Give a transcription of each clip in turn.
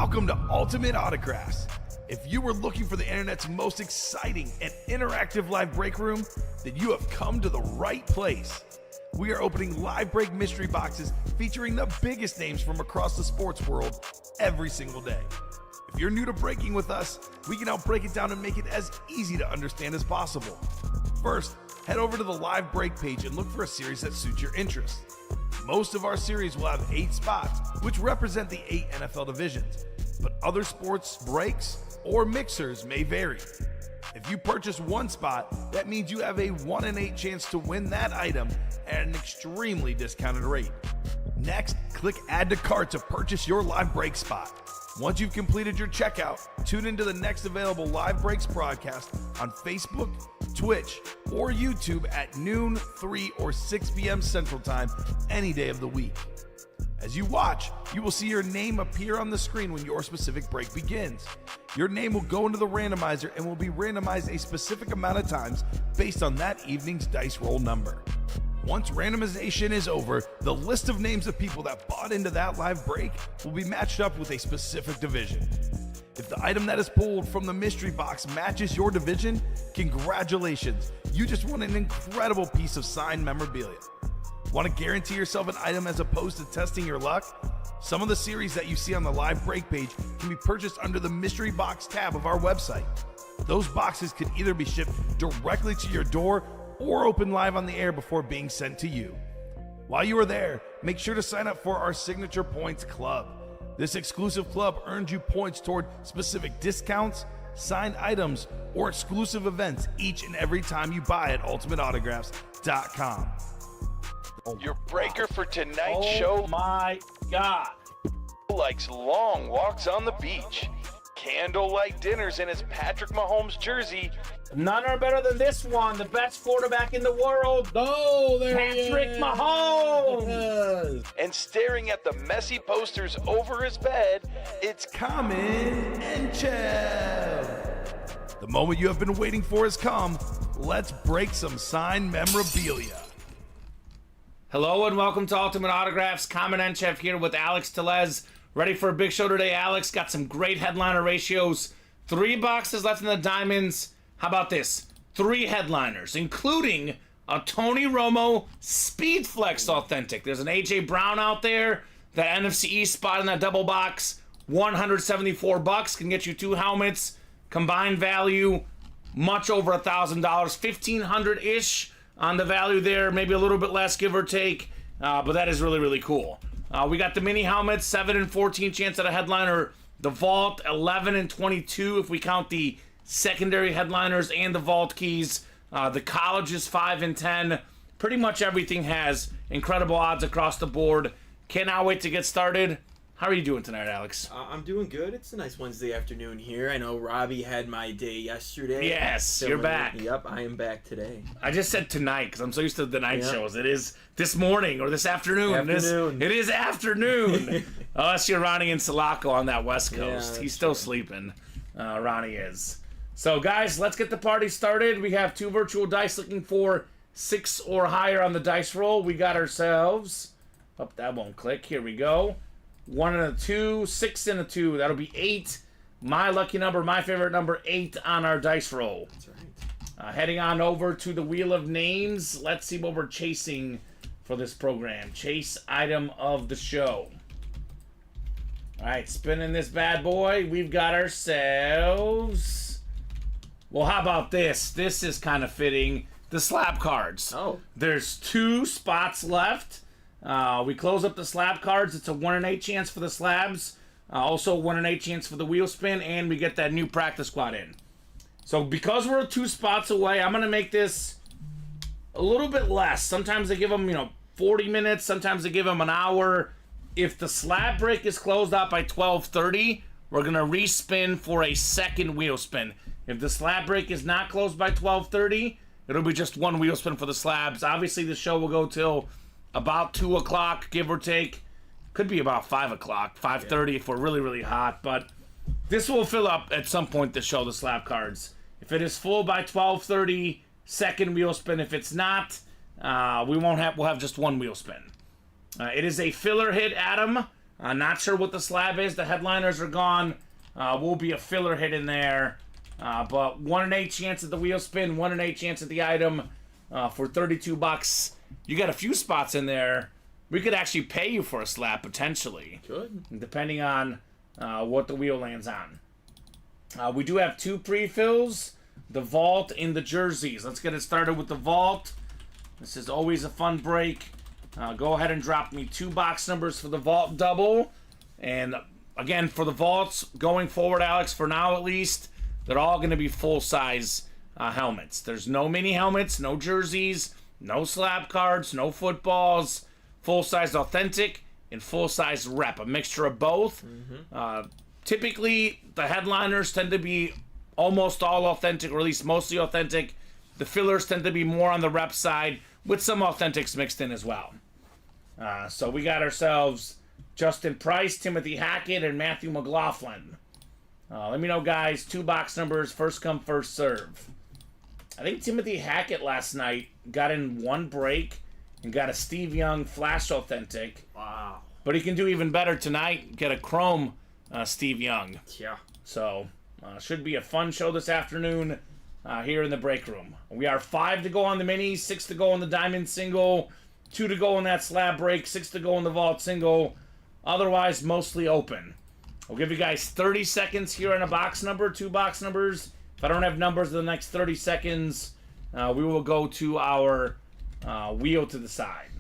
Welcome to Ultimate Autographs. If you were looking for the internet's most exciting and interactive live break room, then you have come to the right place. We are opening live break mystery boxes featuring the biggest names from across the sports world every single day. If you're new to breaking with us, we can help break it down and make it as easy to understand as possible. First, head over to the live break page and look for a series that suits your interest. Most of our series will have 8 spots, which represent the 8 NFL divisions, but other sports breaks or mixers may vary. If you purchase one spot, that means you have a 1 in 8 chance to win that item at an extremely discounted rate. Next, click Add to Cart to purchase your live break spot. Once you've completed your checkout, tune into the next available live breaks broadcast on Facebook, Twitch, or YouTube at noon, 3, or 6 p.m. Central Time any day of the week. As you watch, you will see your name appear on the screen when your specific break begins. Your name will go into the randomizer and will be randomized a specific amount of times based on that evening's dice roll number. Once randomization is over, the list of names of people that bought into that live break will be matched up with a specific division. If the item that is pulled from the mystery box matches your division, congratulations, you just won an incredible piece of signed memorabilia. Want to guarantee yourself an item as opposed to testing your luck? Some of the series that you see on the live break page can be purchased under the mystery box tab of our website. Those boxes can either be shipped directly to your door or open live on the air before being sent to you. While you are there, make sure to sign up for our Signature Points Club. This exclusive club earns you points toward specific discounts, signed items, or exclusive events each and every time you buy at ultimateautographs.com. Your breaker for tonight's show. Oh my God. Likes long walks on the beach, candlelight dinners in his Patrick Mahomes jersey. None are better than this one, the best quarterback in the world. Oh, there Patrick Mahomes. And staring at the messy posters over his bed, it's Kamen Entchev. The moment you have been waiting for has come. Let's break some signed memorabilia. Hello and welcome to Ultimate Autographs. Kamen Entchev here with Alex Tellez. Ready for a big show today, Alex. Got some great headliner ratios. 3 boxes left in the diamonds. How about this? 3 headliners, including a Tony Romo Speed Flex Authentic. There's an A.J. Brown out there. That NFC East spot in that double box. $174 can get you 2 helmets. Combined value, much over $1,000. $1,500-ish on the value there. Maybe a little bit less, give or take. But that is really, really cool. We got the mini helmets, 7 and 14 chance at a headliner. The vault, 11 and 22 if we count the secondary headliners and the vault keys. The college is 5 and 10. Pretty much everything has incredible odds across the board. Cannot wait to get started. How are you doing tonight, Alex? I'm doing good. It's a nice Wednesday afternoon here. I know Robbie had my day yesterday. Yes, you're back. Yep, I am back today. I just said tonight because I'm so used to the night shows. It is this morning or this afternoon. It is afternoon. Unless you're Ronnie and Sulaco on that West Coast. He's still sleeping. Ronnie is. So, guys, let's get the party started. We have 2 virtual dice looking for 6 or higher on the dice roll. We got ourselves... Oh, that won't click. Here we go. 1 and a 2, 6 and a 2. That'll be 8. My lucky number, my favorite number, 8 on our dice roll. That's right. Heading on over to the Wheel of Names. Let's see what we're chasing for this program. Chase item of the show. All right, spinning this bad boy. We've got ourselves... Well, how about this? This is kind of fitting. The slab cards. Oh. There's 2 spots left. We close up the slab cards. It's a 1 in 8 chance for the slabs. Also 1 in 8 chance for the wheel spin. And we get that new practice squad in. So because we're 2 spots away, I'm going to make this a little bit less. Sometimes they give them, 40 minutes. Sometimes they give them an hour. If the slab break is closed out by 12:30, we're going to respin for a second wheel spin. If the slab break is not closed by 12:30, it'll be just 1 wheel spin for the slabs. Obviously, the show will go till about 2 o'clock, give or take. Could be about 5 o'clock, 5:30 if we're really, really hot. But this will fill up at some point to show the slab cards. If it is full by 12:30, second wheel spin. If it's not, we'll have just 1 wheel spin. It is a filler hit, Adam. Not sure what the slab is. The headliners are gone. Will be a filler hit in there. But 1 in 8 chance at the wheel spin, 1 in 8 chance at the item for $32. You got a few spots in there. We could actually pay you for a slab potentially. Good. Depending on what the wheel lands on. We do have 2 pre-fills. The vault and the jerseys. Let's get it started with the vault. This is always a fun break. Go ahead and drop me 2 box numbers for the vault double. And again, for the vaults, going forward, Alex, for now at least, they're all going to be full-size helmets. There's no mini helmets, no jerseys, no slab cards, no footballs. Full-size authentic and full-size rep. A mixture of both. Typically, the headliners tend to be almost all authentic, or at least mostly authentic. The fillers tend to be more on the rep side, with some authentics mixed in as well. So we got ourselves Justin Price, Timothy Hackett, and Matthew McLaughlin. Let me know, guys. 2 box numbers, first come, first serve. I think Timothy Hackett last night got in 1 break and got a Steve Young Flash Authentic. Wow. But he can do even better tonight, get a Chrome Steve Young. Yeah. So, should be a fun show this afternoon here in the break room. We are 5 to go on the mini, 6 to go on the diamond single, 2 to go on that slab break, 6 to go on the vault single. Otherwise, mostly open. I'll give you guys 30 seconds here on a box number, 2 box numbers. If I don't have numbers in the next 30 seconds, we will go to our wheel to the side.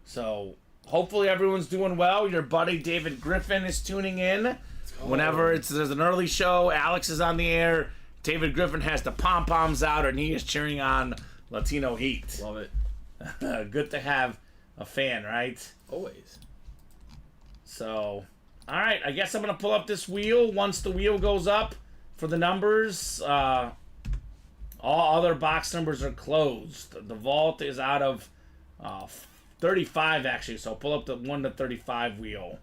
So, hopefully everyone's doing well. Your buddy David Griffin is tuning in. Whenever there's an early show, Alex is on the air. David Griffin has the pom-poms out, and he is cheering on Latino Heat. Love it. Good to have a fan, right? Always. So, all right. I guess I'm going to pull up this wheel. Once the wheel goes up for the numbers, all other box numbers are closed. The vault is out of 35, actually. So, pull up the 1 to 35 wheel.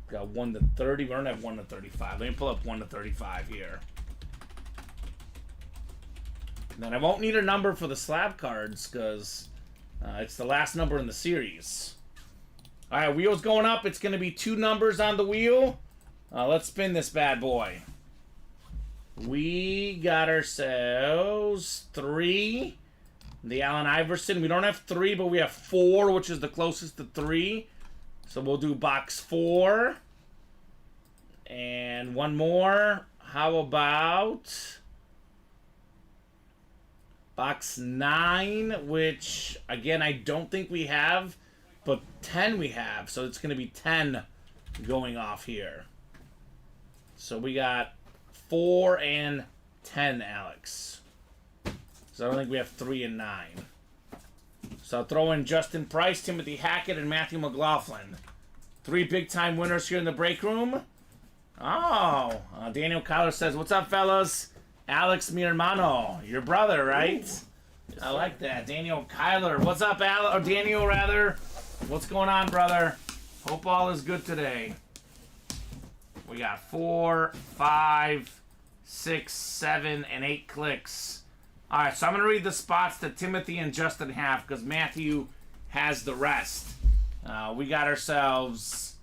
Got 1 to 30. We don't have 1 to 35. Let me pull up 1 to 35 here. And then I won't need a number for the slab cards because it's the last number in the series. All right, wheel's going up. It's going to be 2 numbers on the wheel. Let's spin this bad boy. We got ourselves 3. The Allen Iverson. We don't have 3, but we have 4, which is the closest to 3. So we'll do box 4. And 1 more. How about box 9, which, again, I don't think we have, but 10 we have. So it's going to be 10 going off here. So we got 4 and 10, Alex. So I don't think we have 3 and 9. So I'll throw in Justin Price, Timothy Hackett, and Matthew McLaughlin. 3 big-time winners here in the break room. Oh, Daniel Kyler says, "What's up, fellas? Alex, mi hermano, your brother, right?" Ooh. I like that. Daniel Kyler. What's up, or Daniel, rather? What's going on, brother? Hope all is good today. We got 4, 5, 6, 7, and 8 clicks. All right, so I'm going to read the spots that Timothy and Justin have because Matthew has the rest. We got ourselves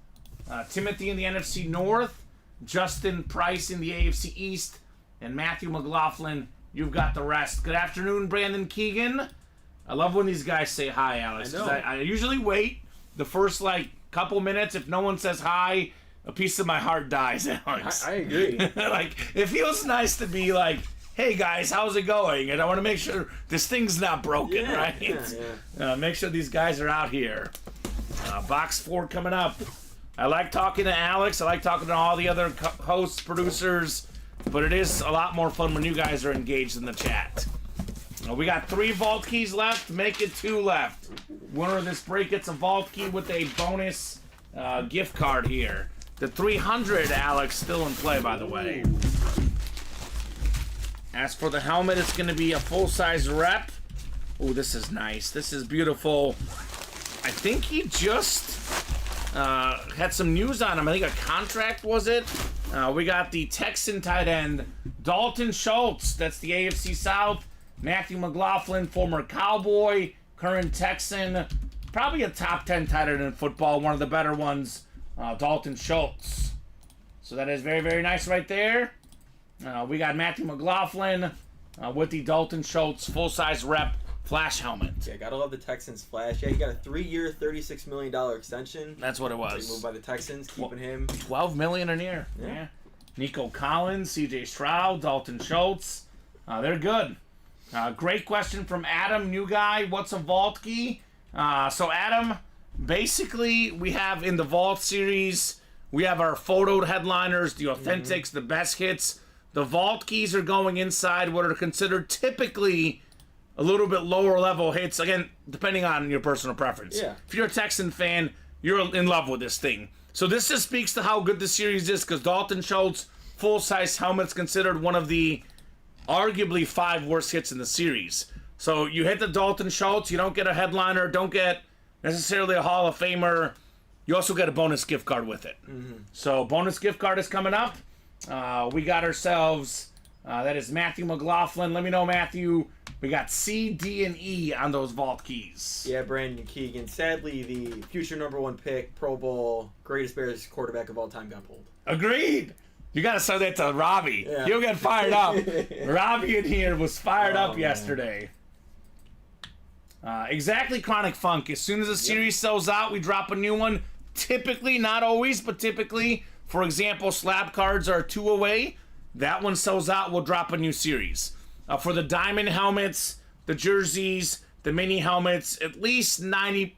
Timothy in the NFC North, Justin Price in the AFC East, and Matthew McLaughlin, you've got the rest. Good afternoon, Brandon Keegan. I love when these guys say hi, Alex. I know. I usually wait the first, couple minutes. If no one says hi, a piece of my heart dies, Alex. I agree. It feels nice to be like, "Hey guys, how's it going?" And I want to make sure this thing's not broken, right? Yeah. Make sure these guys are out here. Box 4 coming up. I like talking to Alex. I like talking to all the other hosts, producers, but it is a lot more fun when you guys are engaged in the chat. We got 3 vault keys left. Make it 2 left. Winner of this break gets a vault key with a bonus gift card here. The 300, Alex, still in play, by the way. As for the helmet, it's going to be a full-size rep. Oh, this is nice. This is beautiful. I think he just had some news on him. I think a contract, was it? We got the Texan tight end, Dalton Schultz. That's the AFC South. Matthew McLaughlin, former Cowboy, current Texan. probably a top 10 tight end in football, one of the better ones, Dalton Schultz. So that is very, very nice right there. We got Matthew McLaughlin with the Dalton Schultz full-size rep flash helmet. Yeah, gotta love the Texans flash. Yeah, he got a 3-year, $36 million extension. That's what it was. Moved by the Texans, keeping him. $12 million a year. Yeah. Nico Collins, C.J. Stroud, Dalton Schultz. They're good. Great question from Adam, new guy. What's a vault key? So Adam, basically we have in the vault series, we have our photoed headliners, the authentics, the best hits. The vault keys are going inside what are considered typically a little bit lower level hits, again, depending on your personal preference. Yeah. If you're a Texan fan, you're in love with this thing. So this just speaks to how good the series is, because Dalton Schultz full-size helmet's considered one of the arguably 5 worst hits in the series. So you hit the Dalton Schultz, you don't get a headliner, don't get necessarily a Hall of Famer. You also get a bonus gift card with it. So bonus gift card is coming up. We got ourselves, that is Matthew McLaughlin. Let me know, Matthew. We got C, D, and E on those vault keys. Yeah, Brandon Keegan. Sadly, the future #1 pick, Pro Bowl, greatest Bears quarterback of all time got pulled. Agreed. You got to say that to Robbie. Yeah. You'll get fired up. Robbie in here was fired up yesterday. Exactly, Chronic Funk. As soon as the series sells out, we drop a new one. Typically, not always, but typically, for example, slab cards are 2 away. That one sells out, we'll drop a new series. For the diamond helmets, the jerseys, the mini helmets, at least 97%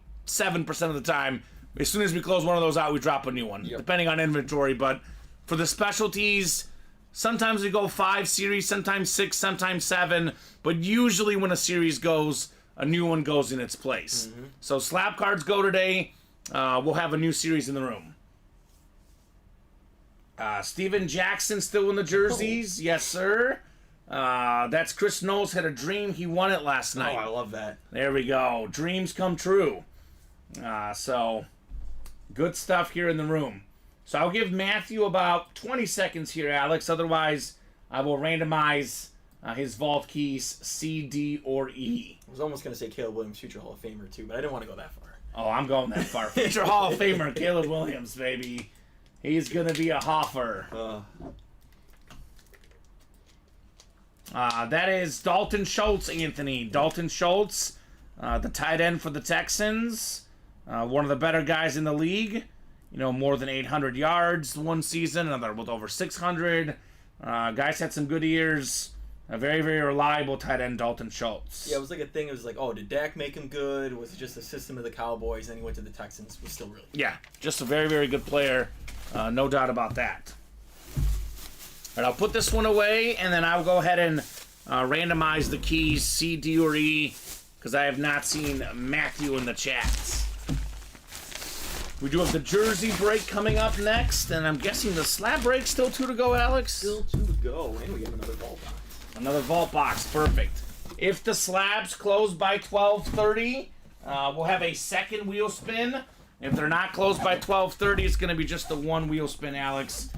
of the time, as soon as we close one of those out, we drop a new one, depending on inventory. But for the specialties, sometimes we go 5 series, sometimes 6, sometimes 7, but usually when a series goes, a new one goes in its place. So slab cards go today. We'll have a new series in the room. Steven Jackson still in the jerseys. Yes, sir. That's Chris Knowles had a dream. He won it last night. Oh, I love that. There we go. Dreams come true. So good stuff here in the room. So I'll give Matthew about 20 seconds here, Alex. Otherwise, I will randomize his vault keys C, D, or E. I was almost going to say Caleb Williams, future Hall of Famer, too, but I didn't want to go that far. Oh, I'm going that far. Future Hall of Famer, Caleb Williams, baby. He's going to be a Hoffer. That is Dalton Schultz, Anthony. Dalton Schultz, the tight end for the Texans. One of the better guys in the league. You know, more than 800 yards one season. Another with over 600. Guys had some good years. A very, very reliable tight end, Dalton Schultz. Yeah, it was like a thing. It was like, oh, did Dak make him good? Was it just a system of the Cowboys? Then he went to the Texans. Was still really good. Yeah, just a very, very good player. No doubt about that. All right, I'll put this one away, and then I'll go ahead and randomize the keys C, D, or E, because I have not seen Matthew in the chats. We do have the jersey break coming up next, and I'm guessing the slab break still 2 to go, Alex? Still 2 to go, and we have another vault box. Another vault box, perfect. If the slabs close by 12:30, we'll have a second wheel spin. If they're not closed by 12:30, it's going to be just the 1 wheel spin, Alex,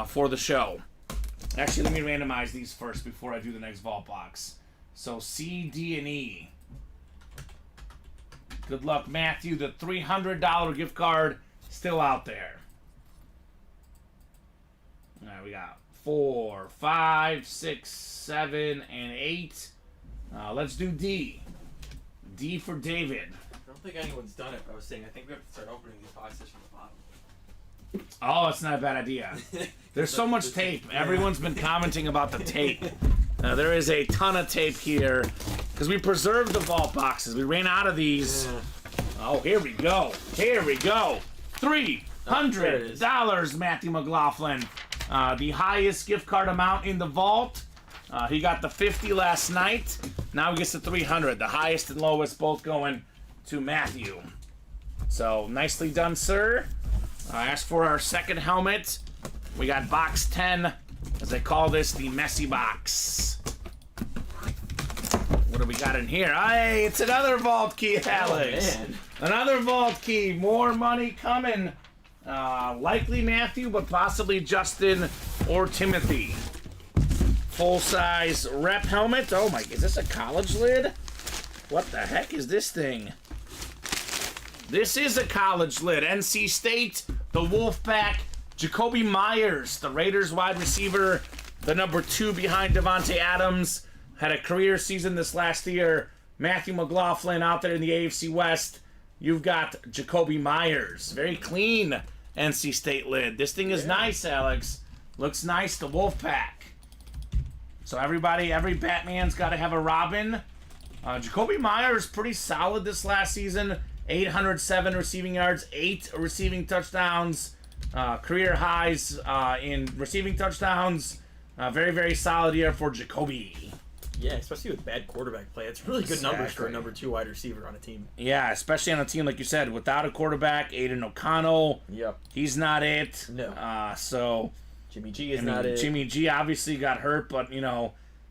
for the show. Actually, let me randomize these first before I do the next vault box. So C, D, and E. Good luck, Matthew. The $300 gift card still out there. All right, we got 4, 5, 6, 7, and 8. Let's do D. D for David. I don't think anyone's done it, but I was saying I think we have to start opening these boxes from the bottom. Oh, it's not a bad idea. There's so much tape. Everyone's been commenting about the tape. There is a ton of tape here because we preserved the vault boxes. We ran out of these. Oh, here we go. Here we go. $300, Matthew McLaughlin. The highest gift card amount in the vault. He got the 50 last night. Now he gets the 300. The highest and lowest both going to Matthew. So nicely done, sir. As for our second helmet, we got box 10, as they call this, the messy box. What do we got in here? Hey, it's another vault key, Alex. Oh, man. Another vault key. More money coming. Likely Matthew, but possibly Justin or Timothy. Full-size rep helmet. Oh my, is this a college lid? What the heck is this thing? This is a college lid. NC State, the Wolfpack, Jacoby Myers, the Raiders wide receiver, the number 2 behind Devontae Adams, had a career season this last year. Matthew McLaughlin out there in the AFC West. You've got Jacoby Myers. Very clean NC State lid. This thing is nice, Alex. Looks nice, the Wolfpack. So every Batman's got to have a Robin. Jacoby Myers, pretty solid this last season. 807 receiving yards, 8 receiving touchdowns. Career highs in receiving touchdowns. Very, very solid year for Jacoby. Yeah, especially with bad quarterback play. It's really good numbers for a number 2 wide receiver on a team. Yeah, especially on a team, like you said, without a quarterback. Aiden O'Connell. Yep. He's not it. No. So Jimmy G is not it. Jimmy G obviously got hurt, but,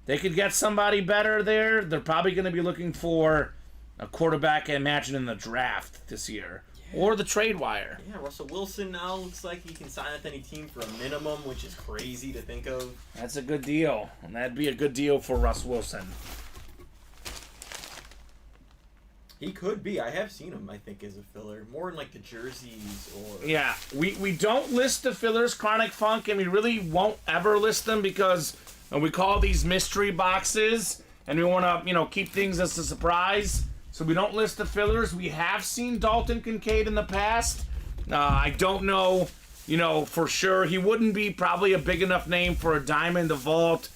they could get somebody better there. They're probably going to be looking for a quarterback, I imagine, in the draft this year. Or the trade wire. Yeah, Russell Wilson now looks like he can sign with any team for a minimum, which is crazy to think of. That's a good deal. And that'd be a good deal for Russ Wilson. He could be. I have seen him, I think, as a filler. More in, like, the jerseys or... Yeah, we don't list the fillers, Chronic Funk, and we really won't ever list them because we call these mystery boxes, and we want to, keep things as a surprise. So we don't list the fillers. We have seen Dalton Kincaid in the past. I don't know, for sure. He wouldn't be probably a big enough name for a diamond, a vault.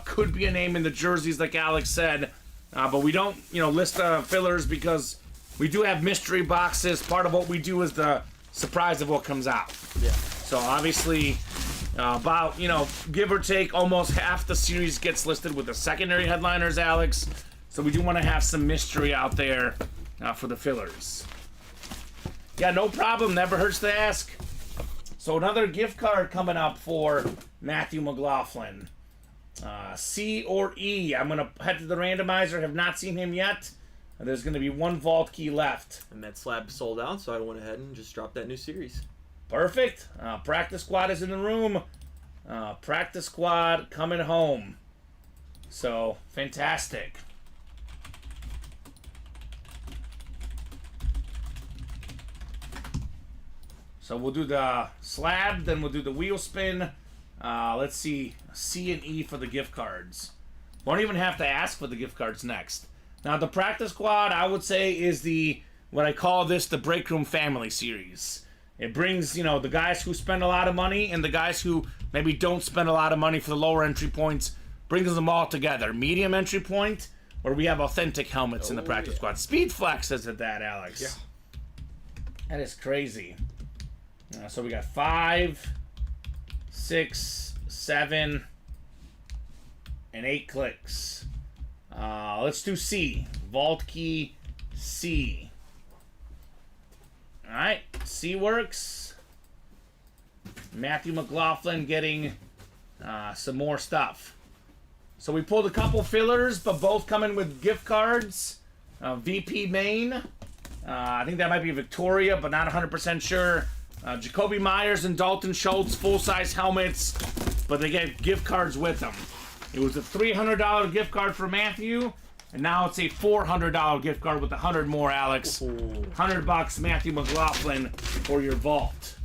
Could be a name in the jerseys, like Alex said. But we don't, list the fillers because we do have mystery boxes. Part of what we do is the surprise of what comes out. Yeah. So obviously, about, give or take, almost half the series gets listed with the secondary headliners, Alex. So we do want to have some mystery out there for the fillers. Yeah, no problem. Never hurts to ask. So another gift card coming up for Matthew McLaughlin. C or E. I'm going to head to the randomizer. Have not seen him yet. There's going to be 1 vault key left. And that slab sold out, so I went ahead and just dropped that new series. Perfect. Practice squad is in the room. Practice squad coming home. So, fantastic. So we'll do the slab, then we'll do the wheel spin. Let's see, C and E for the gift cards. Won't even have to ask for the gift cards next. Now the practice squad, I would say, is what I call the Break Room Family Series. It brings, the guys who spend a lot of money and the guys who maybe don't spend a lot of money for the lower entry points, brings them all together. Medium entry point, where we have authentic helmets in the practice squad. Speed Flex is at that, Alex. Yeah. That is crazy. So we got 5, 6, 7, and 8 clicks. Let's do C. Vault key C. Alright, C works. Matthew McLaughlin getting some more stuff. So we pulled a couple fillers, but both coming with gift cards. VP Maine. I think that might be Victoria, but not 100% sure. Jacoby Myers and Dalton Schultz, full-size helmets, but they get gift cards with them. It was a $300 gift card for Matthew, and now it's a $400 gift card with 100 more, Alex. $100 Matthew McLaughlin for your vault.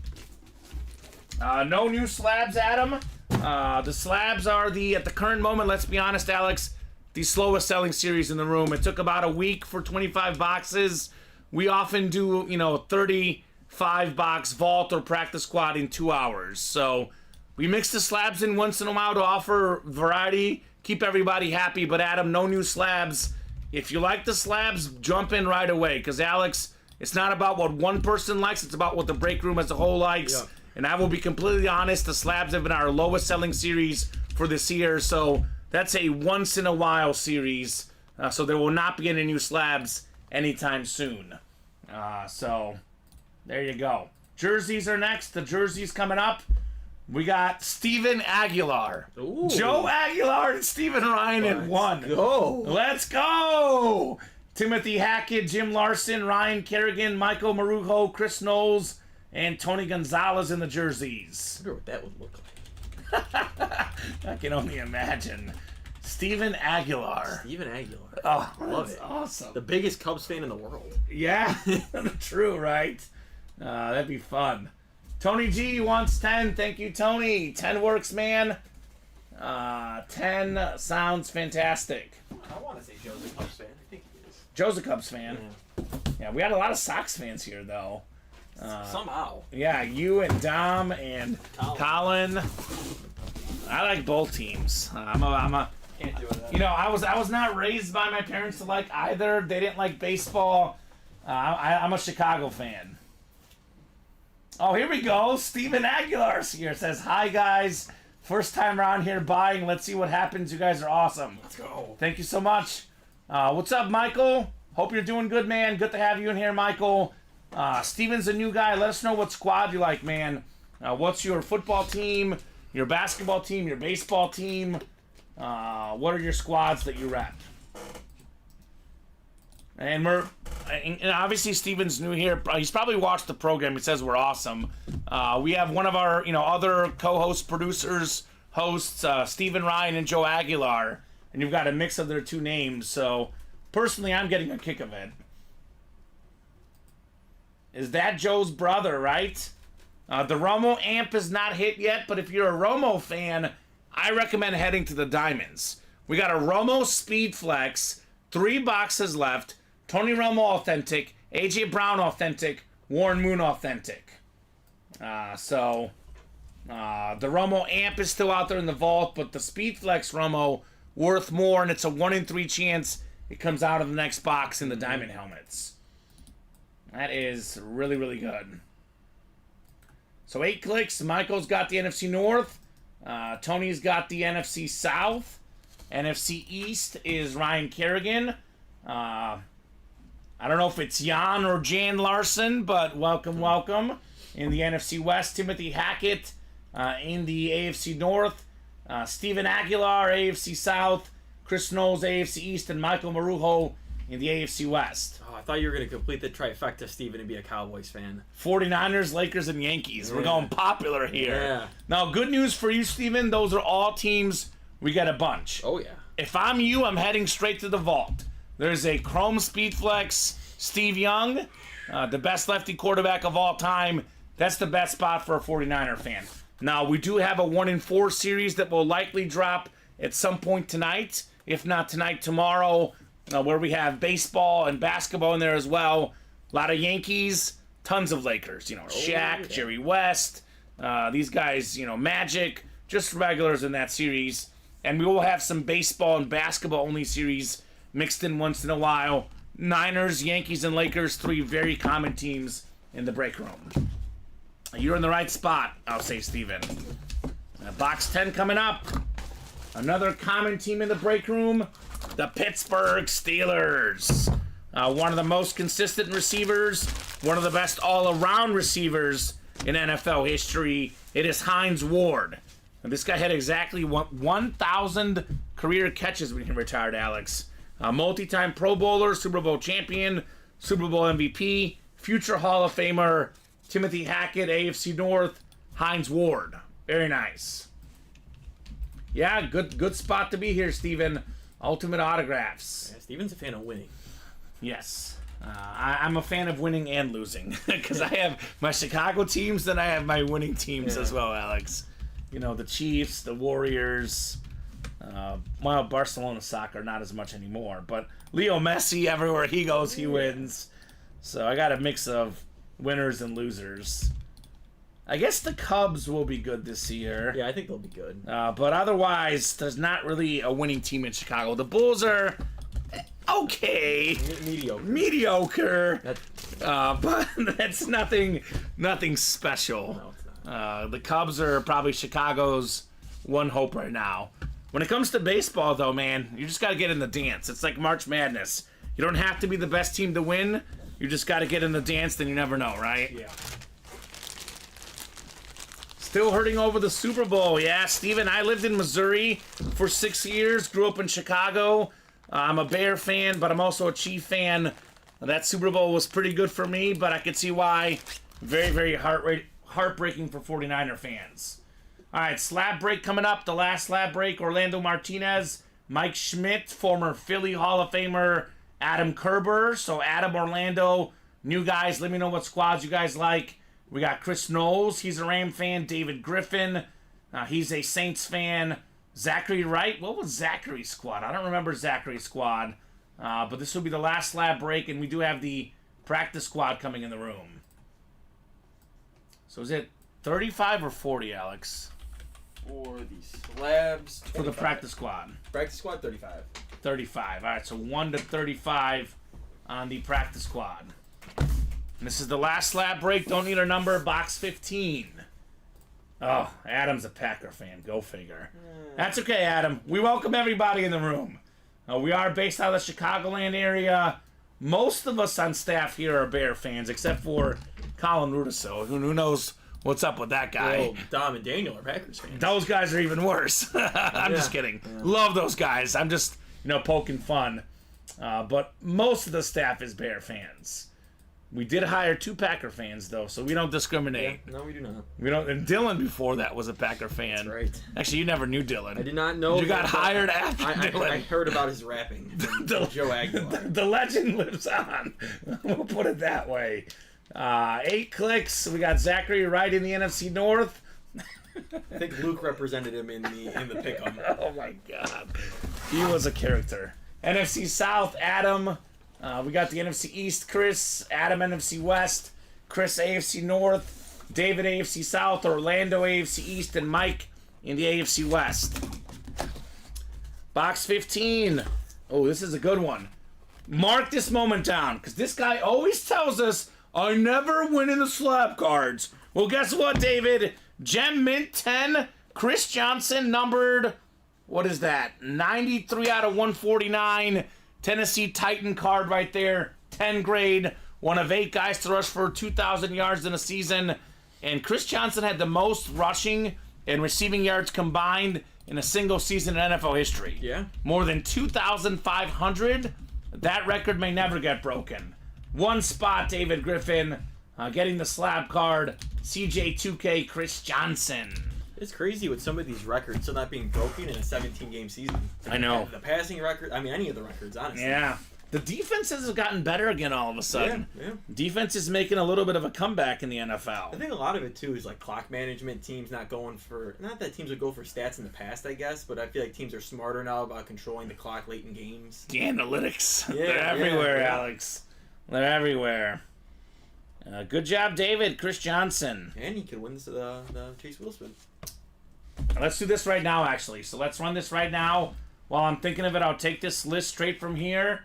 No new slabs, Adam. The slabs are at the current moment, let's be honest, Alex, the slowest selling series in the room. It took about a week for 25 boxes. We often do, 35-box vault or practice squad in 2 hours. So we mix the slabs in once in a while to offer variety, keep everybody happy. But Adam, no new slabs. If you like the slabs, jump in right away. Because Alex, it's not about what one person likes, it's about what the break room as a whole likes. Yeah. And I will be completely honest, the slabs have been our lowest selling series for this year. So that's a once in a while series. So there will not be any new slabs anytime soon. So there you go. Jerseys are next. The jerseys coming up. We got Steven Aguilar. Ooh. Joe Aguilar and Steven Ryan in one. Let's go! Timothy Hackett, Jim Larson, Ryan Kerrigan, Michael Marujo, Chris Knowles, and Tony Gonzalez in the jerseys. I wonder what that would look like. I can only imagine. Steven Aguilar. Steven Aguilar. Oh, Love that's it. awesome. The biggest Cubs fan in the world. Yeah, true, right? That'd be fun. Tony G wants 10. Thank you, Tony. 10 works, man. 10 sounds fantastic. I want to say Joe's a Cubs fan. I think he is. Joe's a Cubs fan. Yeah, we got a lot of Sox fans here, though. Somehow. Yeah, you and Dom and Colin. I like both teams. I'm a Can't do it. You know, I was not raised by my parents to like either. They didn't like baseball. I'm a Chicago fan. Oh, here we go. Steven Aguilar's here. Says, hi, guys. First time around here buying. Let's see what happens. You guys are awesome. Let's go. Thank you so much. What's up, Michael? Hope you're doing good, man. Good to have you in here, Michael. Steven's a new guy. Let us know what squad you like, man. What's your football team, your basketball team, your baseball team? What are your squads that you rep? And obviously Steven's new here. He's probably watched the program. He says we're awesome. We have one of our other co-hosts, producers, hosts, Steven Ryan and Joe Aguilar, and you've got a mix of their two names. So personally, I'm getting a kick of it. Is that Joe's brother, right? The Romo amp is not hit yet, but if you're a Romo fan, I recommend heading to the Diamonds. We got a Romo Speed Flex, 3 boxes left, Tony Romo Authentic, AJ Brown Authentic, Warren Moon Authentic. The Romo amp is still out there in the vault, but the Speed Flex Romo worth more, and it's a 1 in 3 chance it comes out of the next box in the Diamond helmets. That is really, really good. So 8 clicks. Michael's got the NFC North. Tony's got the NFC South. NFC East is Ryan Kerrigan. I don't know if it's Jan or Jan Larson, but welcome, welcome. In the NFC West, Timothy Hackett. In the AFC North, Steven Aguilar, AFC South. Chris Knowles, AFC East, and Michael Marujo in the AFC West. Oh, I thought you were going to complete the trifecta, Steven, and be a Cowboys fan. 49ers, Lakers, and Yankees. We're going popular here. Yeah. Now, good news for you, Steven. Those are all teams we get a bunch. Oh, yeah. If I'm you, I'm heading straight to the vault. There's a Chrome Speedflex Steve Young, the best lefty quarterback of all time. That's the best spot for a 49er fan. Now, we do have a 1 in 4 series that will likely drop at some point tonight. If not tonight, tomorrow, where we have baseball and basketball in there as well. A lot of Yankees, tons of Lakers. Shaq, yeah. Jerry West, these guys, Magic, just regulars in that series. And we will have some baseball and basketball only series mixed in once in a while. Niners, Yankees, and Lakers, 3 very common teams in the break room. You're in the right spot, I'll say, Steven. Box 10 coming up. Another common team in the break room, the Pittsburgh Steelers. One of the most consistent receivers, one of the best all-around receivers in NFL history. It is Hines Ward. And this guy had exactly 1,000 career catches when he retired, Alex. A multi-time Pro Bowler, Super Bowl champion, Super Bowl MVP, future Hall of Famer, Timothy Hackett, AFC North, Hines Ward. Very nice. Yeah, good spot to be here, Steven. Ultimate Autographs. Yeah, Steven's a fan of winning. Yes. I'm a fan of winning and losing. Because I have my Chicago teams, then I have my winning teams as well, Alex. The Chiefs, the Warriors. Barcelona soccer, not as much anymore. But Leo Messi, everywhere he goes, he wins. So I got a mix of winners and losers. I guess the Cubs will be good this year. Yeah, I think they'll be good. But otherwise, there's not really a winning team in Chicago. The Bulls are okay. Mediocre. But that's nothing special. No, it's not. The Cubs are probably Chicago's one hope right now. When it comes to baseball, though, man, you just got to get in the dance. It's like March Madness. You don't have to be the best team to win. You just got to get in the dance, then you never know, right? Yeah. Still hurting over the Super Bowl. Yeah, Steven, I lived in Missouri for 6 years, grew up in Chicago. I'm a Bear fan, but I'm also a Chief fan. That Super Bowl was pretty good for me, but I could see why. Very, very heartbreaking for 49er fans. All right, slab break coming up. The last slab break, Orlando Martinez, Mike Schmidt, former Philly Hall of Famer Adam Kerber. So Adam, Orlando, new guys. Let me know what squads you guys like. We got Chris Knowles. He's a Ram fan. David Griffin. He's a Saints fan. Zachary Wright. What was Zachary's squad? I don't remember Zachary's squad. But this will be the last slab break, and we do have the practice squad coming in the room. So is it 35 or 40, Alex? For the slabs, 25. For the practice squad. Practice squad, 35. 35. All right, so 1 to 35 on the practice squad. And this is the last slab break. Don't need a number. Box 15. Oh, Adam's a Packer fan. Go figure. That's okay, Adam. We welcome everybody in the room. We are based out of the Chicagoland area. Most of us on staff here are Bear fans, except for Colin Rudiso. Who knows what's up with that guy? Well, Dom and Daniel are Packers fans. Those guys are even worse. I'm just kidding. Yeah. Love those guys. I'm just, poking fun. But most of the staff is Bear fans. We did hire 2 Packer fans, though, so we don't discriminate. Yeah, no, we do not. We don't. And Dylan before that was a Packer fan. That's right. Actually, you never knew Dylan. I did not know. You got hired after Dylan. I heard about his rapping. Joe Aguilar. The legend lives on. We'll put it that way. 8 clicks. We got Zachary Wright in the NFC North. I think Luke represented him in the pick'em. Oh my God, he was a character. NFC South, Adam. We got the NFC East, Chris. Adam, NFC West. Chris, AFC North. David, AFC South. Orlando, AFC East. And Mike in the AFC West. Box 15. Oh, this is a good one. Mark this moment down, because this guy always tells us, I never win in the slab cards. Well, guess what, David? Gem Mint 10. Chris Johnson, numbered, what is that? 93 out of 149. Tennessee Titan card right there, 10 grade, one of 8 guys to rush for 2,000 yards in a season. And Chris Johnson had the most rushing and receiving yards combined in a single season in NFL history. Yeah. More than 2,500. That record may never get broken. One spot, David Griffin, getting the slab card, CJ2K Chris Johnson. It's crazy with some of these records still not being broken in a 17-game season. I know. The passing record, any of the records, honestly. Yeah. The defenses have gotten better again all of a sudden. Yeah. Defense is making a little bit of a comeback in the NFL. I think a lot of it, too, is like clock management. Teams not going for... Not that teams would go for stats in the past, I guess, but I feel like teams are smarter now about controlling the clock late in games. The analytics. Yeah, They're everywhere, yeah. Alex. They're everywhere. Good job, David. Chris Johnson. And he could win the Chase Wheel spin. Let's do this right now, actually. So let's run this right now. While I'm thinking of it, I'll take this list straight from here.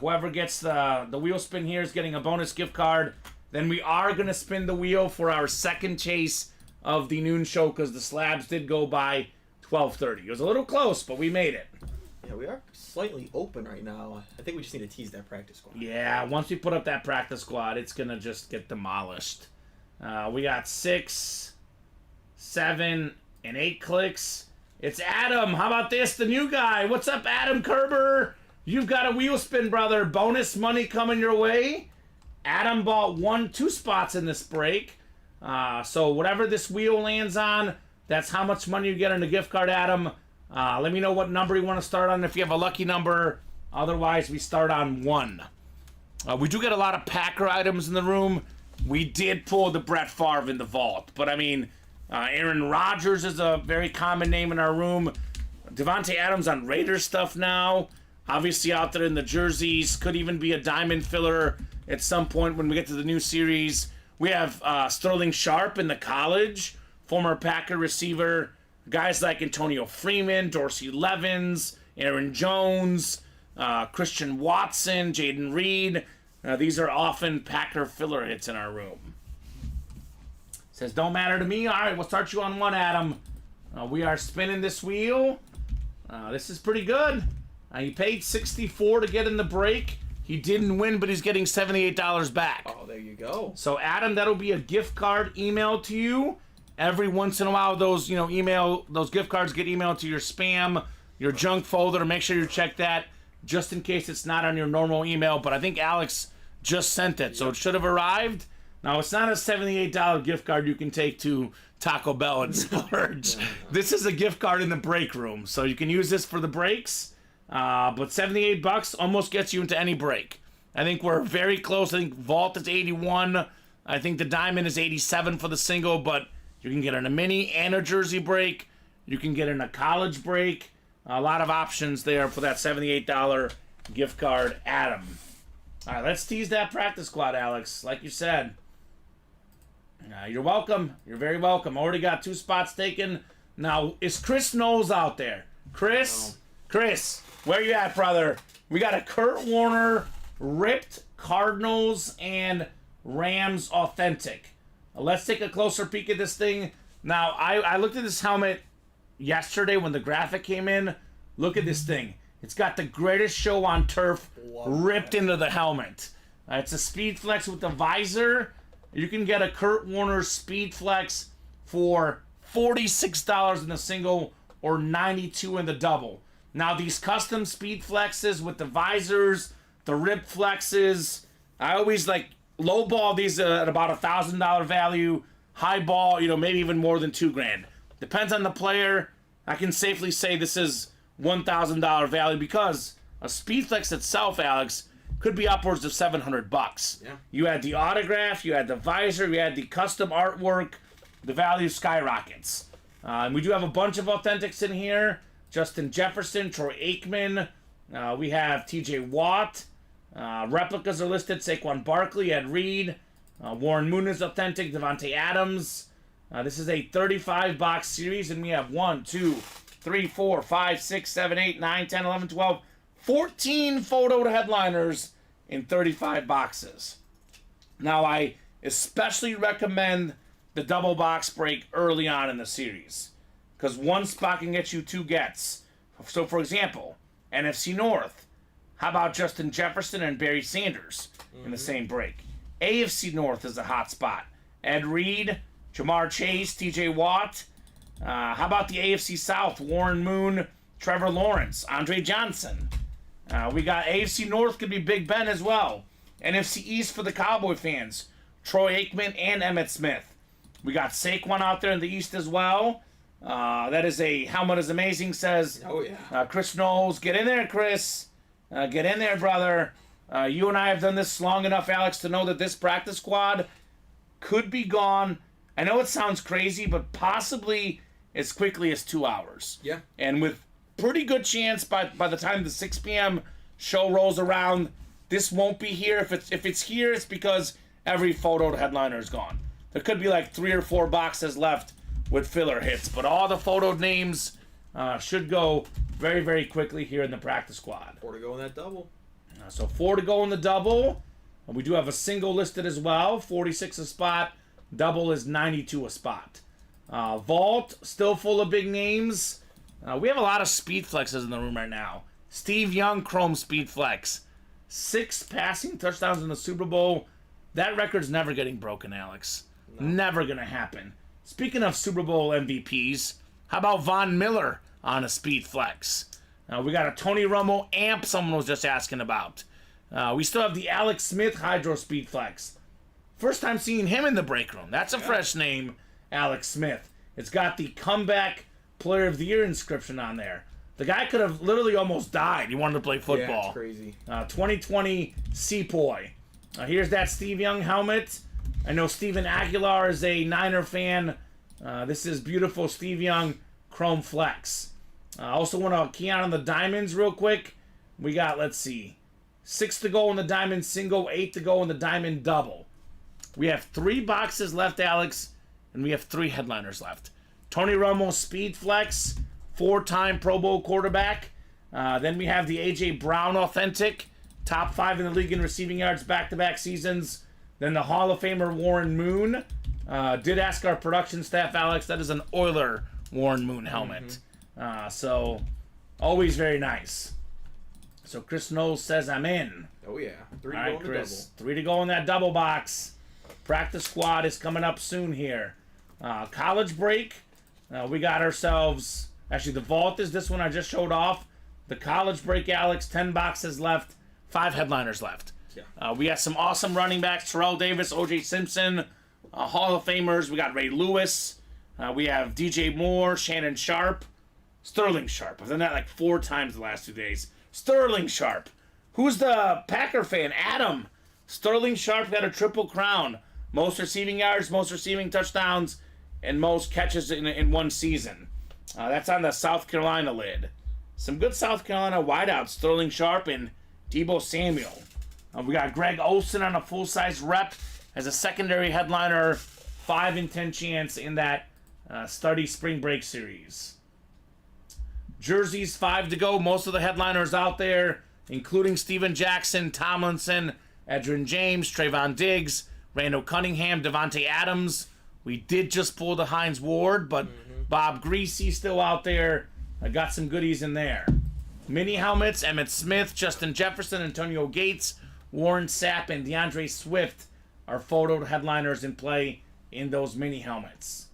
Whoever gets the wheel spin here is getting a bonus gift card. Then we are going to spin the wheel for our second chase of the noon show because the slabs did go by 12:30. It was a little close, but we made it. Yeah, we are slightly open right now. I think we just need to tease that practice squad. Yeah, once we put up that practice squad, it's going to just get demolished. We got 6, 7, and 8 clicks. It's Adam. How about this? The new guy. What's up, Adam Kerber? You've got a wheel spin, brother. Bonus money coming your way. Adam bought 2 spots in this break. So whatever this wheel lands on, that's how much money you get on the gift card, Adam. Let me know what number you want to start on if you have a lucky number. Otherwise, we start on 1. We do get a lot of Packer items in the room. We did pull the Brett Favre in the vault. But, Aaron Rodgers is a very common name in our room. Devontae Adams on Raiders stuff now. Obviously out there in the jerseys. Could even be a diamond filler at some point when we get to the new series. We have Sterling Sharp in the college. Former Packer receiver. Guys like Antonio Freeman, Dorsey Levens, Aaron Jones, Christian Watson, Jaden Reed. These are often Packer filler hits in our room. Says, don't matter to me. All right, we'll start you on 1, Adam. We are spinning this wheel. This is pretty good. He paid $64 to get in the break. He didn't win, but he's getting $78 back. Oh, there you go. So, Adam, that'll be a gift card emailed to you. Every once in a while, those gift cards get emailed to your spam, your junk folder. Make sure you check that just in case it's not on your normal email. But I think Alex just sent it, so it should have arrived. Now, it's not a $78 gift card you can take to Taco Bell and splurge. This is a gift card in the break room, so you can use this for the breaks. But $78 almost gets you into any break. I think we're very close. I think Vault is 81. I think the Diamond is 87 for the single, but you can get in a mini and a jersey break. You can get in a college break. A lot of options there for that $78 gift card. Adam. All right, let's tease that practice squad, Alex. Like you said. You're welcome. You're very welcome. Already got 2 spots taken. Now, is Chris Knowles out there? Chris? No. Chris, where you at, brother? We got a Kurt Warner ripped Cardinals and Rams authentic. Let's take a closer peek at this thing. Now, I looked at this helmet yesterday when the graphic came in. Look at this thing. It's got the greatest show on turf ripped into the helmet. It's a Speed Flex with the visor. You can get a Kurt Warner Speed Flex for $46 in the single or $92 in the double. Now, these custom Speed Flexes with the visors, the rib flexes, I always like lowball these at about $1,000 value. Highball, maybe even more than $2,000. Depends on the player. I can safely say this is $1,000 value because a Speed Flex itself, Alex, could be upwards of $700. Yeah. You had the autograph, you had the visor, you had the custom artwork. The value skyrockets. And we do have a bunch of authentics in here. Justin Jefferson, Troy Aikman. We have T.J. Watt. Replicas are listed. Saquon Barkley, Ed Reed. Warren Moon is authentic. Devontae Adams. This is a 35-box series, and we have 1, 2, 3, 4, 5, 6, 7, 8, 9, 10, 11, 12, 14 photoed headliners in 35 boxes. Now, I especially recommend the double box break early on in the series because one spot can get you 2 gets. So, for example, NFC North. How about Justin Jefferson and Barry Sanders in the same break? AFC North is a hot spot. Ed Reed, Jamar Chase, T.J. Watt. How about the AFC South? Warren Moon, Trevor Lawrence, Andre Johnson. We got AFC North could be Big Ben as well. NFC East for the Cowboy fans. Troy Aikman and Emmitt Smith. We got Saquon out there in the East as well. That is a helmet is amazing, says Chris Knowles. Get in there, Chris. Get in there, brother. You and I have done this long enough, Alex, to know that this practice squad could be gone. I know it sounds crazy, but possibly as quickly as 2 hours. Yeah. And with pretty good chance by the time the 6 p.m. show rolls around, this won't be here. If it's here, it's because every photoed headliner is gone. There could be like 3 or 4 boxes left with filler hits, but all the photoed names should go very, very quickly here in the practice squad. 4 to go in that double. So 4 to go in the double. We do have a single listed as well, 46 a spot. Double is 92 a spot. Vault, still full of big names. We have a lot of Speed Flexes in the room right now. Steve Young, Chrome Speed Flex. 6 passing touchdowns in the Super Bowl. That record's never getting broken, Alex. No. Never going to happen. Speaking of Super Bowl MVPs, how about Von Miller on a Speed Flex? We got a Tony Romo amp someone was just asking about. We still have the Alex Smith Hydro Speed Flex. First time seeing him in the break room. That's a fresh name, Alex Smith. It's got the comeback player of the year inscription on there. The guy could have literally almost died. He wanted to play football. Yeah, it's crazy. 2020 Sepoy. Here's that Steve Young helmet. I know Steven Aguilar is a Niner fan. This is beautiful Steve Young Chrome Flex. I also want to key on the diamonds real quick. We got, let's see, 6 to go in the diamond single, 8 to go in the diamond double. We have 3 boxes left, Alex, and we have 3 headliners left. Tony Romo Speed Flex, 4-time Pro Bowl quarterback. Then we have the A.J. Brown Authentic, top 5 in the league in receiving yards back-to-back seasons. Then the Hall of Famer Warren Moon. Did ask our production staff, Alex, that is an Oiler Warren Moon helmet. So, always very nice. So Chris Knowles says I'm in. Oh, yeah. 3 to All go right, in the Chris. double. 3 to go in that double box. Practice squad is coming up soon here. College break. We got ourselves... Actually, the vault is this one I just showed off. The college break, Alex, 10 boxes left. 5 headliners left. Yeah. We got some awesome running backs: Terrell Davis, O.J. Simpson, Hall of Famers. We got Ray Lewis. We have DJ Moore, Shannon Sharp, Sterling Sharp. I've done that like 4 times the last 2 days. Sterling Sharp. Who's the Packer fan? Adam. Sterling Sharp got a triple crown. Most receiving yards, most receiving touchdowns, and most catches in one season. That's on the South Carolina lid. Some good South Carolina wideouts, Sterling Sharp and Deebo Samuel. We got Greg Olsen on a full-size rep as a secondary headliner, 5 in 10 chance in that Study Spring Break series. Jerseys, 5 to go. Most of the headliners out there, including Steven Jackson, Tomlinson, Edgerrin James, Trayvon Diggs, Randall Cunningham, Devontae Adams. We did just pull the Hines Ward, but Bob Greasy still out there. I got some goodies in there. Mini helmets, Emmitt Smith, Justin Jefferson, Antonio Gates, Warren Sapp, and DeAndre Swift are photo headliners in play in those mini helmets.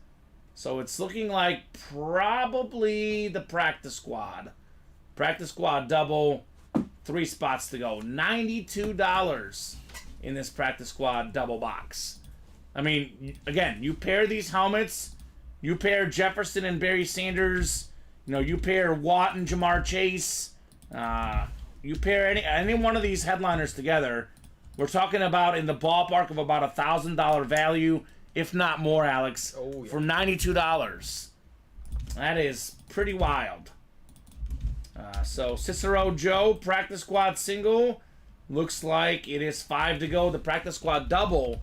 So it's looking like probably the practice squad. Practice squad double, 3 spots to go. $92 in this practice squad double box. I mean, again, you pair these helmets, you pair Jefferson and Barry Sanders, you pair Watt and Jamar Chase, you pair any one of these headliners together, we're talking about in the ballpark of about $1,000 value, if not more, Alex, for $92. That is pretty wild. So Cicero Joe, practice squad single, looks like it is 5 to go. The practice squad double,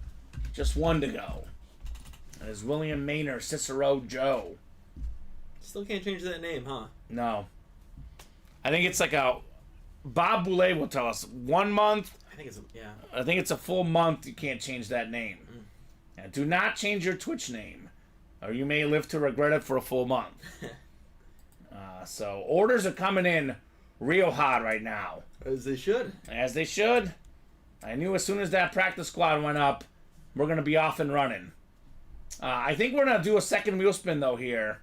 just 1 to go. That is William Maynor, Cicero Joe. Still can't change that name, huh? No. I think it's like Bob Boulay will tell us 1 month. I think it's a full month. You can't change that name. And do not change your Twitch name, or you may live to regret it for a full month. So orders are coming in real hot right now. As they should. As they should. I knew as soon as that practice squad went up, we're going to be off and running. I think we're going to do a second wheel spin, though, here.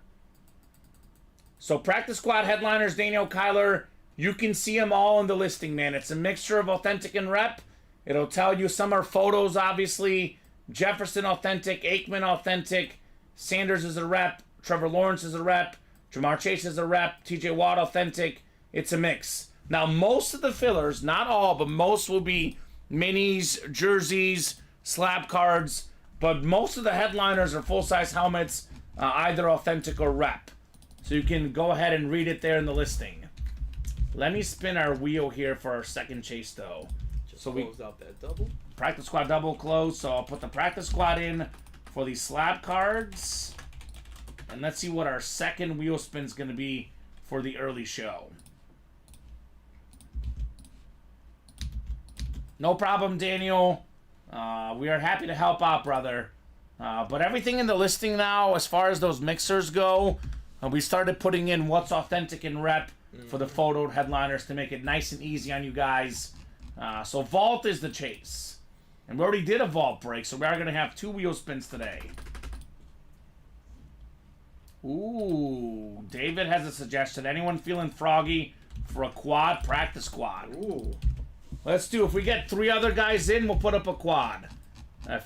So practice squad headliners, Daniel Kyler, you can see them all in the listing, man. It's a mixture of authentic and rep. It'll tell you some are photos, obviously. Jefferson authentic, Aikman authentic, Sanders is a rep, Trevor Lawrence is a rep, Jamar Chase is a rep, TJ Watt authentic. It's a mix. Now, most of the fillers, not all, but most will be minis, jerseys, slab cards, but most of the headliners are full-size helmets, either authentic or rep. So you can go ahead and read it there in the listing. Let me spin our wheel here for our second chase, though. So we close out that double. Practice squad double close, so I'll put the practice squad in for these slab cards. And let's see what our second wheel spin is going to be for the early show. No problem, Daniel. We are happy to help out, brother. But everything in the listing now, as far as those mixers go, we started putting in what's authentic and rep for the photo headliners to make it nice and easy on you guys. So Vault is the chase. And we already did a Vault break, so we are going to have 2 wheel spins today. Ooh, David has a suggestion. Anyone feeling froggy for a quad practice squad? Ooh. Let's do, if we get 3 other guys in, we'll put up a quad.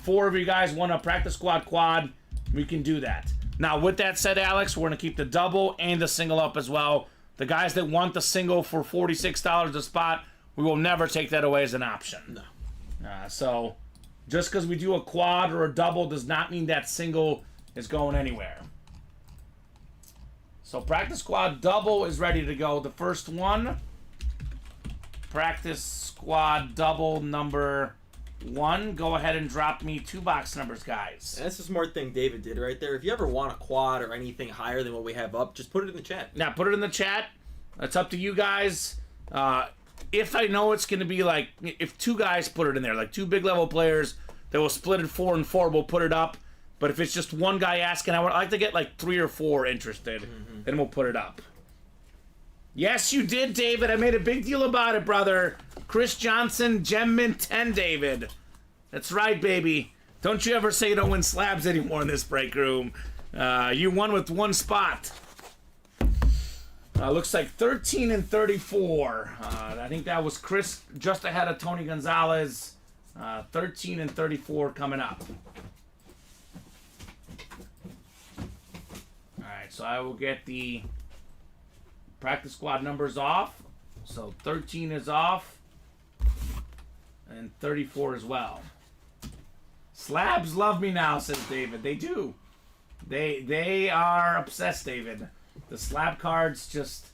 4 of you guys want a practice squad quad, we can do that. Now, with that said, Alex, we're going to keep the double and the single up as well. The guys that want the single for $46 a spot, we will never take that away as an option. No. So, just because we do a quad or a double does not mean that single is going anywhere. So, practice squad double is ready to go. The first one, practice squad double number 1. Go ahead and drop me 2 box numbers, guys. And that's a smart thing David did right there. If you ever want a quad or anything higher than what we have up, just put it in the chat. Now, put it in the chat. It's up to you guys. If I know it's going to be like, if 2 guys put it in there, like 2 big level players that will split it 4 and 4, we'll put it up. But if it's just 1 guy asking, I would like to get like 3 or 4 interested, then we'll put it up. Yes, you did, David. I made a big deal about it, brother. Chris Johnson, Gemmin 10, David. That's right, baby. Don't you ever say you don't win slabs anymore in this break room. You won with 1 spot. Looks like 13 and 34. I think that was Chris just ahead of Tony Gonzalez. 13 and 34 coming up. Alright, so I will get the practice squad numbers off. So 13 is off. And 34 as well. Slabs love me now, says David. They do. They are obsessed, David. The slab cards just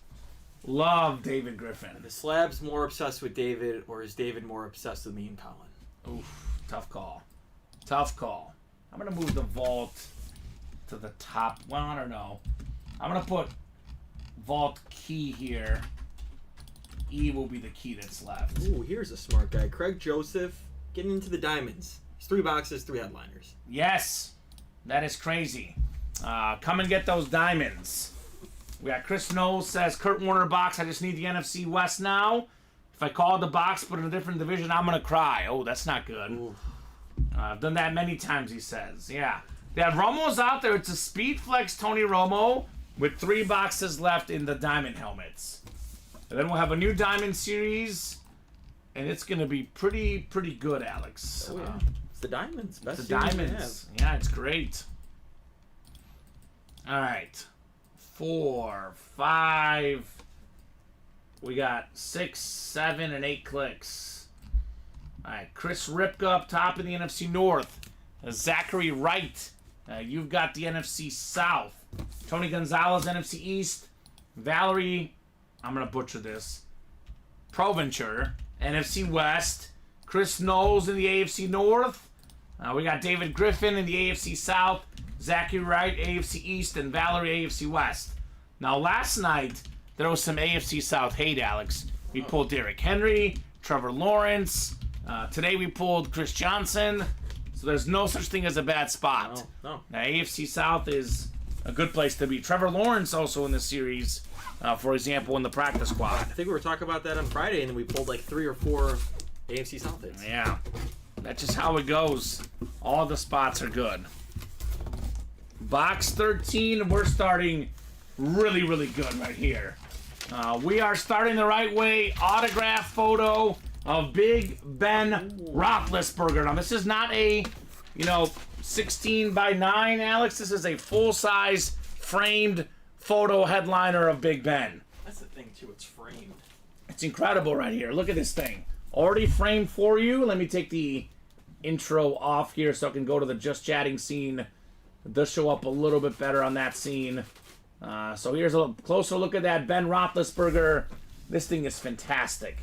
love David Griffin. The Slab's more obsessed with David, or is David more obsessed with me and Colin? Oof, tough call. Tough call. I'm going to move the vault to the top. Well, I don't know. I'm going to put vault key here. E will be the key that's left. Ooh, here's a smart guy. Craig Joseph getting into the diamonds. It's 3 boxes, 3 headliners. Yes, that is crazy. Come and get those diamonds. We got Chris Knowles says, Kurt Warner box, I just need the NFC West now. If I call the box, put in a different division, I'm going to cry. Oh, that's not good. I've done that many times, he says. Yeah. They have Romo's out there. It's a Speed Flex Tony Romo with 3 boxes left in the diamond helmets. And then we'll have a new diamond series, and it's going to be pretty good, Alex. Oh, yeah. It's the diamonds. Best the diamonds. Yeah, it's great. All right. 4, 5. We got 6, 7, and 8 clicks. All right. Chris Ripka up top in the NFC North. Zachary Wright. You've got the NFC South. Tony Gonzalez, NFC East. Valerie, I'm going to butcher this. Provencher, NFC West. Chris Knowles in the AFC North. We got David Griffin in the AFC South. Zachary Wright, AFC East, and Valerie, AFC West. Now, last night, there was some AFC South hate, Alex. We pulled Derrick Henry, Trevor Lawrence. Today, we pulled Chris Johnson. So there's no such thing as a bad spot. No. Now, AFC South is a good place to be. Trevor Lawrence also in the series, for example, in the practice squad. I think we were talking about that on Friday, and then we pulled like 3 or 4 AFC South hits. Yeah. That's just how it goes. All the spots are good. Box 13, we're starting really good right here. We are starting the right way. Autograph photo of Big Ben Roethlisberger. Now, this is not a, 16 by 9, Alex. This is a full-size framed photo headliner of Big Ben. That's the thing, too. It's framed. It's incredible right here. Look at this thing. Already framed for you. Let me take the intro off here so I can go to the Just Chatting scene. It does show up a little bit better on that scene. So here's a closer look at that Ben Roethlisberger. This thing is fantastic.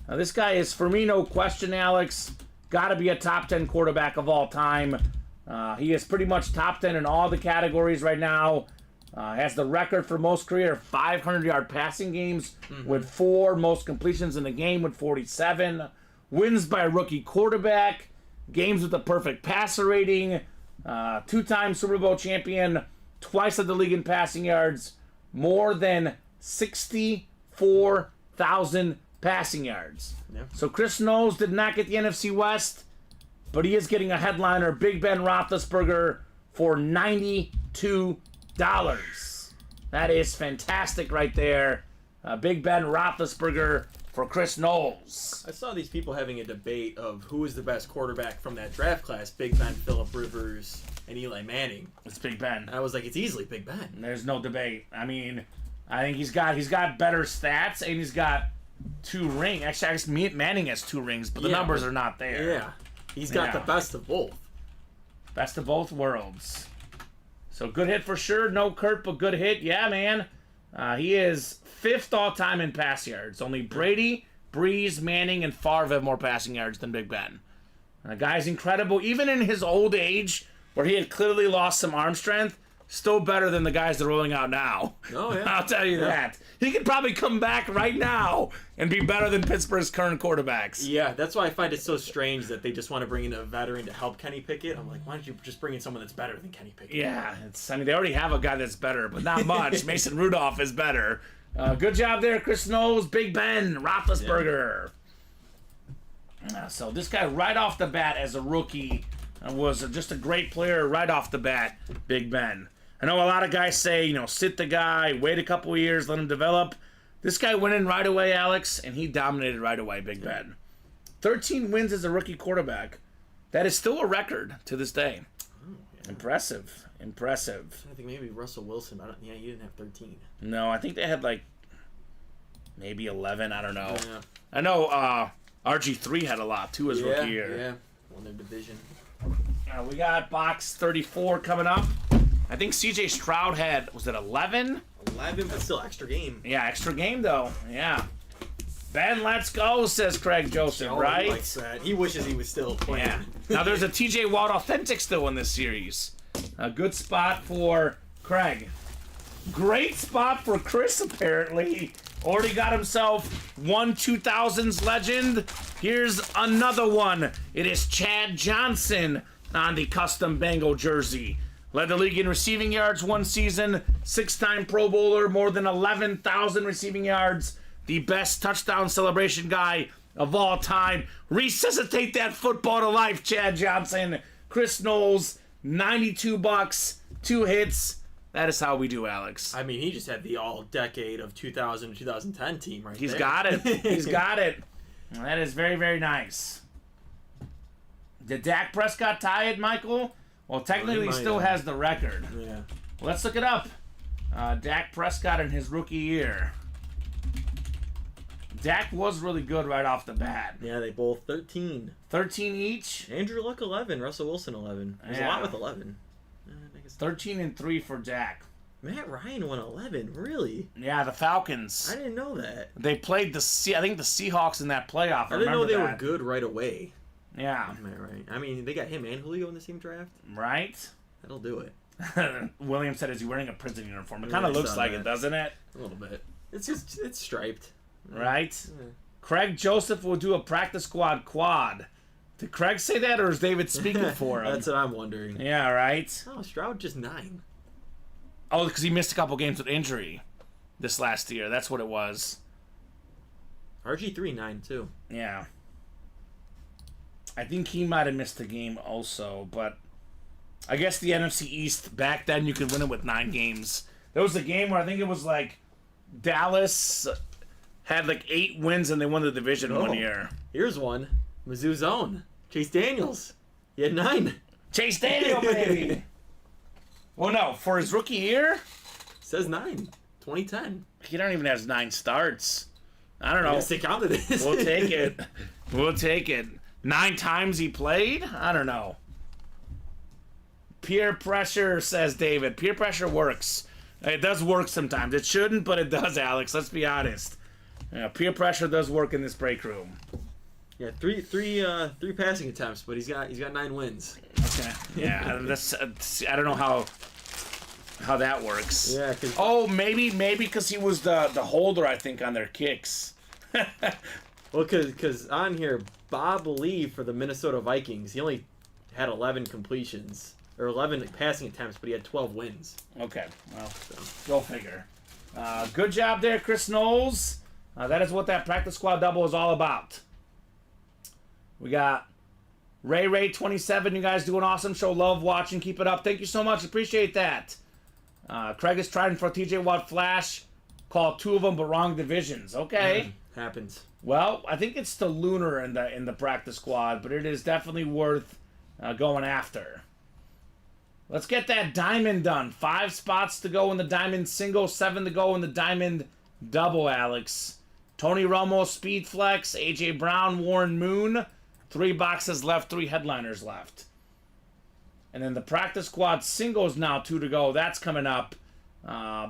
Now, this guy is, for me, no question, Alex. Got to be a top 10 quarterback of all time. He is pretty much top 10 in all the categories right now. Has the record for most career 500-yard passing games with 4, most completions in the game with 47. Wins by a rookie quarterback. Games with a perfect passer rating. 2-time Super Bowl champion. Twice led the league in passing yards. More than 64,000 passing yards. Yeah. So Chris Knowles did not get the NFC West, but he is getting a headliner, Big Ben Roethlisberger, for $92. That is fantastic right there. Big Ben Roethlisberger for Chris Knowles. I saw these people having a debate of who is the best quarterback from that draft class, Big Ben, Phillip Rivers, and Eli Manning. It's Big Ben. And I was like, it's easily Big Ben. There's no debate. I mean, I think he's got better stats, and he's got 2 rings. Actually, I guess Manning has 2 rings, but the numbers are not there. Yeah. He's got the best of both. Best of both worlds. So good hit for sure. No Kurt, but good hit. Yeah, man. He is 5th all-time in pass yards. Only Brady, Breeze, Manning, and Favre have more passing yards than Big Ben. The guy's incredible. Even in his old age, where he had clearly lost some arm strength, still better than the guys that are rolling out now. Oh, yeah. I'll tell you that. He could probably come back right now and be better than Pittsburgh's current quarterbacks. Yeah, that's why I find it so strange that they just want to bring in a veteran to help Kenny Pickett. I'm like, why don't you just bring in someone that's better than Kenny Pickett? Yeah, they already have a guy that's better, but not much. Mason Rudolph is better. Good job there, Chris Knowles. Big Ben Roethlisberger. Yeah. So this guy right off the bat as a rookie was just a great player right off the bat, Big Ben. I know a lot of guys say, sit the guy, wait a couple of years, let him develop. This guy went in right away, Alex, and he dominated right away, Big Ben. 13 wins as a rookie quarterback. That is still a record to this day. Oh, yeah. Impressive. I think maybe Russell Wilson. He didn't have 13. No, I think they had maybe 11. I don't know. Yeah. I know RG3 had a lot too his rookie year. Yeah, won their division. We got box 34 coming up. I think CJ Stroud had, was it 11? 11, but still extra game. Yeah, extra game though. Yeah. Ben, let's go, says Craig Joseph, right? He likes that. He wishes he was still playing. Yeah. Now there's a TJ Watt Authentic still in this series. A good spot for Craig. Great spot for Chris, apparently. Already got himself one 2000s legend. Here's another one. It is Chad Johnson on the custom Bengal jersey. Led the league in receiving yards one season. 6-time Pro Bowler, more than 11,000 receiving yards. The best touchdown celebration guy of all time. Resuscitate that football to life, Chad Johnson. Chris Knowles, $92, 2 hits. That is how we do, Alex. I mean, he just had the all-decade of 2000 to 2010 team right He's there. got it. He's got it. That is very, very nice. Did Dak Prescott tie it, Michael? Well, technically he still has the record. Yeah. Let's look it up. Dak Prescott in his rookie year. Dak was really good right off the bat. Yeah, they both 13. 13 each. Andrew Luck 11, Russell Wilson 11. There's a lot with 11. I guess 13 and 3 for Dak. Matt Ryan won 11. Really? Yeah, the Falcons. I didn't know that. They played the Seahawks in that playoff. I didn't know they were were good right away. Yeah. Matt Ryan. I mean, they got him and Julio in the same draft. Right? That'll do it. William said, is he wearing a prison uniform? It Yeah, kind of I looks saw like that. it, doesn't it? A little bit. It's striped. Right? Yeah. Craig Joseph will do a practice squad quad. Did Craig say that, or is David speaking for him? That's what I'm wondering. Yeah, right? Oh, Stroud just 9. Oh, because he missed a couple games with injury this last year. That's what it was. RG3 9 too. Yeah. I think he might have missed a game also, but I guess the NFC East, back then you could win it with 9 games. There was a game where I think it was Dallas had 8 wins and they won the division one year. Here's one. Mizzou's own. Chase Daniels. He had 9. Chase Daniel, baby! Well, no, for his rookie year, Says 9. 2010. he don't even have 9 starts. I don't know. Yes, they counted it. We'll take it. We'll take it. 9 times he played? I don't know. Peer pressure, says David. Peer pressure works. It does work sometimes. It shouldn't, but it does, Alex. Let's be honest. Peer pressure does work in this break room. Yeah, three passing attempts, but he's got 9 wins. Okay. Yeah, that's. I don't know how that works. Yeah. 'Cause Oh, maybe because he was the holder, I think, on their kicks. well, because on here, Bob Lee for the Minnesota Vikings, he only had 11 completions or 11 passing attempts, but he had 12 wins. Okay. Well, go figure. Good job there, Chris Knowles. That is what that practice squad double is all about. We got Ray 27. You guys do an awesome show. Love watching. Keep it up. Thank you so much. Appreciate that. Craig is trying for TJ Watt Flash. Called 2 of them, but wrong divisions. Okay. Happens. Well, I think it's the Lunar in the practice squad, but it is definitely worth going after. Let's get that diamond done. 5 spots to go in the diamond single, 7 to go in the diamond double, Alex. Tony Romo, Speed Flex, A.J. Brown, Warren Moon. 3 boxes left, 3 headliners left. And then the practice squad singles now, 2 to go. That's coming up.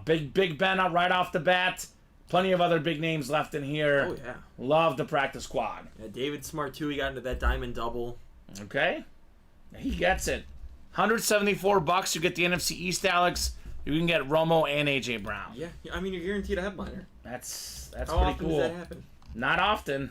Big Ben up right off the bat. Plenty of other big names left in here. Oh, yeah. Love the practice squad. Yeah, David Smart, too. He got into that diamond double. Okay. He gets it. $174. You get the NFC East, Alex. You can get Romo and A.J. Brown. Yeah, I mean, you're guaranteed a headliner. That's How pretty often cool. does that happen? Not often.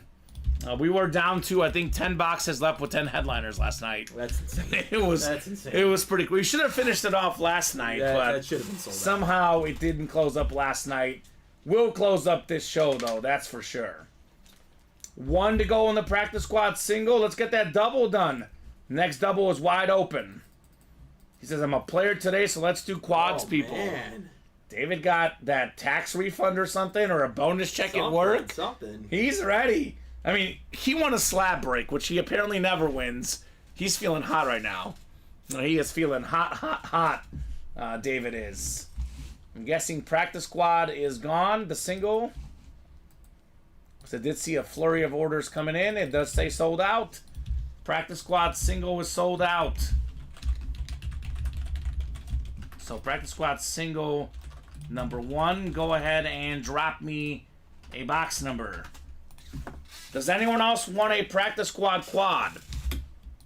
We were down to, I think, 10 boxes left with 10 headliners last night. That's insane. That's insane. It was pretty cool. We should have finished it off last night, but that should have been sold out. somehow it didn't close up last night. We'll close up this show, though. That's for sure. 1 to go in the practice squad single. Let's get that double done. Next double is wide open. He says, I'm a player today, so let's do quads, people. Man. David got that tax refund or something, or a bonus check at work. Something. He's ready. I mean, he won a slab break, which he apparently never wins. He's feeling hot right now. He is feeling hot. David is. I'm guessing practice squad is gone. The single. So I did see a flurry of orders coming in. It does say sold out. Practice squad single was sold out. So practice squad single number 1. Go ahead and drop me a box number. Does anyone else want a practice squad quad?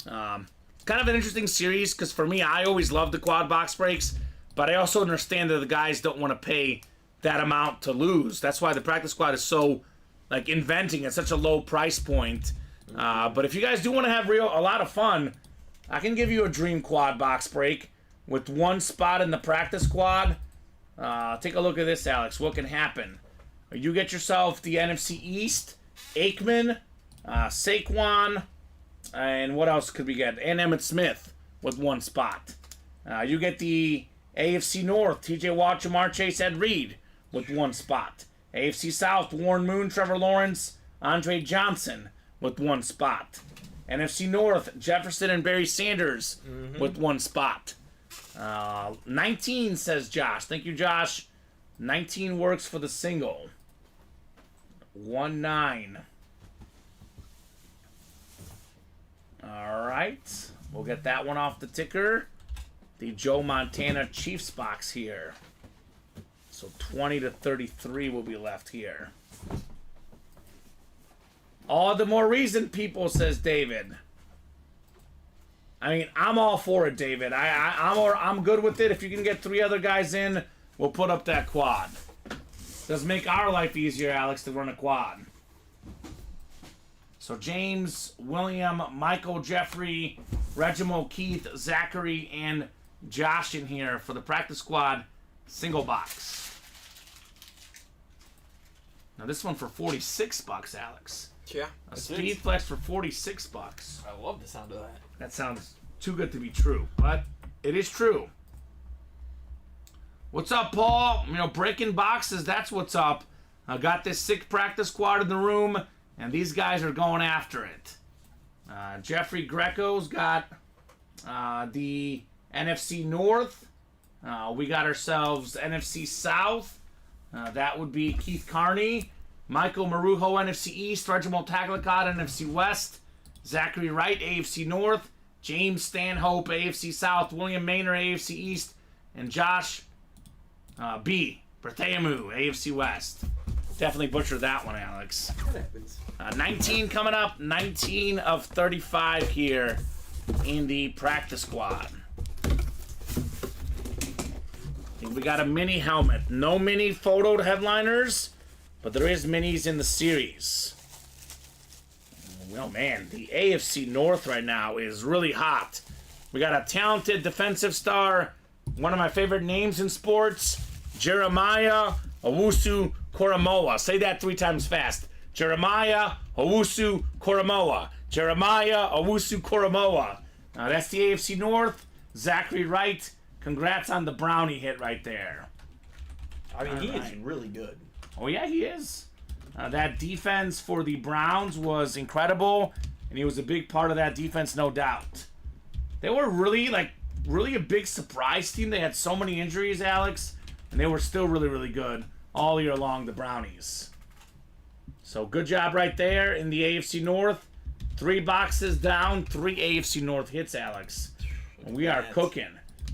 Kind of an interesting series because for me, I always love the quad box breaks, but I also understand that the guys don't want to pay that amount to lose. That's why the practice squad is so inventing at such a low price point. But if you guys do want to have a lot of fun, I can give you a dream quad box break with 1 spot in the practice squad. Take a look at this, Alex. What can happen? You get yourself the NFC East, Aikman, Saquon, and what else could we get? And Emmitt Smith with 1 spot. You get the AFC North, TJ Watt, Jamar Chase, Ed Reed with 1 spot. AFC South, Warren Moon, Trevor Lawrence, Andre Johnson with 1 spot. NFC North, Jefferson and Barry Sanders with 1 spot. 19 says Josh. Thank you, Josh. 19 works for the single. 1-9. All right. We'll get that one off the ticker. The Joe Montana Chiefs box here. So 20 to 33 will be left here. All the more reason, people, says David. I mean, I'm all for it, David. I'm good with it. If you can get 3 other guys in, we'll put up that quad. Does make our life easier, Alex, to run a quad. So James, William, Michael, Jeffrey, Reginald, Keith, Zachary, and Josh in here for the practice squad single box. Now this one for $46, Alex. Yeah. A speed flex for $46. I love the sound of that. That sounds too good to be true, but it is true. What's up, Paul? Breaking boxes, that's what's up. I got this sick practice squad in the room, and these guys are going after it. Jeffrey Greco's got the NFC North. We got ourselves NFC South. That would be Keith Carney. Michael Marujo, NFC East. Reginald Taglicott, NFC West. Zachary Wright, AFC North. James Stanhope, AFC South. William Maynard, AFC East. And Josh B. Berthemu, AFC West. Definitely butchered that one, Alex. That happens. 19 coming up. 19 of 35 here in the practice squad. We got a mini helmet. No mini photoed headliners, but there is minis in the series. Well, man, the AFC North right now is really hot. We got a talented defensive star, one of my favorite names in sports, Jeremiah Owusu Koromoa. Say that 3 times fast. Jeremiah Owusu Koromoa. Jeremiah Owusu Koromoa. That's the AFC North. Zachary Wright. Congrats on the Brownie hit right there. I mean, he is really good. Oh, yeah, he is. That defense for the Browns was incredible, and he was a big part of that defense, no doubt. They were really a big surprise team. They had so many injuries, Alex, and they were still really, really good all year long, the Brownies. So good job right there in the AFC North. 3 boxes down, 3 AFC North hits, Alex. And we are cooking.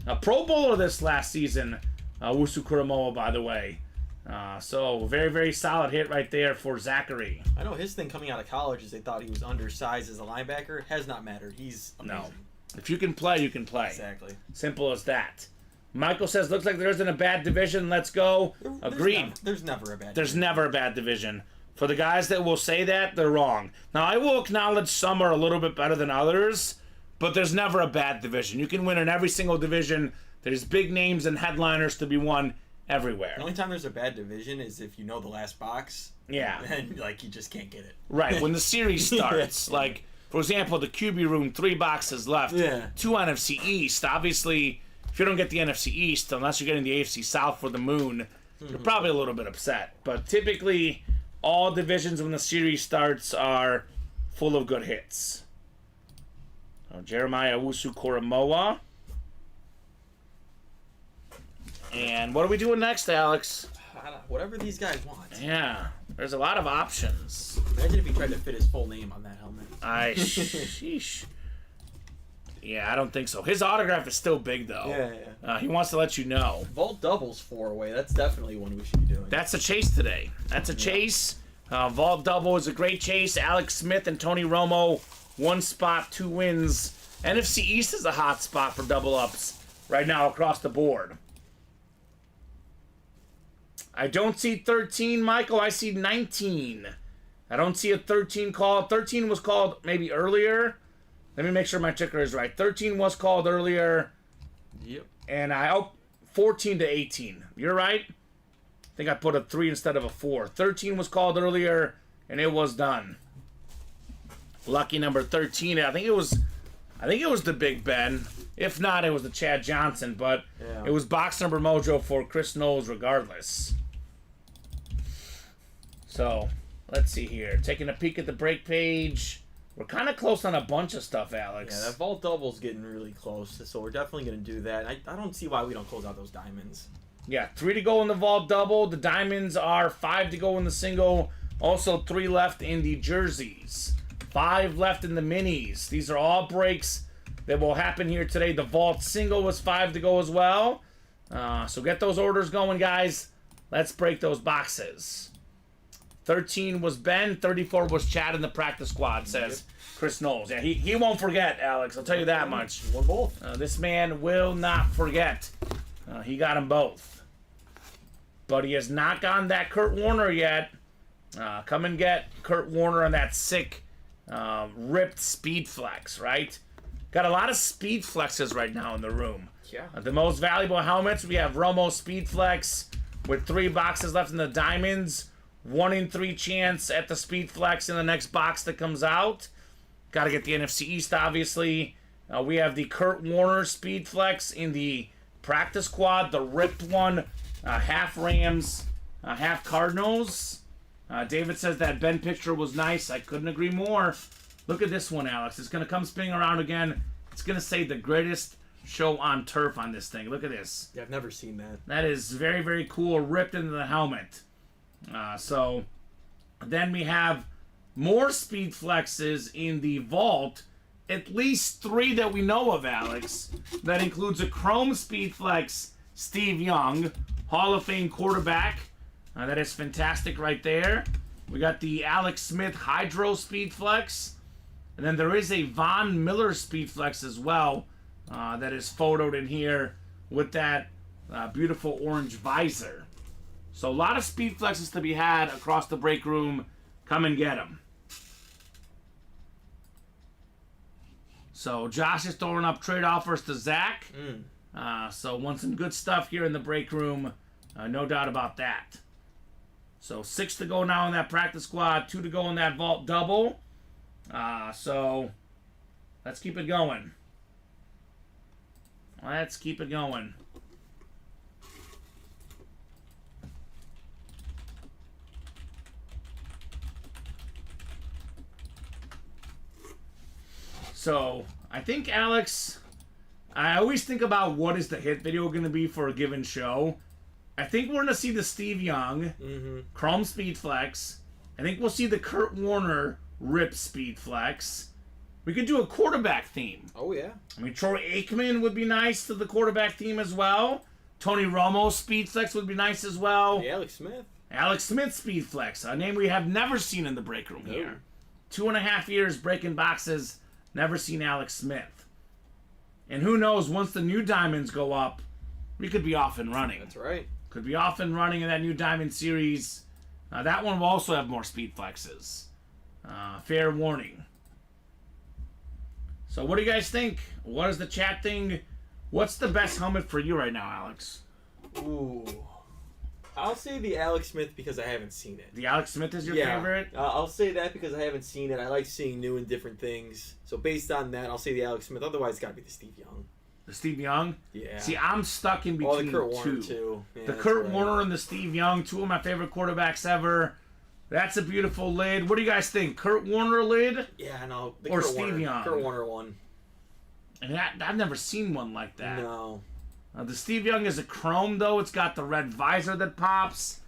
A Pro Bowler this last season, Wusu Kuramoa, by the way. So very, very solid hit right there for Zachary. I know his thing coming out of college is they thought he was undersized as a linebacker. Has not mattered. He's amazing. No. If you can play, you can play. Exactly. Simple as that. Michael says, looks like there isn't a bad division. Let's go. Agreed. There's never a bad division. There's never a bad division. For the guys that will say that, they're wrong. Now, I will acknowledge some are a little bit better than others, but there's never a bad division. You can win in every single division. There's big names and headliners to be won everywhere. The only time there's a bad division is if you know the last box. Yeah. And, you just can't get it. Right, when the series starts. For example, the QB room, 3 boxes left. Yeah. 2 NFC East. Obviously, if you don't get the NFC East, unless you're getting the AFC South for the moon, you're probably a little bit upset. But typically, all divisions when the series starts are full of good hits. Jeremiah Owusu-Koramoah. And what are we doing next, Alex? Whatever these guys want. Yeah, there's a lot of options. Imagine if he tried to fit his full name on that helmet. Sheesh. Yeah, I don't think so. His autograph is still big, though. Yeah. He wants to let you know. Vault doubles 4-way. That's definitely one we should be doing. That's a chase today. That's a chase. Vault double is a great chase. Alex Smith and Tony Romo, 1 spot, 2 wins. NFC East is a hot spot for double ups right now across the board. I don't see 13, Michael. I see 19. I don't see a 13 call. 13 was called maybe earlier. Let me make sure my ticker is right. 13 was called earlier. Yep. And 14 to 18. You're right. I think I put a 3 instead of a 4. 13 was called earlier, and it was done. Lucky number 13. I think it was the Big Ben. If not, it was the Chad Johnson. But it was box number mojo for Chris Knowles regardless. So, let's see here. Taking a peek at the break page. We're kind of close on a bunch of stuff, Alex. Yeah, that vault double's getting really close, so we're definitely going to do that. I don't see why we don't close out those diamonds. Yeah, 3 to go in the vault double. The diamonds are 5 to go in the single. Also 3 left in the jerseys. 5 left in the minis. These are all breaks that will happen here today. The vault single was 5 to go as well. So get those orders going, guys. Let's break those boxes. 13 was Ben. 34 was Chad in the practice squad, says Chris Knowles. Yeah, he won't forget, Alex. I'll tell you that much. Won both. This man will not forget. He got them both. But he has not gotten that Kurt Warner yet. Come and get Kurt Warner on that sick, ripped speed flex, right? Got a lot of speed flexes right now in the room. Yeah. The most valuable helmets, we have Romo Speed Flex with 3 boxes left in the diamonds. 1 in 3 chance at the Speed Flex in the next box that comes out. Got to get the NFC East, obviously. We have the Kurt Warner Speed Flex in the practice squad, the ripped one, half Rams, half Cardinals. David says that Ben picture was nice. I couldn't agree more. Look at this one, Alex. It's going to come spinning around again. It's going to say the greatest show on turf on this thing. Look at this. Yeah, I've never seen that. That is very, very cool. Ripped into the helmet. So then we have more speed flexes in the vault. At least 3 that we know of, Alex. That includes a chrome speed flex, Steve Young, Hall of Fame quarterback. That is fantastic right there. We got the Alex Smith Hydro speed flex. And then there is a Von Miller speed flex as well. That is photoed in here with that beautiful orange visor. So a lot of speed flexes to be had across the break room. Come and get them. So Josh is throwing up trade offers to Zach. So want some good stuff here in the break room. No doubt about that. So 6 to go now in that practice squad. 2 to go in that vault double. So let's keep it going. Let's keep it going. So, I think, Alex, I always think about what is the hit video going to be for a given show. I think we're going to see the Steve Young, Chrome Speed Flex. I think we'll see the Kurt Warner Rip Speed Flex. We could do a quarterback theme. Oh, yeah. I mean, Troy Aikman would be nice to the quarterback theme as well. Tony Romo Speed Flex would be nice as well. Hey, Alex Smith. Alex Smith Speed Flex, a name we have never seen in the break room here. 2.5 years breaking boxes, never seen Alex Smith. And who knows, once the new diamonds go up, we could be off and running. That's right. Could be off and running in that new diamond series. That one will also have more speed flexes. Fair warning. So what do you guys think? What is the chat thing? What's the best helmet for you right now, Alex? Ooh. I'll say the Alex Smith because I haven't seen it. The Alex Smith is your favorite? I'll say that because I haven't seen it. I like seeing new and different things. So based on that, I'll say the Alex Smith. Otherwise, it's got to be the Steve Young. The Steve Young? Yeah. See, I'm stuck in Oh, between the Kurt Warner, two. too. Yeah, The that's Kurt right. Warner and the Steve Young, two of my favorite quarterbacks ever. That's a beautiful lid. What do you guys think? Kurt Warner lid? Yeah, no. The Or Kurt Steve Warner, Young? Kurt Warner one. And I've never seen one like that. No. The Steve Young is a chrome, though. It's got the red visor that pops.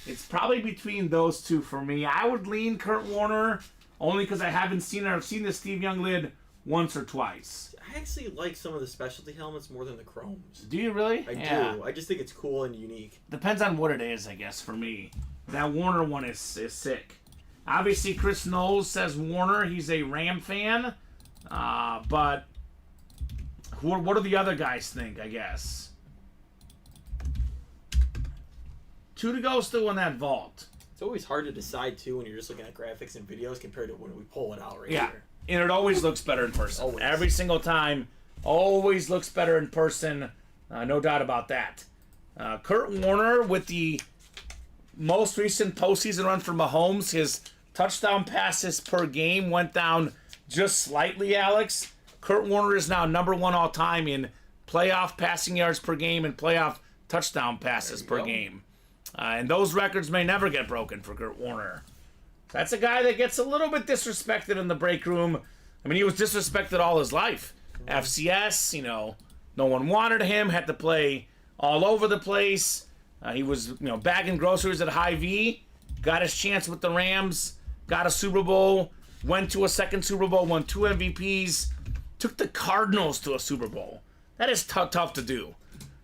It's probably between those two for me. I would lean Kurt Warner, only because I haven't seen it. I've seen the Steve Young lid once or twice. I actually like some of the specialty helmets more than the chromes. Do you really? I Yeah. do. I just think it's cool and unique. Depends on what it is, I guess, for me. That Warner one is sick. Obviously, Chris Knowles says Warner. He's a Ram fan. But what do the other guys think, I guess? 2 to go still in that vault. It's always hard to decide, too, when you're just looking at graphics and videos compared to when we pull it out right Yeah. here. And it always looks better in person. Always. Every single time. Always looks better in person. No doubt about that. Kurt Warner with the most recent postseason run for Mahomes. His touchdown passes per game went down just slightly, Alex. Kurt Warner is now number 1 all time in playoff passing yards per game and playoff touchdown passes per game. And those records may never get broken for Kurt Warner. That's a guy that gets a little bit disrespected in the break room. I mean, he was disrespected all his life. FCS, no one wanted him, had to play all over the place. He was, bagging groceries at Hy-Vee, got his chance with the Rams, got a Super Bowl, went to a second Super Bowl, won 2 MVPs, took the Cardinals to a Super Bowl. That is tough to do.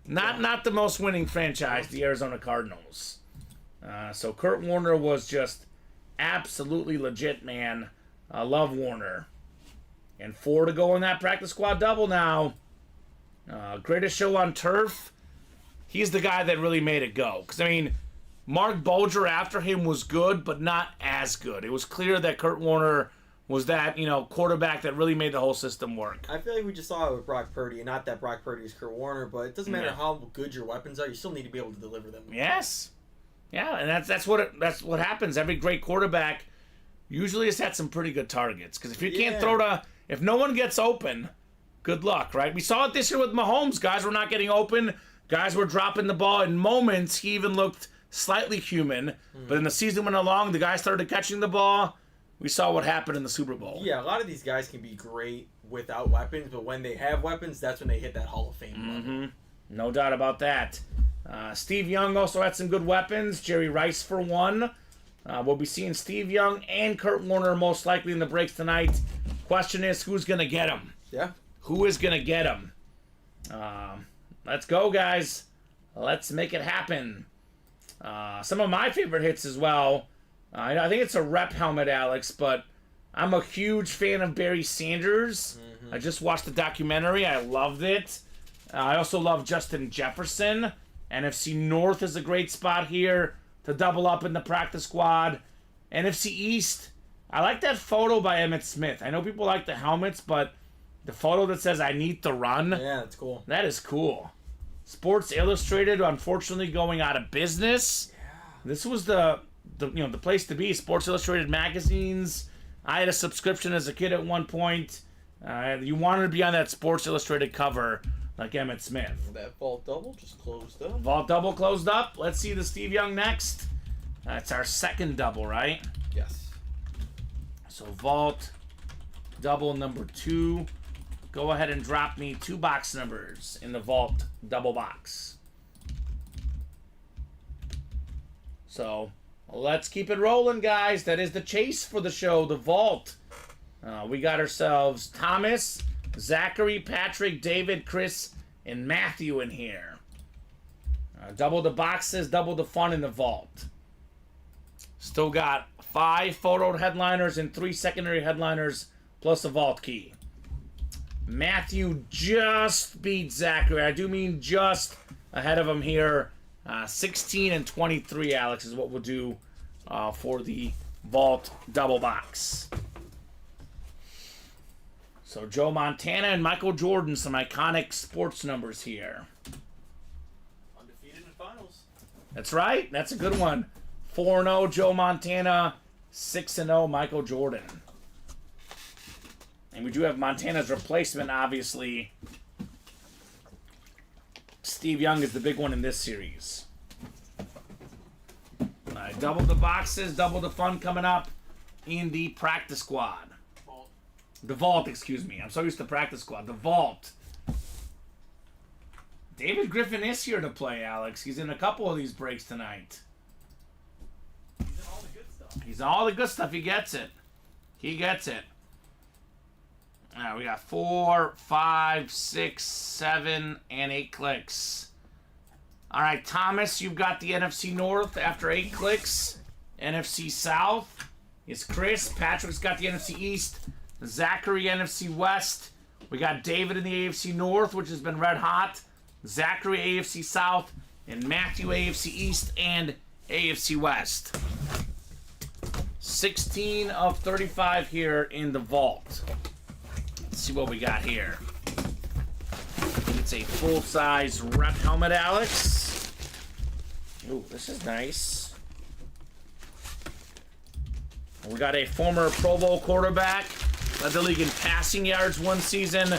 Not the most winning franchise, the Arizona Cardinals. So Kurt Warner was just absolutely legit, man. I love Warner. And 4 to go in that practice squad double now. Greatest show on turf. He's the guy that really made it go. Because, I mean, Mark Bulger after him was good, but not as good. It was clear that Kurt Warner was that, quarterback that really made the whole system work. I feel like we just saw it with Brock Purdy, and not that Brock Purdy is Kurt Warner, but it doesn't matter how good your weapons are, you still need to be able to deliver them. Yes. Yeah, and that's what happens. Every great quarterback usually has had some pretty good targets. Because if you can't if no one gets open, good luck, right? We saw it this year with Mahomes. Guys were not getting open. Guys were dropping the ball. In moments, he even looked slightly human. But in the season went along, the guys started catching the ball. We saw what happened in the Super Bowl. Yeah, a lot of these guys can be great without weapons, but when they have weapons, that's when they hit that Hall of Fame level. No doubt about that. Steve Young also had some good weapons. Jerry Rice for one. We'll be seeing Steve Young and Kurt Warner most likely in the breaks tonight. Question is, who's going to get them? Yeah. Who is going to get them? Let's go, guys. Let's make it happen. Some of my favorite hits as well. I think it's a rep helmet, Alex, but I'm a huge fan of Barry Sanders. I just watched the documentary. I loved it. I also love Justin Jefferson. NFC North is a great spot here to double up in the practice squad. NFC East, I like that photo by Emmitt Smith. I know people like the helmets, but the photo that says I need to run, Yeah, that's cool. that is cool. Sports Illustrated, unfortunately, going out of business. Yeah. This was the place to be. Sports Illustrated magazines. I had a subscription as a kid at one point. You wanted to be on that Sports Illustrated cover like Emmitt Smith. That vault double just closed up. Vault double closed up. Let's see the Steve Young next. It's our second double, right? Yes. So vault double number 2. Go ahead and drop me 2 box numbers in the vault double box. So let's keep it rolling, guys. That is the chase for the show, the vault. We got ourselves Thomas, Zachary, Patrick, David, Chris, and Matthew in here. Double the boxes, double the fun in the vault. Still got 5 photo headliners and 3 secondary headliners, plus a vault key. Matthew just beat Zachary. I do mean just ahead of him here. 16 and 23, Alex, is what we'll do for the vault double box. So Joe Montana and Michael Jordan, some iconic sports numbers here. Undefeated in finals. That's right. That's a good one. 4-0 Joe Montana, 6-0 Michael Jordan. And we do have Montana's replacement, obviously, Steve Young is the big one in this series. All right, double the boxes, double the fun coming up in the practice squad. The vault, excuse me. I'm so used to practice squad. The vault. David Griffin is here to play, Alex. He's in a couple of these breaks tonight. He's in all the good stuff. He's all the good stuff. He gets it. He gets it. All right, we got 4, 5, 6, 7, and 8 clicks. All right, Thomas, you've got the NFC North after 8 clicks. NFC South is Chris. Patrick's got the NFC East. Zachary, NFC West. We got David in the AFC North, which has been red hot. Zachary, AFC South. And Matthew, AFC East and AFC West. 16 of 35 here in the vault. Let's see what we got here. It's a full-size rep helmet, Alex. Ooh, this is nice. We got a former Pro Bowl quarterback. Led the league in passing yards one season.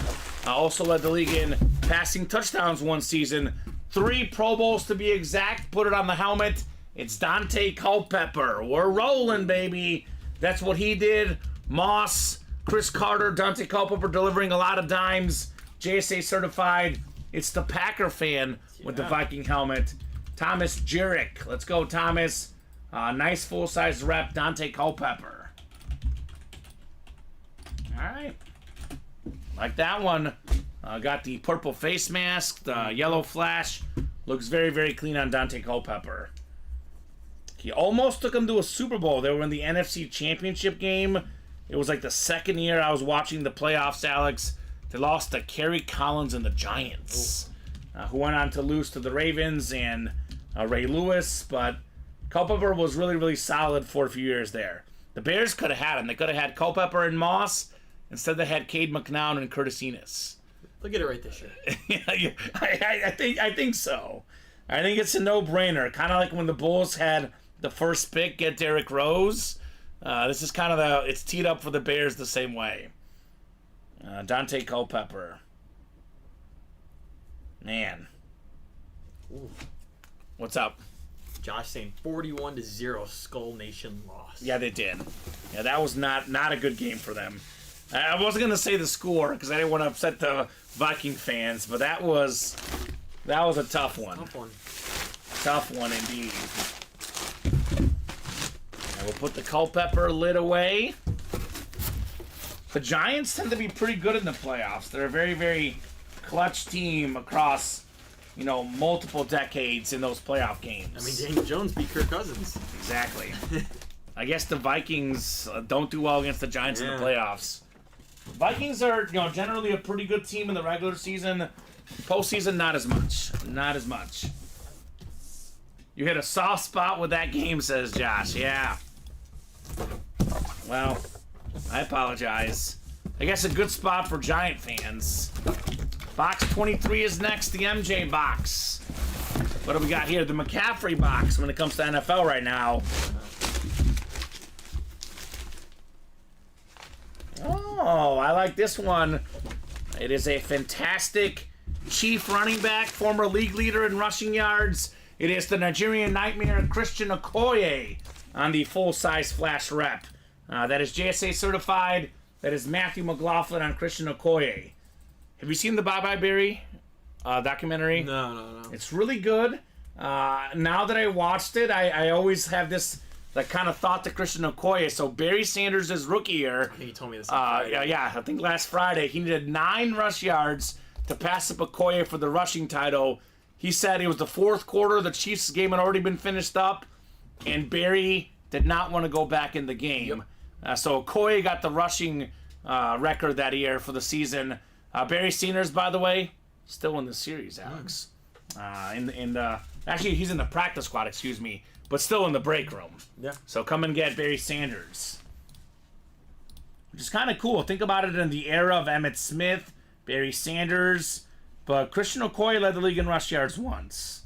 Also led the league in passing touchdowns one season. 3 Pro Bowls to be exact. Put it on the helmet. It's Dante Culpepper. We're rolling, baby. That's what he did. Moss, Chris Carter, Dante Culpepper delivering a lot of dimes. JSA certified. It's the Packer fan with the Viking helmet. Thomas Jurek. Let's go, Thomas. Nice full-size rep, Dante Culpepper. All right. Like that one. Got the purple face mask, the yellow flash. Looks very, very clean on Dante Culpepper. He almost took him to a Super Bowl. They were in the NFC Championship game. It was like the second year I was watching the playoffs, Alex. They lost to Kerry Collins and the Giants, who went on to lose to the Ravens and Ray Lewis. But Culpepper was really, really solid for a few years there. The Bears could have had him. They could have had Culpepper and Moss. Instead, they had Cade McNown and Curtis Enos. They'll get it right this year. Yeah, I think so. I think it's a no-brainer. Kind of like when the Bulls had the first pick, get Derrick Rose. This is kind of it's teed up for the Bears the same way. Dante Culpepper. Man. Ooh. What's up? Josh saying 41-0 Skull Nation lost. Yeah, they did. Yeah, that was not a good game for them. I wasn't going to say the score because I didn't want to upset the Viking fans, but that was a tough one. Tough one indeed. I will put the Culpepper lid away. The Giants tend to be pretty good in the playoffs. They're a very, very clutch team across, multiple decades in those playoff games. I mean, Daniel Jones beat Kirk Cousins. Exactly. I guess the Vikings don't do well against the Giants in the playoffs. Vikings are, generally a pretty good team in the regular season. Postseason, not as much. Not as much. You hit a soft spot with that game, says Josh. Yeah. Well, I apologize. I guess a good spot for Giant fans. Box 23 is next, the MJ box. What do we got here? The McCaffrey box when it comes to NFL right now. Oh, I like this one. It is a fantastic Chief running back, former league leader in rushing yards. It is the Nigerian Nightmare, Christian Okoye, on the full-size flash rep. That is JSA certified. That is Matthew McLaughlin on Christian Okoye. Have you seen the Bye Bye Barry documentary? No. It's really good. Now that I watched it, I always have this kind of thought to Christian Okoye. So Barry Sanders' rookie year. I think you told me this. Yeah. I think last Friday he needed 9 rush yards to pass up Okoye for the rushing title. He said it was the fourth quarter. The Chiefs game had already been finished up, and Barry did not want to go back in the game. Yep. So Okoye got the rushing record that year for the season. Barry Sanders, by the way, still in the series, Alex. Actually, he's in the practice squad, excuse me, but still in the break room. Yeah. So come and get Barry Sanders. Which is kind of cool. Think about it in the era of Emmitt Smith, Barry Sanders, but Christian Okoye led the league in rush yards once.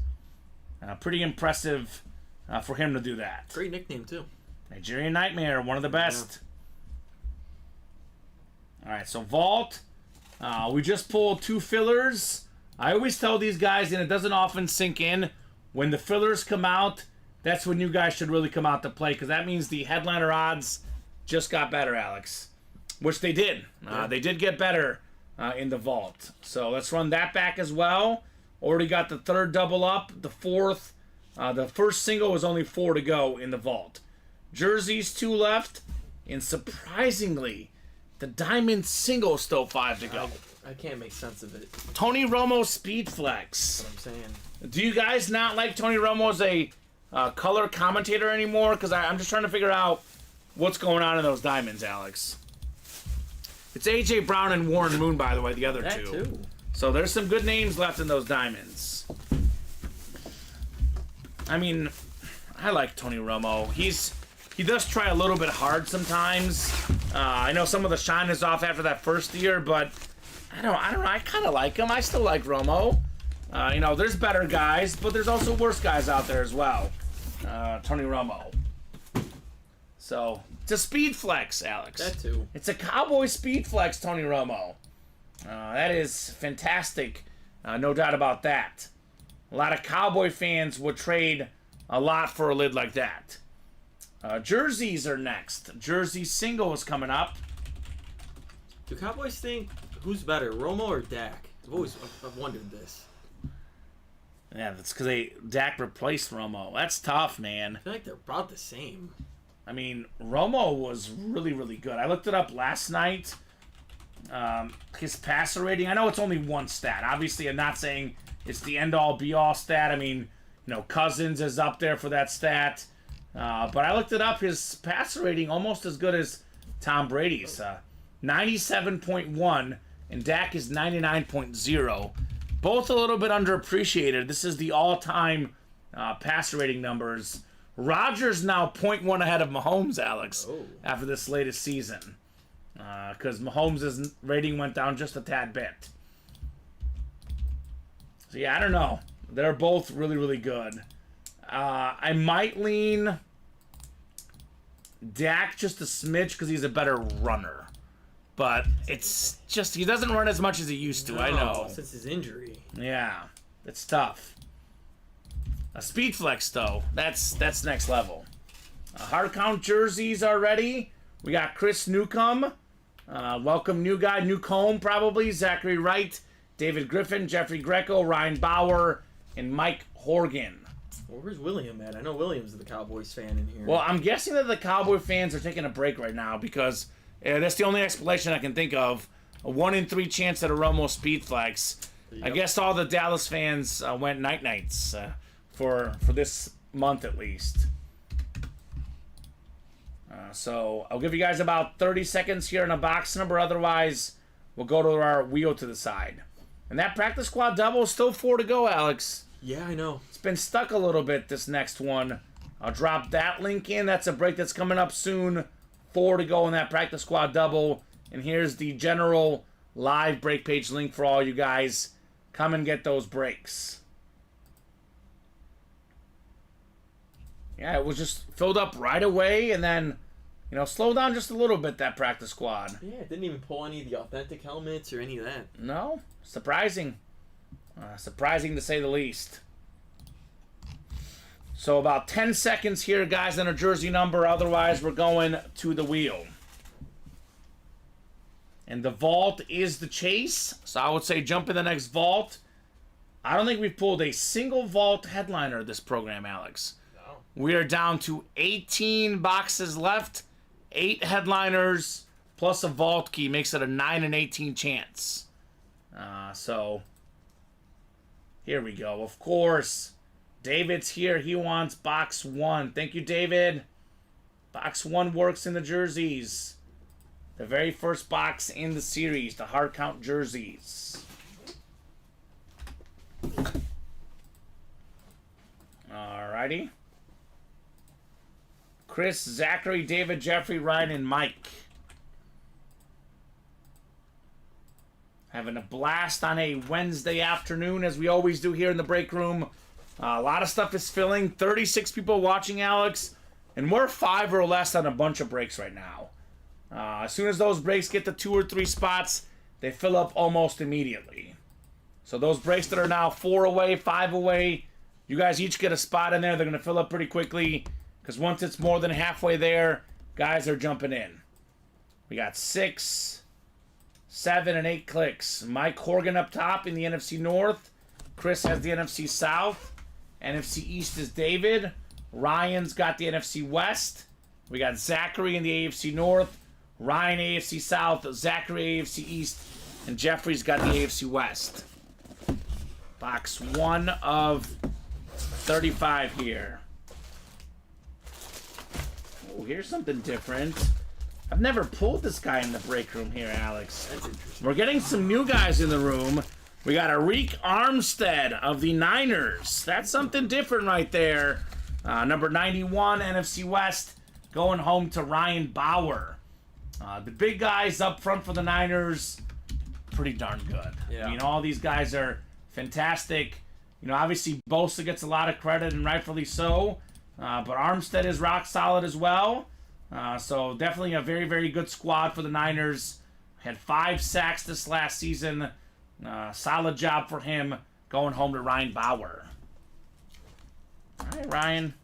Pretty impressive for him to do that. Great nickname, too. Nigerian Nightmare, one of the best. Yeah. All right, so Vault. We just pulled 2 fillers. I always tell these guys, and it doesn't often sink in, when the fillers come out, that's when you guys should really come out to play, because that means the headliner odds just got better, Alex. Which they did. They did get better in the vault. So let's run that back as well. Already got the third double up, the fourth. The first single was only 4 to go in the vault. Jerseys 2 left, and surprisingly, the diamond single still 5 to go. I can't make sense of it. That's Tony Romo Speed Flex. what I'm saying. Do you guys not like Tony Romo as a color commentator anymore? Because I'm just trying to figure out what's going on in those diamonds, Alex. It's A.J. Brown and Warren Moon, by the way, the other That two. too. So there's some good names left in those diamonds. I mean, I like Tony Romo. He does try a little bit hard sometimes. I know some of the shine is off after that first year, but I don't know. I kind of like him. I still like Romo. There's better guys, but there's also worse guys out there as well. Tony Romo. So it's a speed flex, Alex. That too. It's a Cowboy speed flex, Tony Romo. That is fantastic. No doubt about that. A lot of Cowboy fans would trade a lot for a lid like that. Jerseys are next. Jersey single is coming up. Do Cowboys think who's better, Romo or Dak? I've wondered this. Yeah, that's because Dak replaced Romo. That's tough, man. I feel like they're about the same. I mean, Romo was really, really good. I looked it up last night. His passer rating, I know it's only one stat. Obviously, I'm not saying it's the end-all, be-all stat. I mean, Cousins is up there for that stat. But I looked it up. His passer rating almost as good as Tom Brady's. 97.1, and Dak is 99.0. Both a little bit underappreciated. This is the all-time passer rating numbers. Rodgers now 0.1 ahead of Mahomes, Alex, after this latest season. Because Mahomes' rating went down just a tad bit. So, yeah, I don't know. They're both really, really good. I might lean Dak just a smidge because he's a better runner. But it's just, he doesn't run as much as he used to, I know. Since his injury. Yeah, it's tough. A speed flex, though, that's next level. Hard count jerseys are ready. We got Chris Newcomb. Welcome, new guy. Newcomb, probably. Zachary Wright. David Griffin. Jeffrey Greco. Ryan Bauer. And Mike Horgan. Well, where's William at? I know William's the Cowboys fan in here. Well, I'm guessing that the Cowboy fans are taking a break right now because that's the only explanation I can think of. A 1 in 3 chance at a Romo speed flex. Yep. I guess all the Dallas fans went night-nights for this month at least. So I'll give you guys about 30 seconds here in a box number. Otherwise, we'll go to our wheel to the side. And that practice squad double is still 4 to go, Alex. Yeah, I know. It's been stuck a little bit, this next one. I'll drop that link in. That's a break that's coming up soon. 4 to go in that practice squad double. And here's the general live break page link for all you guys. Come and get those breaks. Yeah, it was just filled up right away, and then, slow down just a little bit, that practice squad. Yeah, it didn't even pull any of the authentic helmets or any of that. No, surprising. Surprising to say the least. So about 10 seconds here, guys, on a jersey number. Otherwise, we're going to the wheel. And the vault is the chase. So I would say jump in the next vault. I don't think we've pulled a single vault headliner this program, Alex. No. We are down to 18 boxes left. 8 headliners plus a vault key makes it a 9 in 18 chance. So here we go. Of course, David's here. He wants box 1. Thank you, David. Box 1 works in the jerseys. The very first box in the series, the hard count jerseys. Alrighty. Chris, Zachary, David, Jeffrey, Ryan, and Mike. Having a blast on a Wednesday afternoon, as we always do here in the break room. A lot of stuff is filling. 36 people watching, Alex. And we're 5 or less on a bunch of breaks right now. As soon as those breaks get to 2 or 3 spots, they fill up almost immediately. So those breaks that are now 4 away, 5 away, you guys each get a spot in there. They're going to fill up pretty quickly because once it's more than halfway there, guys are jumping in. We got 6, 7, and 8 clicks. Mike Horgan up top in the NFC North. Chris has the NFC South. NFC East is David. Ryan's got the NFC West. We got Zachary in the AFC North. Ryan AFC South. Zachary AFC East. And Jeffrey's got the AFC West. Box 1 of 35 here. Oh, here's something different. I've never pulled this guy in the break room here, Alex. That's interesting. We're getting some new guys in the room. We got Arik Armstead of the Niners. That's something different right there. Number 91, NFC West, going home to Ryan Bauer. The big guys up front for the Niners, pretty darn good. Yeah. I mean, all these guys are fantastic. You know, obviously Bosa gets a lot of credit, and rightfully so. But Armstead is rock solid as well. So definitely a very, very good squad for the Niners. Had 5 sacks this last season. Solid job for him going home to Ryan Bauer. All right, Ryan.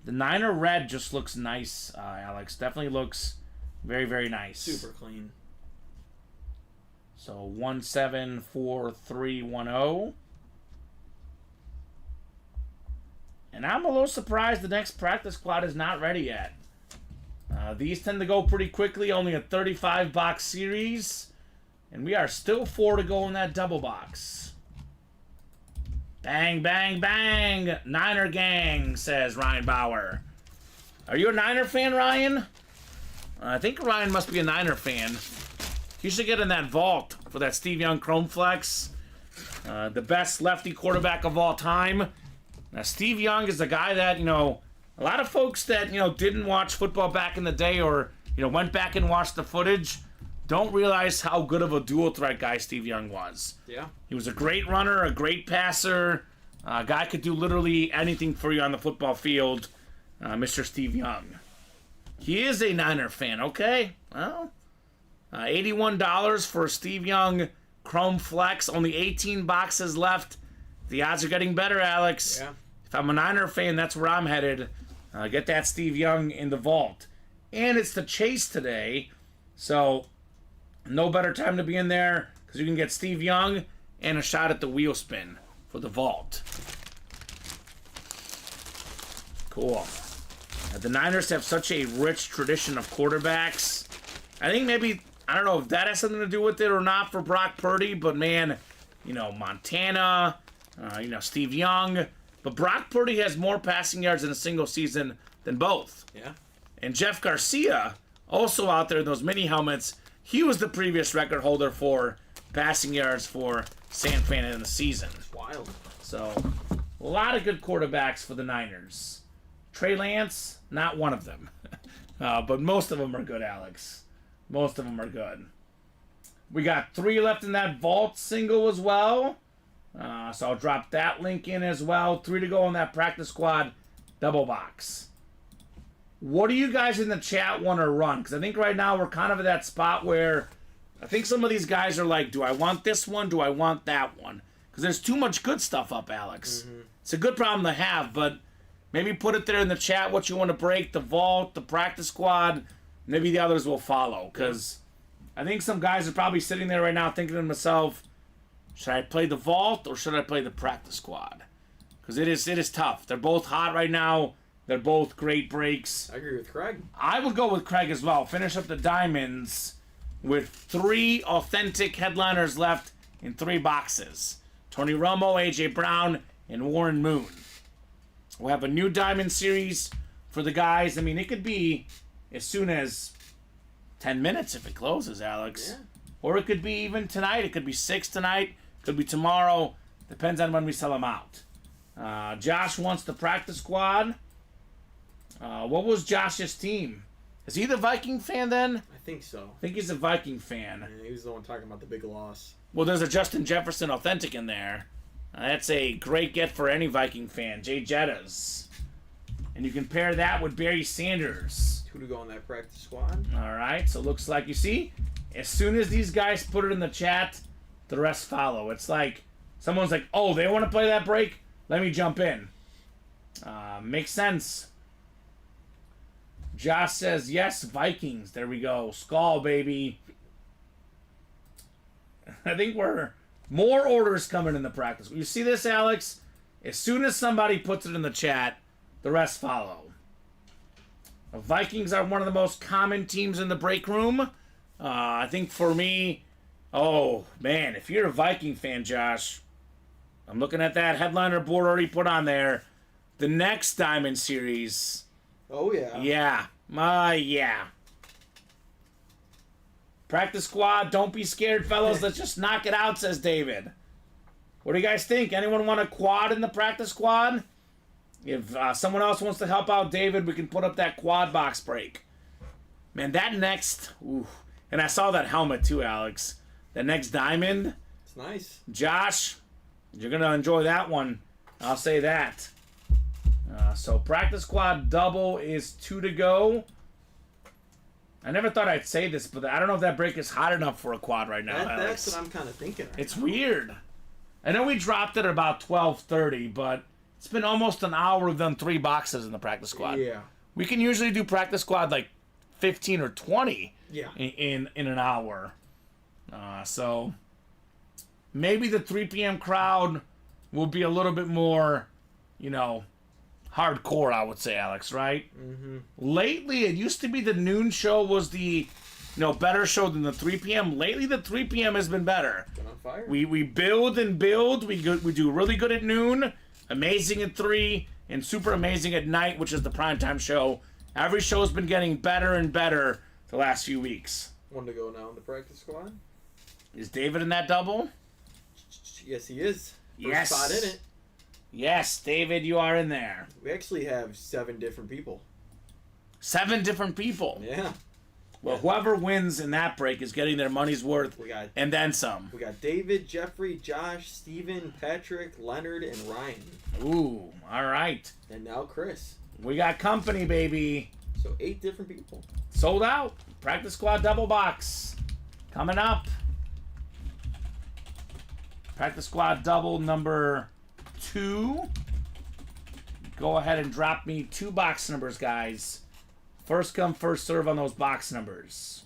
The Niner red just looks nice, Alex. Definitely looks very, very nice. Super clean. So 174310. And I'm a little surprised the next practice squad is not ready yet. These tend to go pretty quickly, only a 35-box series. And we are still 4 to go in that double box. Bang, bang, bang. Niner gang, says Ryan Bauer. Are you a Niner fan, Ryan? I think Ryan must be a Niner fan. You should get in that vault for that Steve Young Chrome Flex. The best lefty quarterback of all time. Now, Steve Young is a guy that, you know, a lot of folks that, you know, didn't watch football back in the day or, you know, went back and watched the footage don't realize how good of a dual threat guy Steve Young was. Yeah. He was a great runner, a great passer. A guy could do literally anything for you on the football field. Mr. Steve Young. He is a Niner fan, okay? Well, $81 for Steve Young Chrome Flex. Only 18 boxes left. The odds are getting better, Alex. Yeah. If I'm a Niner fan, that's where I'm headed. Get that Steve Young in the vault. And it's the chase today, so no better time to be in there because you can get Steve Young and a shot at the wheel spin for the vault. Cool. The Niners have such a rich tradition of quarterbacks. I think maybe, I don't know if that has something to do with it or not for Brock Purdy, but man, you know, Montana, you know, Steve Young. But Brock Purdy has more passing yards in a single season than both. Yeah. And Jeff Garcia, also out there in those mini helmets, he was the previous record holder for passing yards for San Fran in the season. It's wild. So, a lot of good quarterbacks for the Niners. Trey Lance, not one of them. But most of them are good, Alex. Most of them are good. We got 3 left in that vault single as well. So I'll drop that link in as well. 3 to go in that practice squad double box. What do you guys in the chat want to run? Because I think right now we're kind of at that spot where I think some of these guys are like, do I want this one? Do I want that one? Because there's too much good stuff up, Alex. Mm-hmm. It's a good problem to have, but maybe put it there in the chat what you want to break, the vault, the practice squad. Maybe the others will follow. Because I think some guys are probably sitting there right now thinking to themselves, should I play the vault or should I play the practice squad? Because it is tough. They're both hot right now. They're both great breaks. I agree with Craig. I would go with Craig as well. Finish up the diamonds with 3 authentic headliners left in 3 boxes. Tony Romo, A.J. Brown, and Warren Moon. We'll have a new diamond series for the guys. I mean, it could be as soon as 10 minutes if it closes, Alex. Yeah. Or it could be even tonight. It could be 6 tonight. Could be tomorrow. Depends on when we sell them out. Josh wants the practice squad. What was Josh's team? Is he the Viking fan then? I think so. I think he's a Viking fan. Yeah, he was the one talking about the big loss. Well, there's a Justin Jefferson authentic in there. That's a great get for any Viking fan. Jay Jettas. And you can pair that with Barry Sanders. 2 to go in that practice squad. All right, so looks like, you see, as soon as these guys put it in the chat, the rest follow. It's like someone's like, oh, they want to play that break? Let me jump in. Makes sense. Josh says, yes, Vikings. There we go. Skull, baby. I think we're more orders coming in the practice. You see this, Alex? As soon as somebody puts it in the chat, the rest follow. The Vikings are one of the most common teams in the break room. I think for me, oh, man, if you're a Viking fan, Josh, I'm looking at that headliner board already put on there. The next Diamond Series. Oh, yeah. Yeah. Yeah. Practice squad, don't be scared, fellas. Let's just knock it out, says David. What do you guys think? Anyone want a quad in the practice squad? If someone else wants to help out David, we can put up that quad box break. Man, that next... Ooh. And I saw that helmet too, Alex. That next diamond. It's nice. Josh, you're going to enjoy that one. I'll say that. So practice squad double is 2 to go. I never thought I'd say this, but I don't know if that break is hot enough for a quad right now, Alex. That's what I'm kind of thinking. It's weird. I know we dropped it at about 12:30, but it's been almost an hour. We've done 3 boxes in the practice squad. Yeah. We can usually do practice squad like 15 or 20 Yeah. in an hour. So maybe the 3 p.m. crowd will be a little bit more, hardcore, I would say, Alex, right? Mm-hmm. Lately, it used to be the noon show was the better show than the 3 p.m. Lately, the 3 p.m. has been better. Been on fire. We build and build. We do really good at noon, amazing at 3, and super amazing at night, which is the primetime show. Every show's been getting better and better the last few weeks. One to go now in the practice squad. Is David in that double? Yes, he is. First Yes. spot in it. Yes, David, you are in there. We actually have 7 different people. 7 different people. Yeah. Well, whoever wins in that break is getting their money's worth and then some. We got David, Jeffrey, Josh, Steven, Patrick, Leonard, and Ryan. Ooh, all right. And now Chris. We got company, baby. So 8 different people. Sold out. Practice squad double box. Coming up. Practice squad double number 2. Go ahead and drop me 2 box numbers, guys. First come, first serve on those box numbers.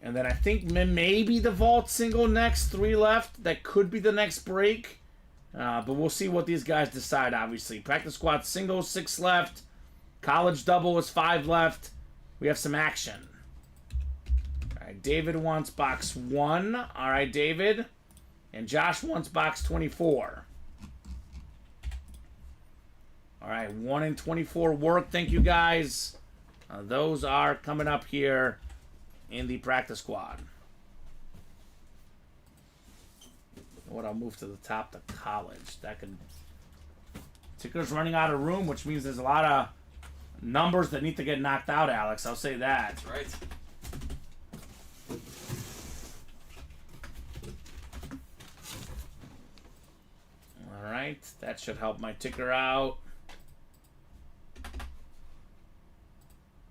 And then I think maybe the vault single next. 3 left. That could be the next break. But we'll see what these guys decide, obviously. Practice squad single, 6 left. College double is 5 left. We have some action. All right, David wants box 1. All right, David. And Josh wants box 24. All right, 1 and 24 work. Thank you, guys. Those are coming up here in the practice squad. What, I'll move to the top to college. That could... Ticker's running out of room, which means there's a lot of numbers that need to get knocked out, Alex. I'll say that. That's right. All right, that should help my ticker out.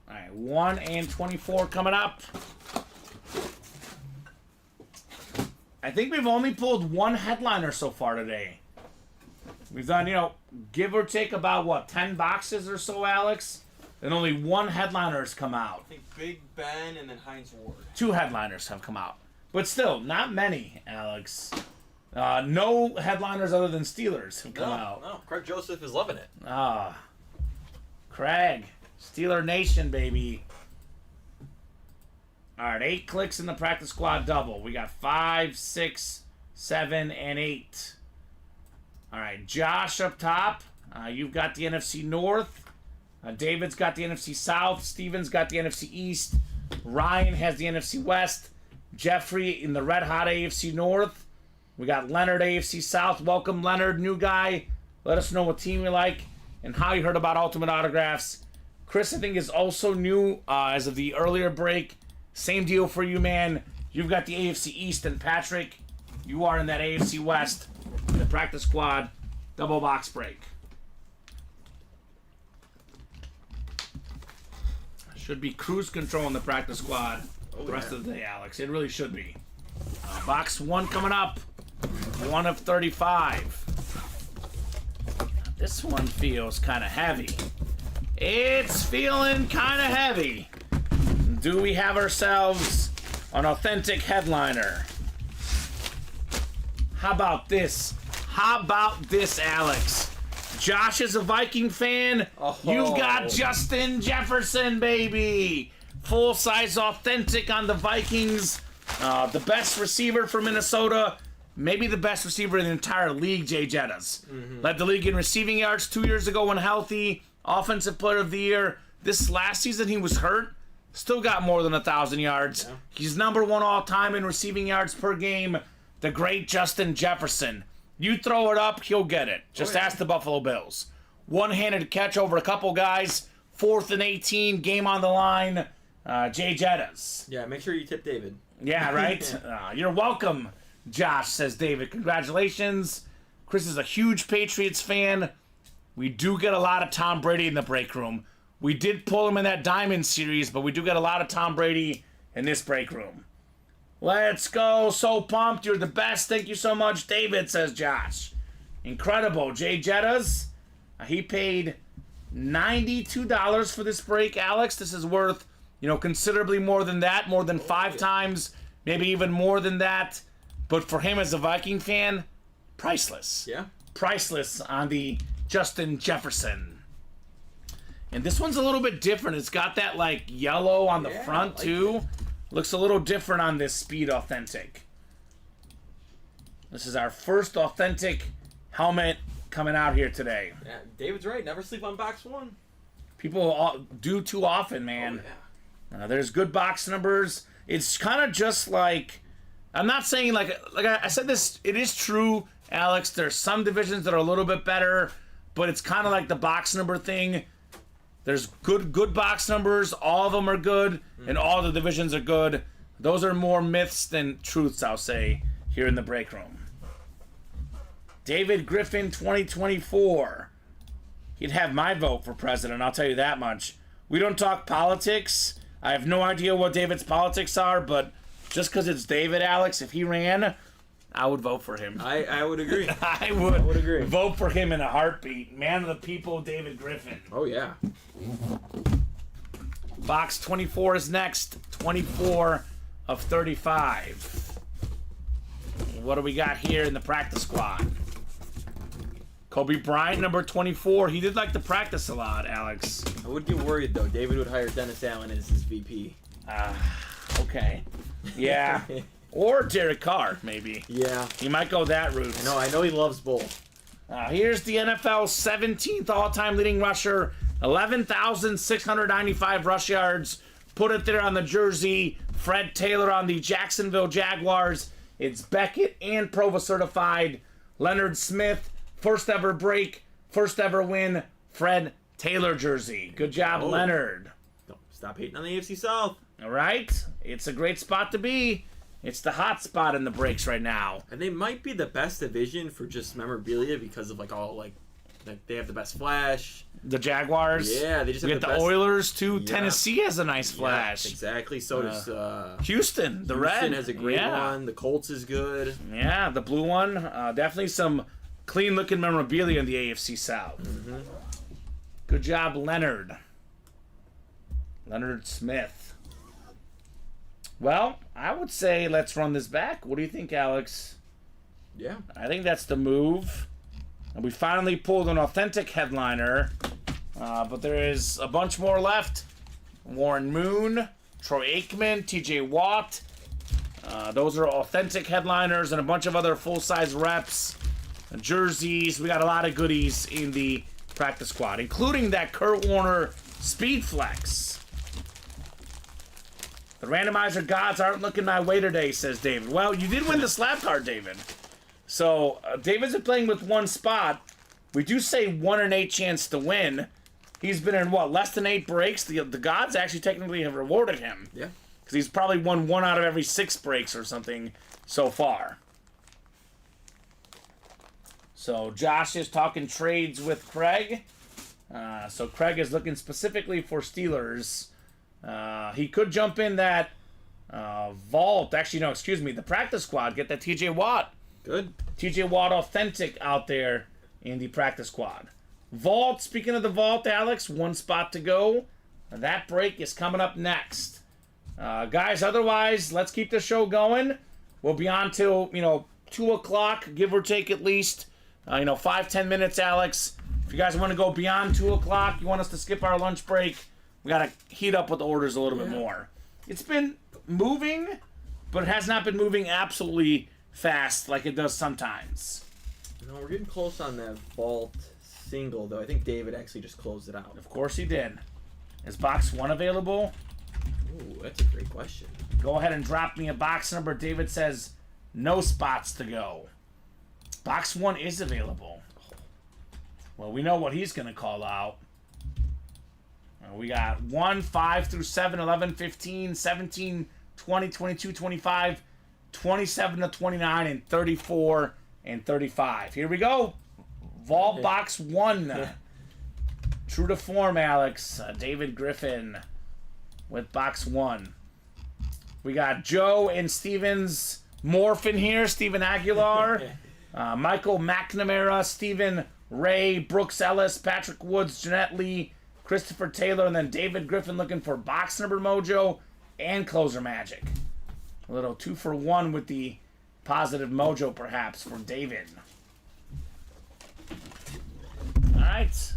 All right, 1 and 24 coming up. I think we've only pulled 1 headliner so far today. We've done, give or take about, what, 10 boxes or so, Alex? And only 1 headliner has come out. I think Big Ben and then Heinz Ward. 2 headliners have come out. But still, not many, Alex. No headliners other than Steelers have come out. No, Craig Joseph is loving it. Craig. Steeler Nation, baby. All right, 8 clicks in the practice squad double. We got 5, 6, 7, and 8. All right, Josh up top. You've got the NFC North. David's got the NFC South. Steven's got the NFC East. Ryan has the NFC West. Jeffrey in the red hot AFC North. We got Leonard AFC South. Welcome, Leonard, new guy. Let us know what team you like and how you heard about Ultimate Autographs. Chris, I think, is also new as of the earlier break. Same deal for you, man. You've got the AFC East, and Patrick, you are in that AFC West, the practice squad double box break. Should be cruise control in the practice squad the rest of the day, Alex. It really should be. Box 1 coming up. 1 of 35. This one feels kind of heavy. It's feeling kind of heavy. Do we have ourselves an authentic headliner? How about this? How about this, Alex? Josh is a Viking fan. Oh. You've got Justin Jefferson, baby. Full-size authentic on the Vikings. The best receiver for Minnesota. Maybe the best receiver in the entire league, Jay Jettas. Led the league in receiving yards 2 years ago when healthy. Offensive player of the year. This last season he was hurt. Still got more than 1,000 yards. Yeah. He's number 1 all-time in receiving yards per game. The great Justin Jefferson. You throw it up, he'll get it. Just ask the Buffalo Bills. One-handed catch over a couple guys. 4th and 18, game on the line. Jay Jettas. Yeah, make sure you tip David. Yeah, right? You're welcome, Josh, says David. Congratulations. Chris is a huge Patriots fan. We do get a lot of Tom Brady in the break room. We did pull him in that Diamond series, but we do get a lot of Tom Brady in this break room. Let's go. So pumped. You're the best. Thank you so much, David, says Josh. Incredible. Jay Jettas, he paid $92 for this break, Alex. This is worth, considerably more than that, more than 5 times, maybe even more than that. But for him as a Viking fan, priceless. Yeah. Priceless on the Justin Jefferson. And this one's a little bit different. It's got that, yellow on the front, too. Looks a little different on this Speed Authentic. This is our first authentic helmet coming out here today. Yeah, David's right. Never sleep on box 1. People do too often, man. Oh, yeah. There's good box numbers. It's kind of just like... I'm not saying, like I said this, it is true, Alex. There's some divisions that are a little bit better, but it's kind of like the box number thing. There's good box numbers. All of them are good, and all the divisions are good. Those are more myths than truths, I'll say, here in the break room. David Griffin 2024. He'd have my vote for president, I'll tell you that much. We don't talk politics. I have no idea what David's politics are, but just because it's David, Alex, if he ran, I would vote for him. I would agree. I would agree. Vote for him in a heartbeat. Man of the people, David Griffin. Oh, yeah. Box 24 is next. 24 of 35. What do we got here in the practice squad? Kobe Bryant, number 24. He did like to practice a lot, Alex. I would get worried, though. David would hire Dennis Allen as his VP. Okay. Yeah. Or Derek Carr, maybe. Yeah. He might go that route. I know he loves both. Here's the NFL's 17th all-time leading rusher. 11,695 rush yards. Put it there on the jersey. Fred Taylor on the Jacksonville Jaguars. It's Beckett and Prova certified. Leonard Smith, first ever break, first ever win. Fred Taylor jersey. Good job, Leonard. Don't stop hating on the AFC South. All right. It's a great spot to be. It's the hot spot in the breaks right now. And they might be the best division for just memorabilia because of they have the best flash. The Jaguars. Yeah, they just have the best. Oilers too. Yeah. Tennessee has a nice flash. Yeah, exactly. So does Houston. The Red Houston has a great one. The Colts is good. Yeah, the blue one. Definitely some clean looking memorabilia in the AFC South. Mm-hmm. Good job, Leonard. Leonard Smith. Well, I would say let's run this back. What do you think, Alex? Yeah. I think that's the move. And we finally pulled an authentic headliner. But there is a bunch more left. Warren Moon, Troy Aikman, TJ Watt. Those are authentic headliners and a bunch of other full-size reps. Jerseys. We got a lot of goodies in the practice squad, including that Kurt Warner Speed Flex. The randomizer gods aren't looking my way today, says David. Well, you did win the slab card, David. So, David's been playing with one spot. We do say 1 in 8 chance to win. He's been in, less than 8 breaks? The gods actually technically have rewarded him. Yeah. Because he's probably won 1 out of every 6 breaks or something so far. So, Josh is talking trades with Craig. So, Craig is looking specifically for Steelers. He could jump in that Vault. Actually, no, excuse me. The practice squad. Get that TJ Watt. Good. TJ Watt authentic out there in the practice squad. Vault. Speaking of the vault, Alex, one spot to go. That break is coming up next. Guys, otherwise, let's keep the show going. We'll be on till, 2 o'clock, give or take at least. 5-10 minutes, Alex. If you guys want to go beyond 2 o'clock, you want us to skip our lunch break, we got to heat up with the orders a little bit more. It's been moving, but it has not been moving absolutely fast like it does sometimes. No, we're getting close on that vault single, though. I think David actually just closed it out. Of course he did. Is box 1 available? Ooh, that's a great question. Go ahead and drop me a box number. David says no spots to go. Box 1 is available. Well, we know what he's going to call out. We got 1, 5 through 7, 11, 15, 17, 20, 22, 25, 27 to 29, and 34 and 35. Here we go. Vault box 1. True to form, Alex. David Griffin with box 1. We got Joe and Steven's morph in here. Steven Aguilar. Michael McNamara, Stephen Ray, Brooks Ellis, Patrick Woods, Jeanette Lee, Christopher Taylor, and then David Griffin looking for box number mojo and closer magic. A little 2-for-1 with the positive mojo, perhaps, for David. All right.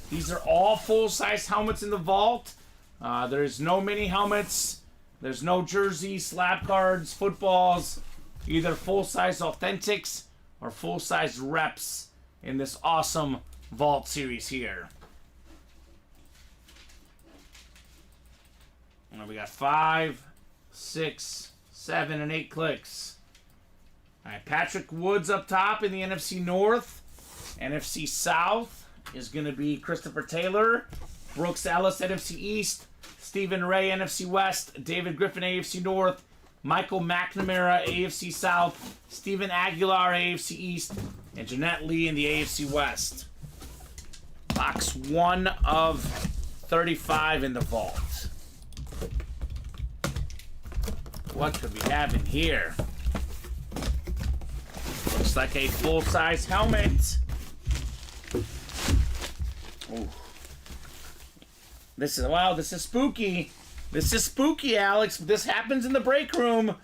These are all full-size helmets in the vault. There's no mini helmets. There's no jerseys, slab cards, footballs. Either full-size authentics or full-size reps in this awesome vault series here. And we got 5, 6, 7, and 8 clicks. All right, Patrick Woods up top in the NFC North. NFC South is going to be Christopher Taylor. Brooks Ellis, NFC East. Stephen Ray, NFC West. David Griffin, AFC North. Michael McNamara, AFC South. Stephen Aguilar, AFC East. And Jeanette Lee in the AFC West. Box 1 of 35 in the vault. What could we have in here? Looks like a full-size helmet. Ooh. This is spooky. This is spooky, Alex. This happens in the break room.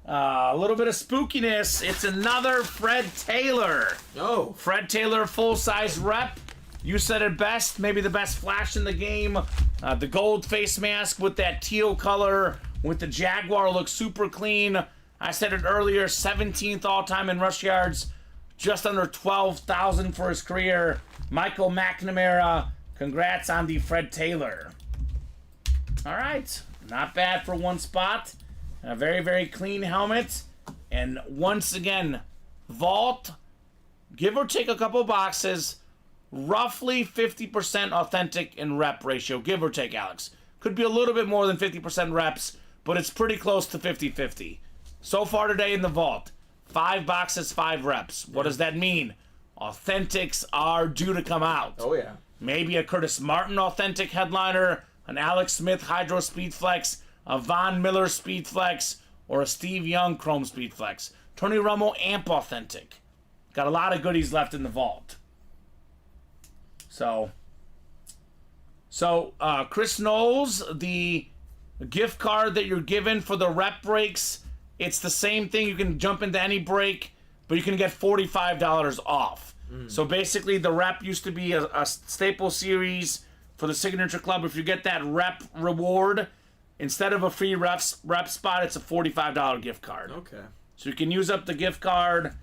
A little bit of spookiness. It's another Fred Taylor. Oh. Fred Taylor, full-size rep. You said it best. Maybe the best flash in the game. The gold face mask with that teal color with the Jaguar looks super clean. I said it earlier, 17th all-time in rush yards. Just under 12,000 for his career. Michael McNamara, congrats on the Fred Taylor. All right, not bad for one spot. A very, very clean helmet. And once again, vault, give or take a couple boxes, roughly 50% authentic in rep ratio, give or take, Alex. Could be a little bit more than 50% reps, but it's pretty close to 50-50. So far today in the vault, 5 boxes, 5 reps. What does that mean? Authentics are due to come out. Oh, yeah. Maybe a Curtis Martin authentic headliner, an Alex Smith Hydro Speed Flex, a Von Miller Speed Flex, or a Steve Young Chrome Speed Flex. Tony Romo Amp authentic. Got a lot of goodies left in the vault. So Chris Knowles, the gift card that you're given for the rep breaks, it's the same thing. You can jump into any break, but you can get $45 off. So basically, the rep used to be a staple series for the Signature Club. If you get that rep reward, instead of a free rep spot, it's a $45 gift card. Okay. So you can use up the gift card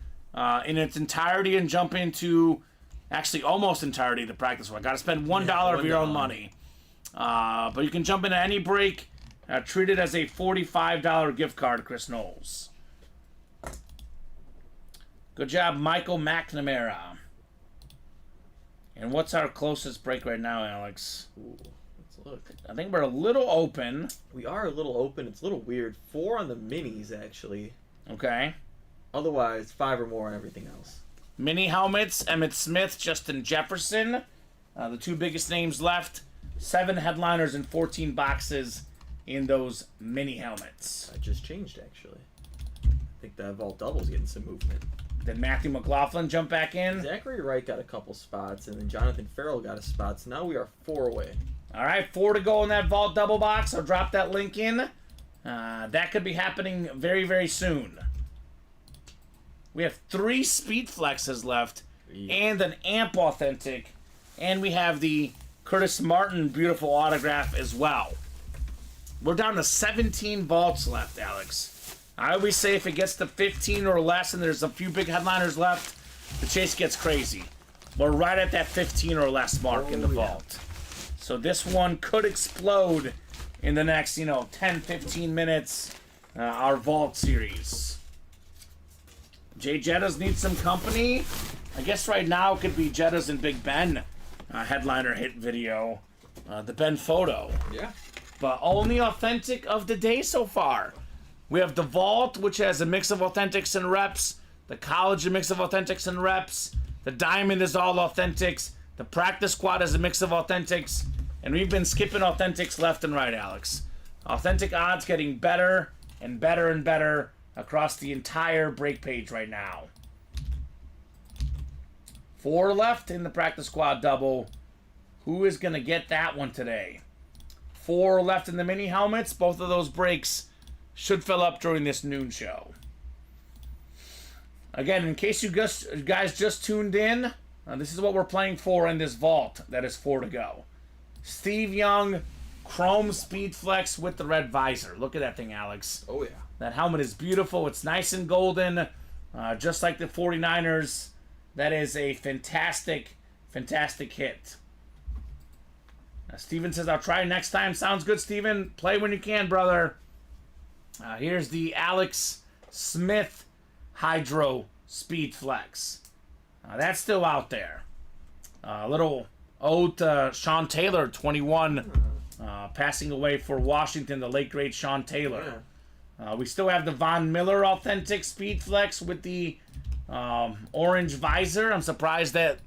in its entirety and jump into, actually almost entirety, the practice one. Got to spend $1 of your own money. But you can jump into any break, treat it as a $45 gift card, Chris Knowles. Good job, Michael McNamara. And what's our closest break right now, Alex? Ooh, let's look. I think we're a little open. We are a little open. It's a little weird. 4 on the minis, actually. Okay. Otherwise, 5 or more on everything else. Mini helmets, Emmitt Smith, Justin Jefferson. The 2 biggest names left. 7 headliners and 14 boxes in those mini helmets. That just changed, actually. I think the vault double's getting some movement. Did Matthew McLaughlin jump back in? Zachary Wright got a couple spots, and then Jonathan Farrell got a spot, so now we are 4 away. All right, 4 to go in that vault double box. I'll drop that link in. That could be happening very, very soon. We have 3 Speed Flexes left and an Amp Authentic. And we have the Curtis Martin beautiful autograph as well. We're down to 17 vaults left, Alex. I always say if it gets to 15 or less and there's a few big headliners left, the chase gets crazy. We're right at that 15 or less mark in the vault. So this one could explode in the next, 10, 15 minutes, our vault series. Jay Jettas needs some company. I guess right now it could be Jettas and Big Ben headliner hit video. The Ben photo. Yeah. But only authentic of the day so far. We have the Vault, which has a mix of authentics and reps. The College, a mix of authentics and reps. The Diamond is all authentics. The Practice Squad is a mix of authentics. And we've been skipping authentics left and right, Alex. Authentic odds getting better and better and better across the entire break page right now. 4 left in the Practice Squad double. Who is going to get that one today? 4 left in the mini helmets. Both of those breaks should fill up during this noon show. Again, in case you guys just tuned in, this is what we're playing for in this vault. That is 4 to go. Steve Young, Chrome Speed Flex with the red visor. Look at that thing, Alex. Oh, yeah. That helmet is beautiful. It's nice and golden, just like the 49ers. That is a fantastic, fantastic hit. Steven says, I'll try next time. Sounds good, Steven. Play when you can, brother. Here's the Alex Smith Hydro Speed Flex. That's still out there. A little ode to Sean Taylor, 21, passing away for Washington, the late, great Sean Taylor. We still have the Von Miller Authentic Speed Flex with the orange visor. I'm surprised that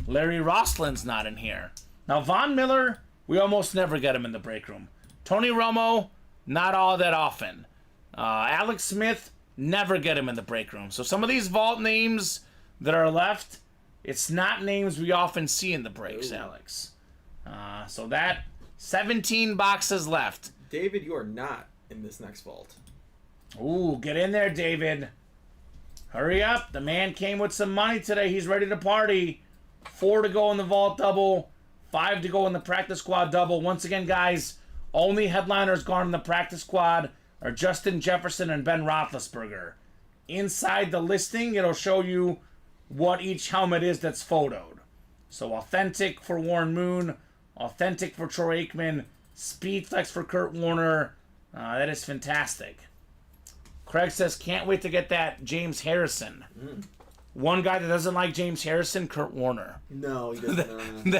Larry Rosslin's not in here. Now, Von Miller, we almost never get him in the break room. Tony Romo, not all that often. Alex Smith, never get him in the break room. So some of these vault names that are left, it's not names we often see in the breaks, Alex. So that 17 boxes left. David, you are not in this next vault. Ooh, get in there, David. Hurry up. The man came with some money today. He's ready to party. 4 to go in the vault double. 5 to go in the practice squad double. Once again, guys, only headliners gone in the practice squad are Justin Jefferson and Ben Roethlisberger. Inside the listing, it'll show you what each helmet is that's photoed. So authentic for Warren Moon, authentic for Troy Aikman, Speed Flex for Kurt Warner. That is fantastic. Craig says, can't wait to get that James Harrison. One guy that doesn't like James Harrison, Kurt Warner. No, he doesn't.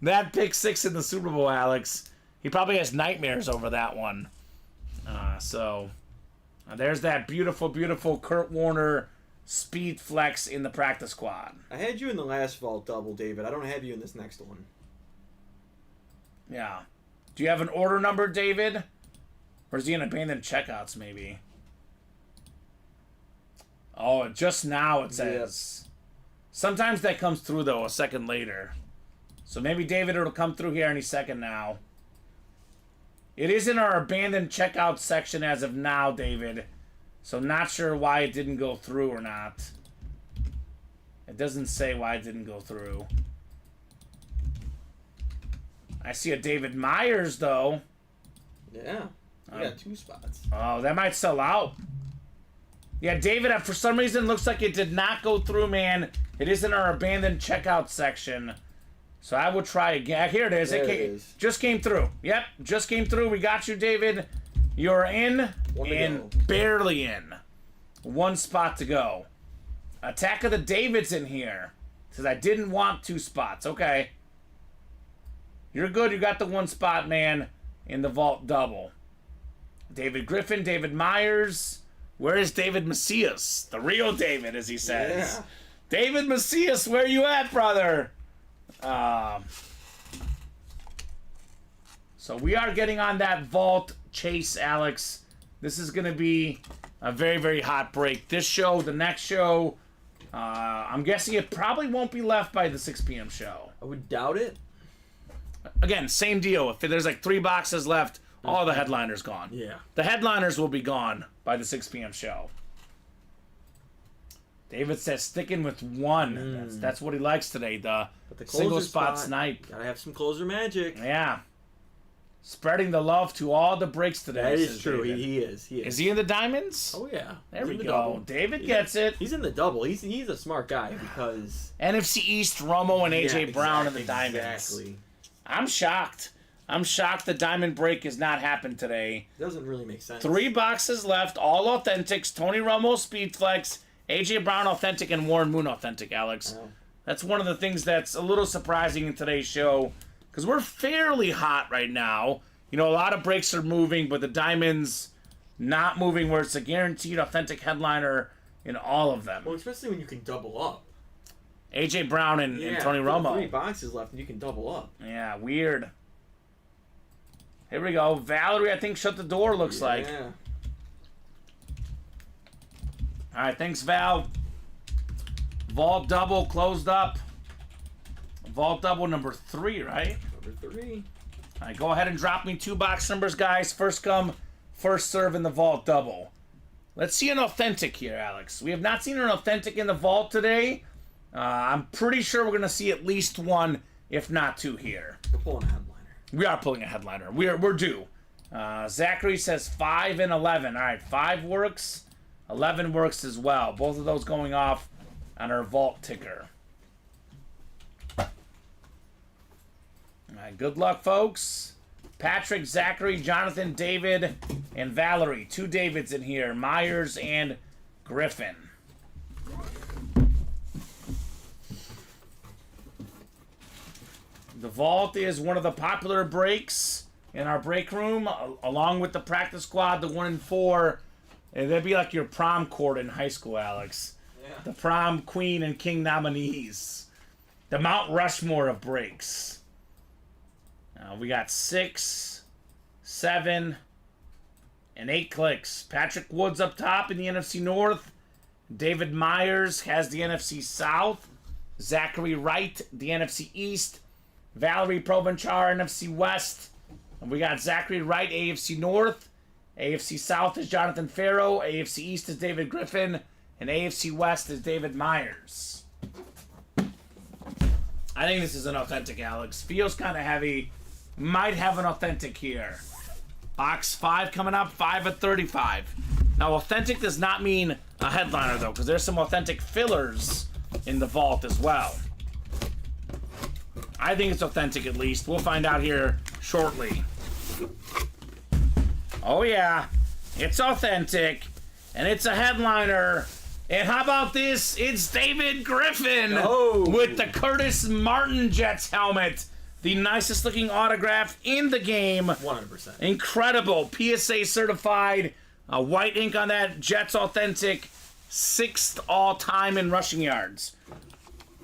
that pick 6 in the Super Bowl, Alex. He probably has nightmares over that one. There's that beautiful, beautiful Kurt Warner Speed Flex in the practice squad. I had you in the last vault double, David. I don't have you in this next one. Yeah. Do you have an order number, David? Or is he in abandoned checkouts, maybe? Oh, just now it says. Yep. Sometimes that comes through, though, a second later. So maybe, David, it'll come through here any second now. It is in our abandoned checkout section as of now, David. So not sure why it didn't go through or not. It doesn't say why it didn't go through. I see a David Myers, though. Yeah. You got 2 spots. Oh, that might sell out. Yeah, David, for some reason, looks like it did not go through, man. It is in our abandoned checkout section. So I will try again. Here it is. There it is. Just came through. Yep, just came through. We got you, David. You're in and barely in. 1 spot to go. Attack of the Davids in here. Says I didn't want 2 spots. Okay. You're good. You got the 1 spot, man, in the vault double. David Griffin, David Myers. Where is David Macias? The real David, as he says. Yeah. David Macias, where you at, brother? So we are getting on that vault chase, Alex. This is going to be a very, very hot break. This show, the next show, I'm guessing it probably won't be left by the 6 p.m. show. I would doubt it. Again, same deal. If there's like 3 boxes left, all the headliners gone. Yeah. The headliners will be gone by the 6 p.m. show. David says sticking with 1. That's what he likes today. The single spot snipe. Gotta have some closer magic. Yeah. Spreading the love to all the breaks today. That is says true. David. He is. Is he in the diamonds? Oh yeah. There we in the go. double. David gets it. He's in the double. He's a smart guy because NFC East, Romo and AJ Brown in the diamonds. Exactly. I'm shocked. I'm shocked the diamond break has not happened today. Doesn't really make sense. 3 boxes left, all authentics. Tony Romo, Speedflex, AJ Brown authentic, and Warren Moon authentic, Alex. Wow. That's one of the things that's a little surprising in today's show because we're fairly hot right now. You know, a lot of breaks are moving, but the diamonds not moving where it's a guaranteed authentic headliner in all of them. Well, especially when you can double up. AJ Brown and Tony Romo. 3 boxes left and you can double up. Yeah, weird. Here we go. Valerie, I think, shut the door, looks like. Yeah. All right, thanks, Val. Vault double closed up. Vault double number 3, right? Number 3. All right, go ahead and drop me 2 box numbers, guys. First come, first serve in the vault double. Let's see an authentic here, Alex. We have not seen an authentic in the vault today. I'm pretty sure we're going to see at least 1, if not 2 here. We're pulling a headliner. We are pulling a headliner. We're due. Zachary says 5 and 11. All right, 5 works. 11 works as well. Both of those going off on our vault ticker. All right, good luck, folks. Patrick, Zachary, Jonathan, David, and Valerie. 2 Davids in here. Myers and Griffin. The vault is one of the popular breaks in our break room, along with the practice squad, the 1 and 4. And that'd be like your prom court in high school, Alex. Yeah. The prom queen and king nominees. The Mount Rushmore of breaks. We got 6, 7, and 8 clicks. Patrick Woods up top in the NFC North. David Myers has the NFC South. Zachary Wright, the NFC East. Valerie Provenchar, NFC West. And we got Zachary Wright, AFC North. AFC South is Jonathan Farrow. AFC East is David Griffin. And AFC West is David Myers. I think this is an authentic, Alex. Feels kind of heavy. Might have an authentic here. Box 5 coming up, 5 at 35. Now, authentic does not mean a headliner, though, because there's some authentic fillers in the vault as well. I think it's authentic at least. We'll find out here shortly. Oh yeah, it's authentic, and it's a headliner. And how about this? It's David Griffin with the Curtis Martin Jets helmet. The nicest looking autograph in the game. 100%. Incredible. PSA certified. White ink on that. Jets authentic. 6th all time in rushing yards.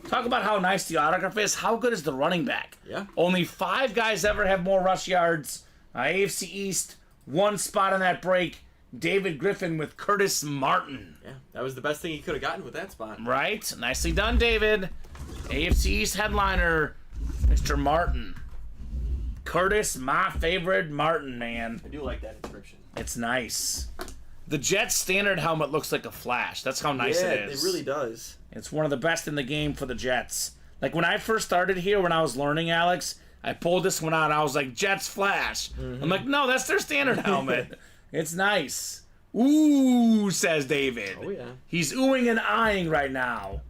Talk about how nice the autograph is. How good is the running back? Yeah. Only 5 guys ever have more rush yards. AFC East, 1 spot on that break. David Griffin with Curtis Martin. Yeah, that was the best thing he could have gotten with that spot. Right? Nicely done, David. AFC East headliner, Mr. Martin. Curtis, my favorite Martin, man. I do like that inscription. It's nice. The Jets standard helmet looks like a flash. That's how nice it is. It really does. It's one of the best in the game for the Jets. Like when I first started here, when I was learning, Alex, I pulled this one out. I was like, Jets Flash. I'm like, no, that's their standard helmet. It's nice. Ooh, says David. Oh, yeah. He's oohing and eyeing right now.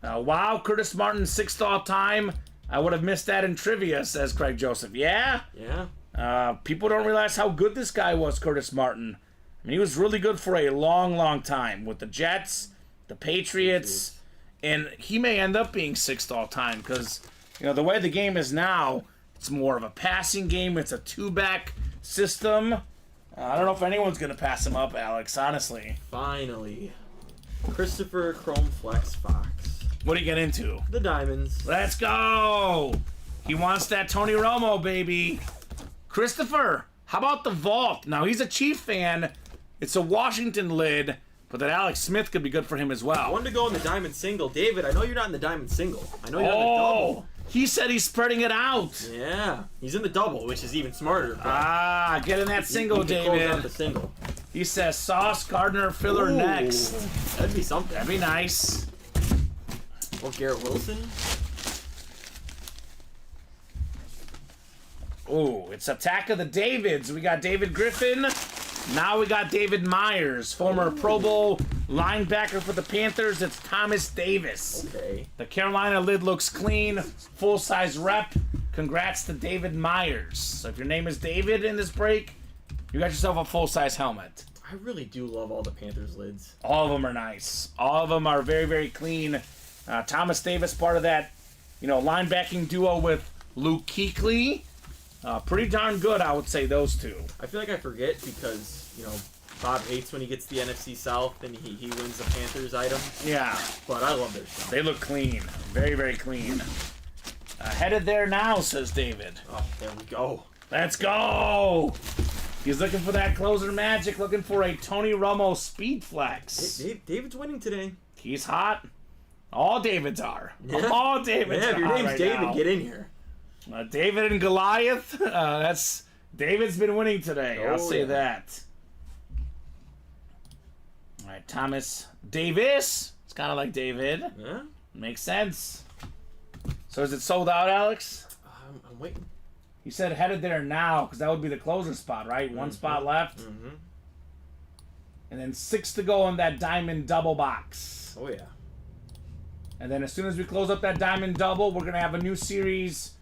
Wow, Curtis Martin, 6th all time. I would have missed that in trivia, says Craig Joseph. Yeah? Yeah. People don't realize how good this guy was, Curtis Martin. I mean, he was really good for a long, long time with the Jets, the Patriots, and he may end up being 6th all time because, you know, the way the game is now, it's more of a passing game. It's a 2-back system. I don't know if anyone's going to pass him up, Alex, honestly. Finally. Christopher Chrome Flex Fox. What do you get into? The diamonds. Let's go! He wants that Tony Romo, baby. Christopher, how about the vault? Now, he's a Chief fan. It's a Washington lid, but that Alex Smith could be good for him as well. I wanted to go in the diamond single. David, I know you're not in the diamond single. I know you're in the double. He said he's spreading it out. Yeah, he's in the double, which is even smarter. Get in that single, he can close David. out the single. He says Sauce Gardner filler Ooh, next. That'd be something. That'd be nice. Or Garrett Wilson. Ooh, it's Attack of the Davids. We got David Griffin. Now we got David Myers, former Pro Bowl linebacker for the Panthers. It's Thomas Davis. Okay. The Carolina lid looks clean. Full-size rep. Congrats to David Myers. So if your name is David in this break, you got yourself a full-size helmet. I really do love all the Panthers lids. All of them are nice. All of them are very, very clean. Thomas Davis, part of that, linebacking duo with Luke Kuechly. Pretty darn good, I would say, those two. I feel like I forget because, Bob hates when he gets the NFC South and he wins the Panthers item. Yeah. But I love their stuff. They look clean. Very, very clean. Headed there now, says David. Oh, there we go. Let's go! He's looking for that closer magic, looking for a Tony Romo speed flex. David's winning today. He's hot. All Davids are. Yeah. All Davids are if your hot name's right David, now. get in here. David and Goliath. David's been winning today. I'll say that. All right, Thomas Davis. It's kind of like David. Yeah? Makes sense. So is it sold out, Alex? I'm waiting. He said headed there now because that would be the closer spot, right? One spot left. Mm-hmm. And then 6 to go in that diamond double box. Oh, yeah. And then as soon as we close up that diamond double, we're going to have a new series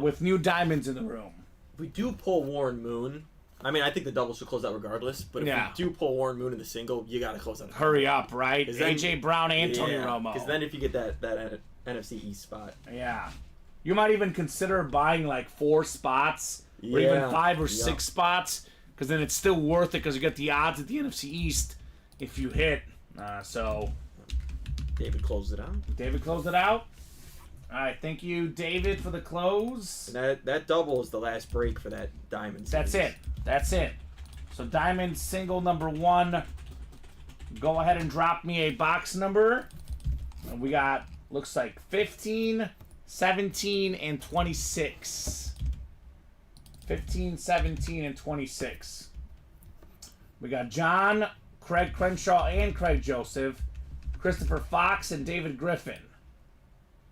with new diamonds in the room. If we do pull Warren Moon, I think the double should close out regardless, but if we do pull Warren Moon in the single, you got to close out. Hurry up, right? Then, AJ Brown and Tony Romo. Because then if you get that NFC East spot. Yeah. You might even consider buying like 4 spots or even 5 or 6 spots because then it's still worth it because you get the odds at the NFC East if you hit. So David closed it out. David closed it out. All right, thank you, David, for the close. And that double is the last break for that diamond. That's it. That's it. So diamond single number 1. Go ahead and drop me a box number. And we got, looks like 15, 17, and 26. 15, 17, and 26. We got John, Craig Crenshaw, and Craig Joseph, Christopher Fox, and David Griffin.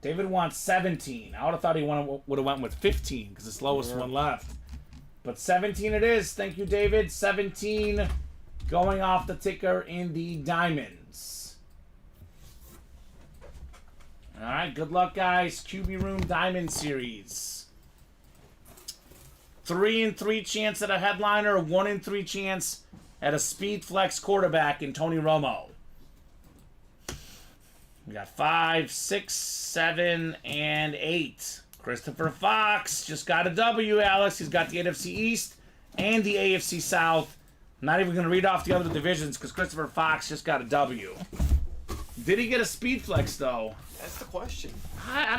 David wants 17. I would have thought he would have went with 15 because it's the lowest one left. But 17 it is. Thank you, David. 17 going off the ticker in the diamonds. All right, good luck, guys. QB Room Diamond Series. 3 in 3 chance at a headliner, 1 in 3 chance at a speed flex quarterback in Tony Romo. We got 5, 6, 7, and 8. Christopher Fox just got a W, Alex. He's got the NFC East and the AFC South. I'm not even going to read off the other divisions because Christopher Fox just got a W. Did he get a speed flex, though? That's the question.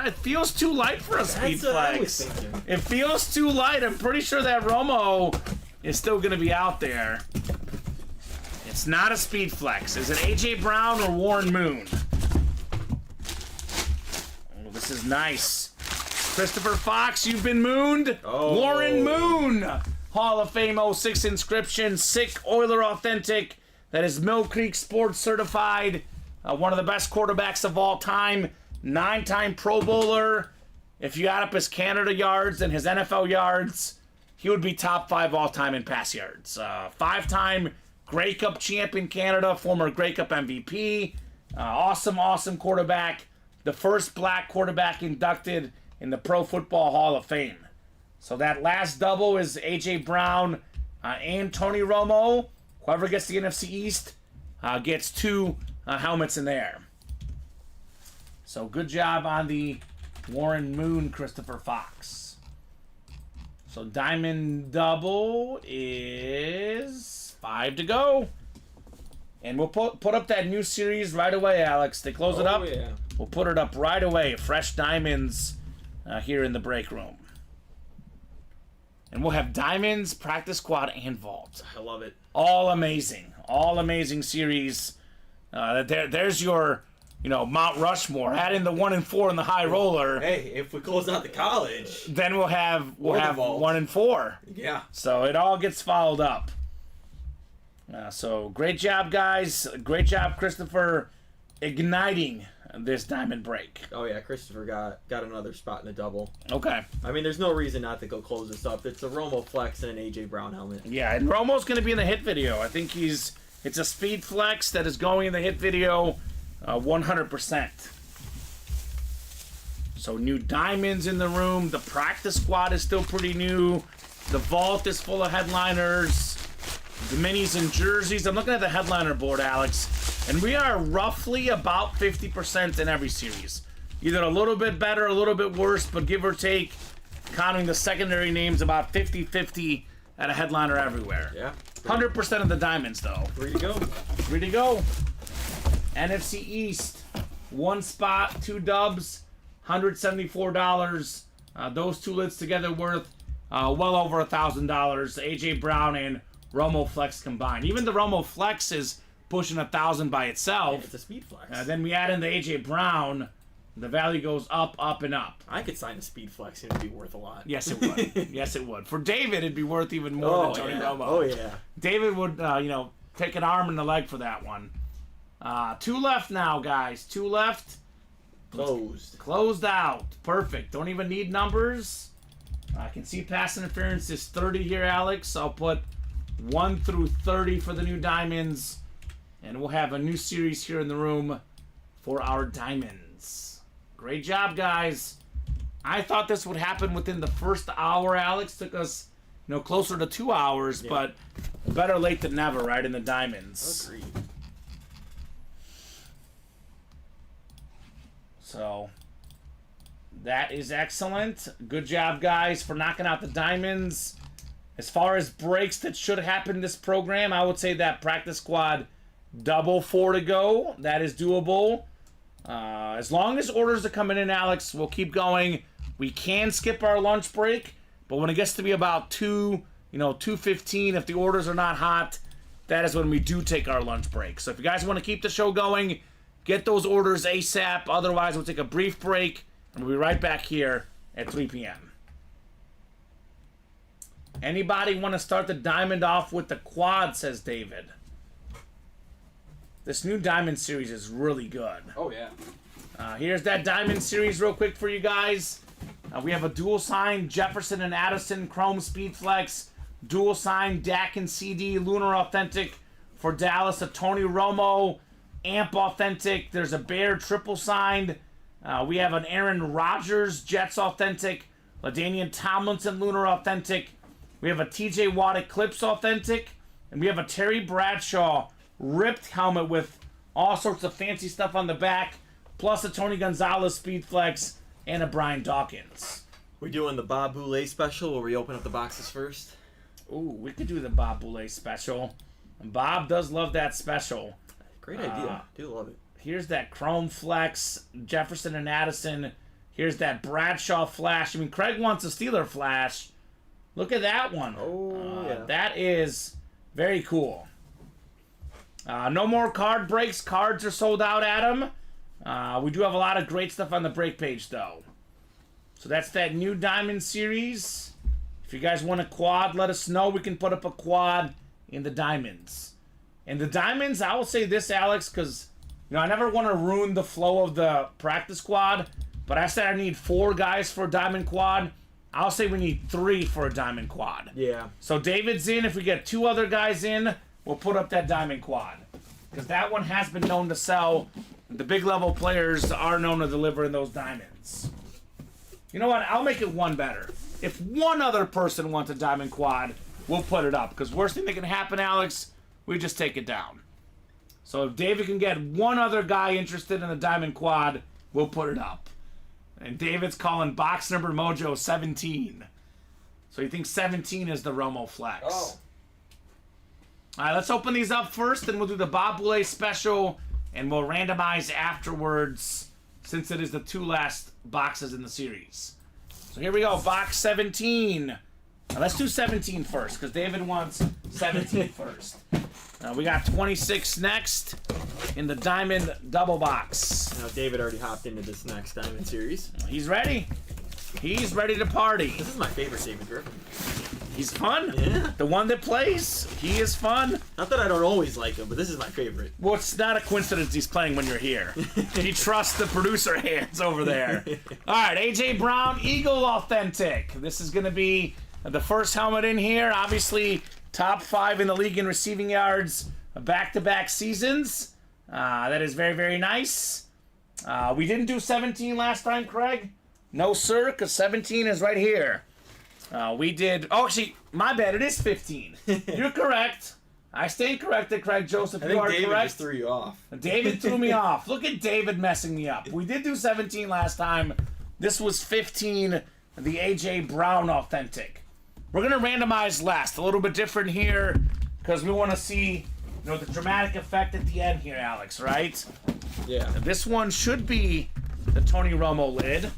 It feels too light for a speed That's what I was flex. thinking. It feels too light. I'm pretty sure that Romo is still going to be out there. It's not a speed flex. Is it A.J. Brown or Warren Moon? Oh, this is nice. Christopher Fox, you've been mooned. Oh. Warren Moon. Hall of Fame 06 inscription. Sick Oiler authentic. That is Mill Creek Sports certified. One of the best quarterbacks of all time. 9-time Pro Bowler. If you add up his Canada yards and his NFL yards, he would be top 5 all time in pass yards. 5-time Grey Cup champ in Canada, former Grey Cup MVP. Awesome quarterback. The first black quarterback inducted in the Pro Football Hall of Fame. So that last double is A.J. Brown and Tony Romo. Whoever gets the NFC East gets 2 helmets in there. So good job on the Warren Moon Christopher Fox. So diamond double is 5 to go. And we'll put up that new series right away, Alex. They close it up. Yeah. We'll put it up right away. Fresh diamonds here in the break room. And we'll have diamonds, practice squad, and vault. I love it. All amazing. All amazing series. There's your, Mount Rushmore. Add in the 1 and 4 in the high roller. Hey, if we close out the college, Then we'll have vault. 1 and 4. yeah. So it all gets followed up. So great job, guys. Great job, Christopher, igniting this diamond break. Oh yeah, Christopher got another spot in the double. Okay. I mean, there's no reason not to go close this up. It's a Romo flex and an AJ Brown helmet. Yeah, and Romo's going to be in the hit video. I think it's a speed flex that is going in the hit video 100%. So new diamonds in the room. The practice squad is still pretty new. The vault is full of headliners. The minis and jerseys. I'm looking at the headliner board, Alex, and we are roughly about 50% in every series. Either a little bit better, a little bit worse, but give or take, counting the secondary names, about 50-50 at a headliner everywhere. Yeah. 100% of the diamonds, though. 3 to go. 3 to go. NFC East, 1 spot, 2 dubs, $174. Those 2 lids together worth well over $1,000. AJ Brown and Romo Flex combined. Even the Romo Flex is pushing $1,000 by itself. It's a speed flex. Then we add in the AJ Brown, the value goes up, up, and up. I could sign a speed flex and it'd be worth a lot. Yes, it would. Yes, it would. For David, it'd be worth even more than Tony Romo. Oh yeah. David would, take an arm and a leg for that one. 2 left now, guys. 2 left. Closed out. Perfect. Don't even need numbers. I can see pass interference is 30 here, Alex. I'll put 1 through 30 for the new diamonds. And we'll have a new series here in the room for our diamonds. Great job, guys. I thought this would happen within the first hour, Alex. Took us, closer to 2 hours, but better late than never, right, in the diamonds. Agreed. So, that is excellent. Good job, guys, for knocking out the diamonds. As far as breaks that should happen in this program, I would say that practice squad double 4 to go. That is doable. As long as orders are coming in, Alex, we'll keep going. We can skip our lunch break, but when it gets to be about 2:15, if the orders are not hot, that is when we do take our lunch break. So if you guys want to keep the show going, get those orders ASAP. Otherwise, we'll take a brief break, and we'll be right back here at 3 p.m. Anybody want to start the diamond off with the quad, says David. This new diamond series is really good. Oh yeah. Here's that diamond series real quick for you guys. We have a dual sign Jefferson and Addison Chrome Speed Flex, dual sign Dak and CD Lunar Authentic for Dallas, a Tony Romo Amp Authentic. There's a Bear triple signed. We have an Aaron Rodgers Jets Authentic, LaDainian Tomlinson Lunar Authentic. We have a TJ Watt Eclipse Authentic, and we have a Terry Bradshaw ripped helmet with all sorts of fancy stuff on the back, plus a Tony Gonzalez Speed Flex and a Brian Dawkins. We doing the Bob Boulay special where we open up the boxes first? Ooh, we could do the Bob Boulay special. Bob does love that special. Great idea. Do love it. Here's that Chrome Flex, Jefferson and Addison. Here's that Bradshaw Flash. I mean, Craig wants a Steeler Flash. Look at that one. Oh, yeah. That is very cool. No more card breaks. Cards are sold out, Adam. We do have a lot of great stuff on the break page, though. So that's that new Diamond series. If you guys want a quad, let us know. We can put up a quad in the Diamonds. And the Diamonds, I will say this, Alex, because I never want to ruin the flow of the practice squad, but I said I need 4 guys for a Diamond quad. I'll say we need 3 for a Diamond quad. Yeah. So David's in. If we get 2 other guys in, we'll put up that Diamond quad. Because that one has been known to sell. The big level players are known to deliver in those diamonds. You know what? I'll make it one better. If one other person wants a diamond quad, we'll put it up. Because worst thing that can happen, Alex, we just take it down. So if David can get one other guy interested in a diamond quad, we'll put it up. And David's calling box number mojo 17. So he thinks 17 is the Romo Flex. Oh. All right, let's open these up first, and we'll do the Bob Boulay special, and we'll randomize afterwards, since it is the 2 last boxes in the series. So here we go, box 17. Now let's do 17 first, because David wants 17 first. We got 26 next in the Diamond Double Box. Now, David already hopped into this next Diamond Series. He's ready. He's ready to party. This is my favorite David Griffin. He's fun. Yeah. The one that plays, he is fun. Not that I don't always like him, but this is my favorite. Well, it's not a coincidence he's playing when you're here. He trusts the producer hands over there. All right, A.J. Brown, Eagle Authentic. This is going to be the first helmet in here. Obviously, top 5 in the league in receiving yards, back-to-back seasons. That is very, very nice. We didn't do 17 last time, Craig. No, sir, because 17 is right here. We did... Oh, actually, my bad. It is 15. You're correct. I stand corrected, Craig Joseph. I You think are David correct. just threw you off. David threw me off. Look at David messing me up. We did do 17 last time. This was 15, the A.J. Brown Authentic. We're going to randomize last. A little bit different here because we want to see the dramatic effect at the end here, Alex, right? Yeah. This one should be the Tony Romo lid.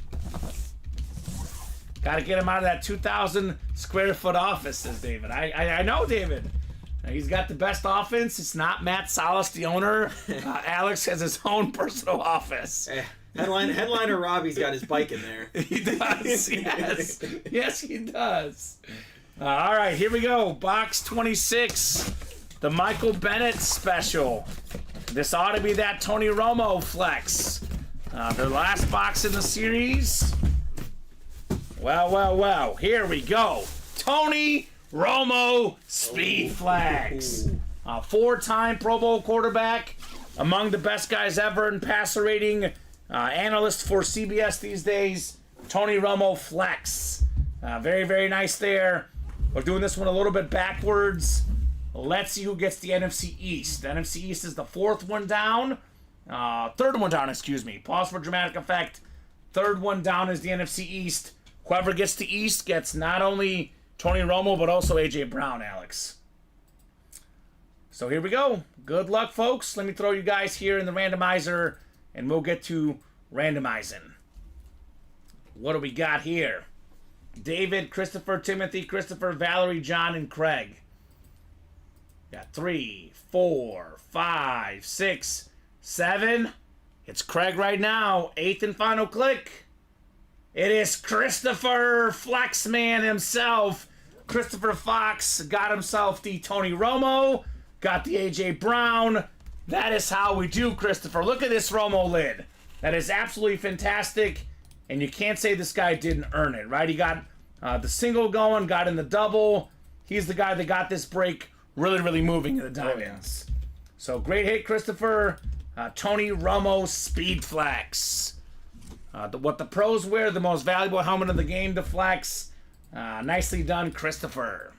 Got to get him out of that 2,000 square foot office, says David. I know, David. He's got the best offense. It's not Matt Salas, the owner. Alex has his own personal office. Headliner Robbie's got his bike in there. He does, yes. Yes, he does. All right, here we go. Box 26, the Michael Bennett special. This ought to be that Tony Romo flex. The last box in the series. Well. Here we go. Tony Romo Speed Flags. 4-time Pro Bowl quarterback. Among the best guys ever in passer rating. Analyst for CBS these days. Tony Romo Flex. Very, very nice there. We're doing this one a little bit backwards. Let's see who gets the NFC East. The NFC East is the third one down, excuse me. Pause for dramatic effect. Third one down is the NFC East. Whoever gets the East gets not only Tony Romo, but also A.J. Brown, Alex. So here we go. Good luck, folks. Let me throw you guys here in the randomizer, and we'll get to randomizing. What do we got here? David, Christopher, Timothy, Christopher, Valerie, John, and Craig. Got 3, 4, 5, 6, 7. It's Craig right now. 8th and final click. It is Christopher Flexman himself. Christopher Fox got himself the Tony Romo. Got the A.J. Brown. That is how we do, Christopher. Look at this Romo lid. That is absolutely fantastic. And you can't say this guy didn't earn it, right? He got the single going, got in the double. He's the guy that got this break really, really moving in the diamonds. So great hit, Christopher. Tony Romo Speed Flex. What the pros wear, the most valuable helmet in the game to flex. Nicely done, Christopher.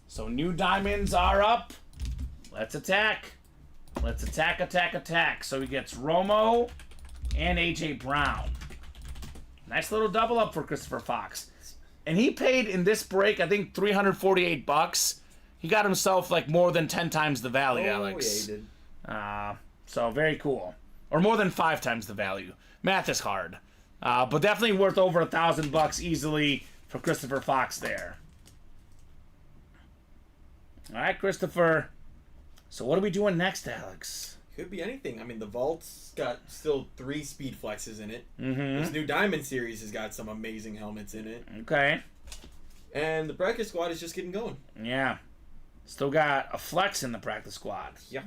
So new diamonds are up. Let's attack. Let's attack. So he gets Romo and A.J. Brown. Nice little double up for Christopher Fox. And he paid in this break, I think, $348. He got himself like more than 10 times the value, Alex. Yeah, he did. So very cool. Or more than 5 times the value. Math is hard. But definitely worth over $1,000 easily for Christopher Fox there. All right, Christopher. So what are we doing next, Alex? Could be anything. I mean, the Vault's got still 3 speed flexes in it. Mm-hmm. This new Diamond Series has got some amazing helmets in it. Okay. And the practice squad is just getting going. Yeah. Still got a flex in the practice squad. Yeah.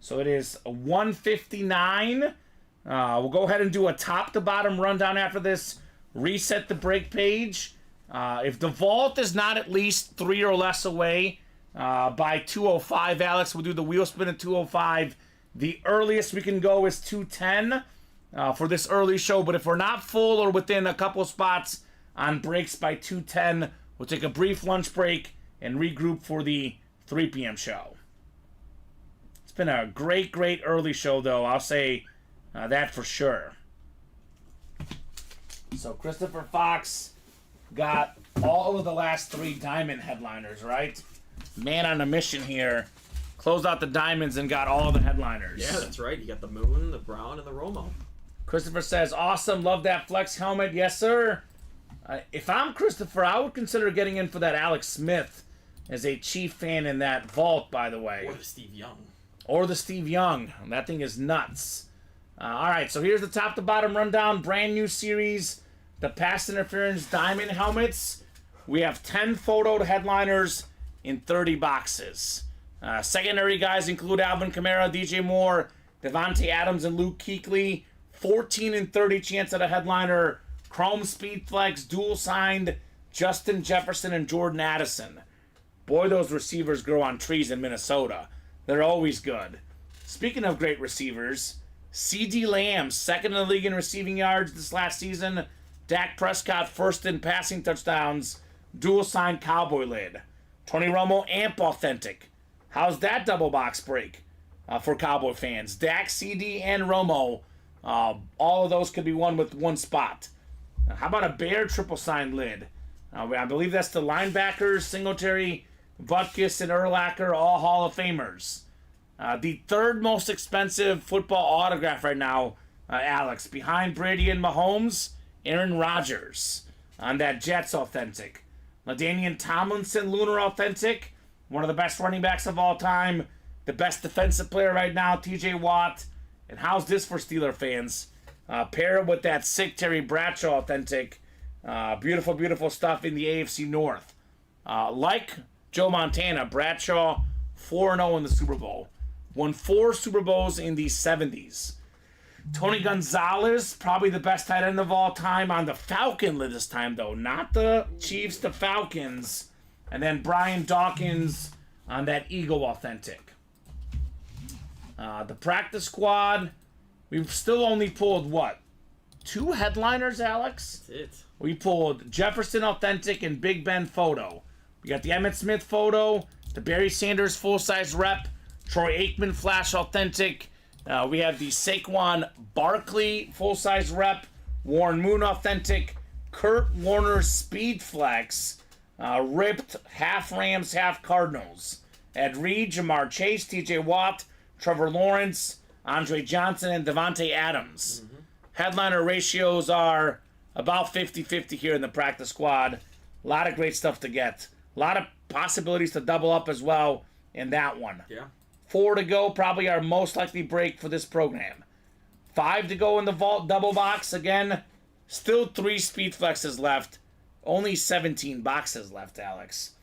So it is a 159. We'll go ahead and do a top-to-bottom rundown after this. Reset the break page. If the vault is not at least 3 or less away by 205, Alex, we'll do the wheel spin at 205. The earliest we can go is 210 for this early show. But if we're not full or within a couple spots on breaks by 210, we'll take a brief lunch break and regroup for the 3 p.m. show. It's been a great early show, though. I'll say that for sure. So Christopher Fox got all of the last 3 diamond headliners, right? Man on a mission here. Closed out the diamonds and got all the headliners. Yeah, that's right. You got the Moon, the Brown, and the Romo. Christopher says, awesome. Love that flex helmet. Yes, sir. If I'm Christopher, I would consider getting in for that Alex Smith as a chief fan in that vault, by the way. Or the Steve Young. Or the Steve Young. That thing is nuts. All right, so here's the top to bottom rundown. Brand new series. The pass interference diamond helmets. We have 10 photoed headliners in 30 boxes. Secondary guys include Alvin Kamara, DJ Moore, Devontae Adams, and Luke Kuechly. 14 and 30 chance at a headliner. Chrome Speed Flex, dual signed Justin Jefferson and Jordan Addison. Boy, those receivers grow on trees in Minnesota. They're always good. Speaking of great receivers, C.D. Lamb, second in the league in receiving yards this last season. Dak Prescott, first in passing touchdowns. Dual signed Cowboy lid. Tony Romo, Amp Authentic. How's that double box break for Cowboy fans? Dak, CD, and Romo. All of those could be won with one spot. How about a Bear triple sign lid? I believe that's the linebackers, Singletary, Butkus, and Urlacher, all Hall of Famers. The third most expensive football autograph right now, Alex, behind Brady and Mahomes, Aaron Rodgers on that Jets Authentic. LaDainian Tomlinson Lunar Authentic, one of the best running backs of all time, the best defensive player right now, TJ Watt. And how's this for Steeler fans? Pair it with that sick Terry Bradshaw Authentic. Beautiful, beautiful stuff in the AFC North. Like Joe Montana, Bradshaw 4-0 in the Super Bowl. Won 4 Super Bowls in the 70s. Tony Gonzalez, probably the best tight end of all time on the Falcon lid this time, though. Not the Chiefs, the Falcons. And then Brian Dawkins on that Eagle Authentic. The practice squad, we've still only pulled, what, 2 headliners, Alex? That's it. We pulled Jefferson Authentic and Big Ben photo. We got the Emmitt Smith photo, the Barry Sanders full-size rep, Troy Aikman Flash Authentic. We have the Saquon Barkley full-size rep, Warren Moon Authentic, Kurt Warner Speed Flex, ripped half Rams, half Cardinals. Ed Reed, Jamar Chase, TJ Watt, Trevor Lawrence, Andre Johnson, and Devontae Adams. Headliner ratios are about 50-50 here in the practice squad. A lot of great stuff to get. A lot of possibilities to double up as well in that one. Yeah. 4 to go, probably our most likely break for this program. 5 to go in the vault double box. Again, still 3 speed flexes left. Only 17 boxes left, Alex.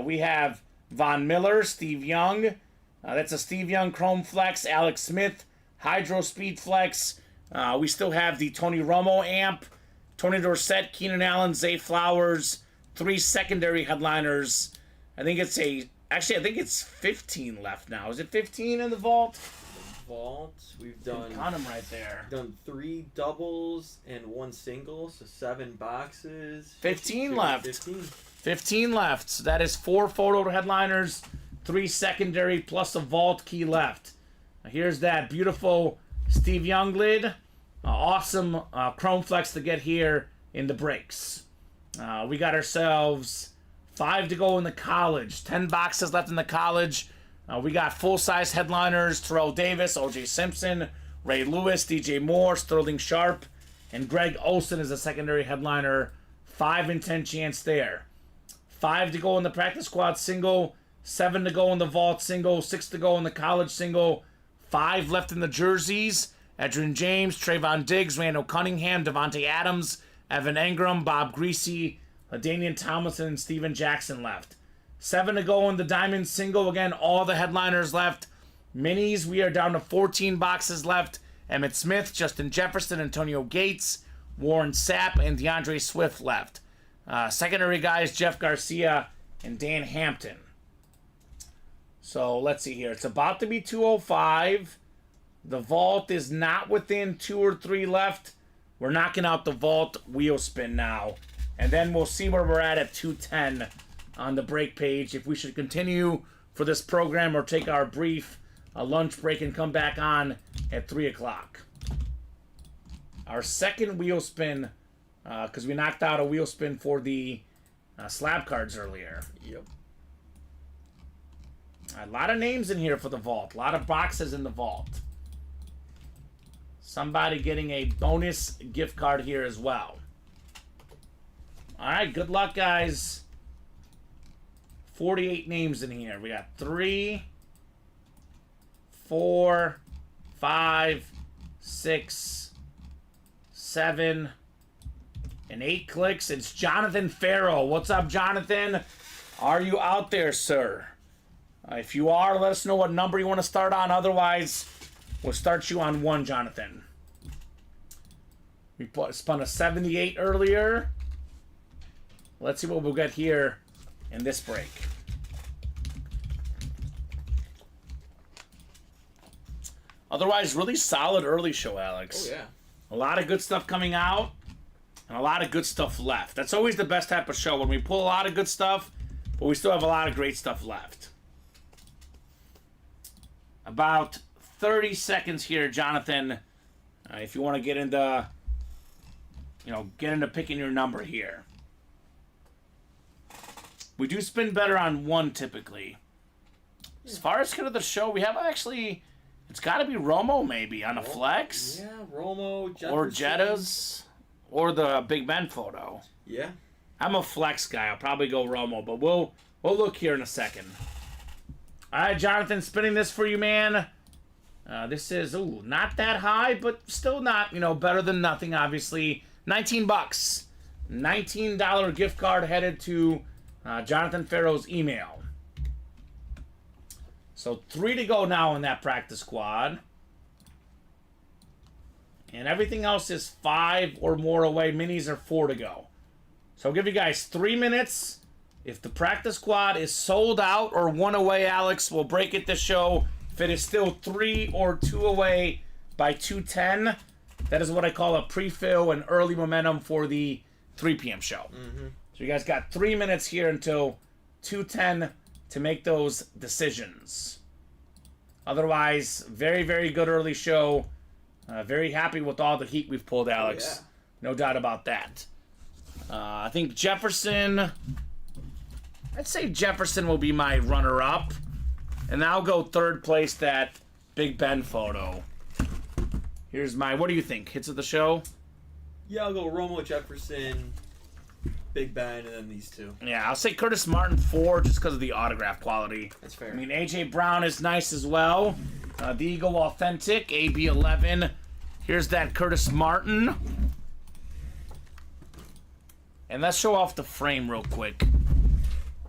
We have Von Miller, Steve Young. That's a Steve Young Chrome Flex. Alex Smith, Hydro Speed Flex. We still have the Tony Romo Amp. Tony Dorsett, Keenan Allen, Zay Flowers. 3 secondary headliners. I think it's 15 left now. Is it 15 in the vault? Vault, we've done. Count them right there. Done 3 doubles and 1 single, so 7 boxes. 15 left. 15. 15 left. So that is 4 photo headliners, 3 secondary, plus a vault key left. Here's that beautiful Steve Young lid. Awesome Chrome Flex to get here in the breaks. We got ourselves 5 to go in the college. 10 boxes left in the college. We got full-size headliners, Terrell Davis, O.J. Simpson, Ray Lewis, DJ Moore, Sterling Sharp, and Greg Olsen is a secondary headliner. 5 and 10 chance there. 5 to go in the practice squad single. 7 to go in the vault single. 6 to go in the college single. 5 left in the jerseys. Edgerrin James, Trayvon Diggs, Randall Cunningham, Devontae Adams, Evan Engram, Bob Greasy, LaDainian Tomlinson, and Steven Jackson left. 7 to go in the diamond single. Again, all the headliners left. Minis, we are down to 14 boxes left. Emmitt Smith, Justin Jefferson, Antonio Gates, Warren Sapp, and DeAndre Swift left. Secondary guys, Jeff Garcia and Dan Hampton. So let's see here. It's about to be 2:05. The vault is not within 2 or 3 left. We're knocking out the vault wheel spin now. And then we'll see where we're at 2:10 on the break page. If we should continue for this program or take our brief lunch break and come back on at 3 o'clock. Our second wheel spin, because we knocked out a wheel spin for the slab cards earlier. Yep. A lot of names in here for the vault. A lot of boxes in the vault. Somebody getting a bonus gift card here as well. All right, good luck, guys. 48 names in here. We got 3, 4, 5, 6, 7, and 8 clicks. It's Jonathan Farrell. What's up, Jonathan? Are you out there, sir? If you are, let us know what number you want to start on. Otherwise, we'll start you on 1, Jonathan. We spun a 78 earlier. Let's see what we'll get here in this break. Otherwise, really solid early show, Alex. Oh, yeah. A lot of good stuff coming out, and a lot of good stuff left. That's always the best type of show, when we pull a lot of good stuff, but we still have a lot of great stuff left. About 30 seconds here, Jonathan, if you want to get into, picking your number here. We do spin better on 1 typically. As far as kind of the show, we have actually, it's got to be Romo maybe on a flex. Yeah, Romo, Jefferson. Or Jettas, or the Big Ben photo. Yeah. I'm a flex guy. I'll probably go Romo, but we'll look here in a second. All right, Jonathan, spinning this for you, man. This is not that high, but still not, better than nothing. Obviously, $19. $19 gift card headed to Jonathan Farrell's email. So 3 to go now in that practice squad. And everything else is 5 or more away. Minis are 4 to go. So I'll give you guys 3 minutes. If the practice squad is sold out or 1 away, Alex, we'll break it this show. If it is still 3 or 2 away by 2:10, that is what I call a pre-fill and early momentum for the 3 p.m. show. Mm-hmm. So you guys got 3 minutes here until 2:10 to make those decisions. Otherwise, very, very good early show. Very happy with all the heat we've pulled, Alex. Oh, yeah. No doubt about that. I think Jefferson... I'd say Jefferson will be my runner-up. And I'll go 3rd place, that Big Ben photo. Here's my... What do you think? Hits of the show? Yeah, I'll go Romo, Jefferson, Big Ben, and then these 2. Yeah, I'll say Curtis Martin 4 just because of the autograph quality. That's fair. I mean, A.J. Brown is nice as well. The Eagle Authentic, AB 11. Here's that Curtis Martin. And let's show off the frame real quick.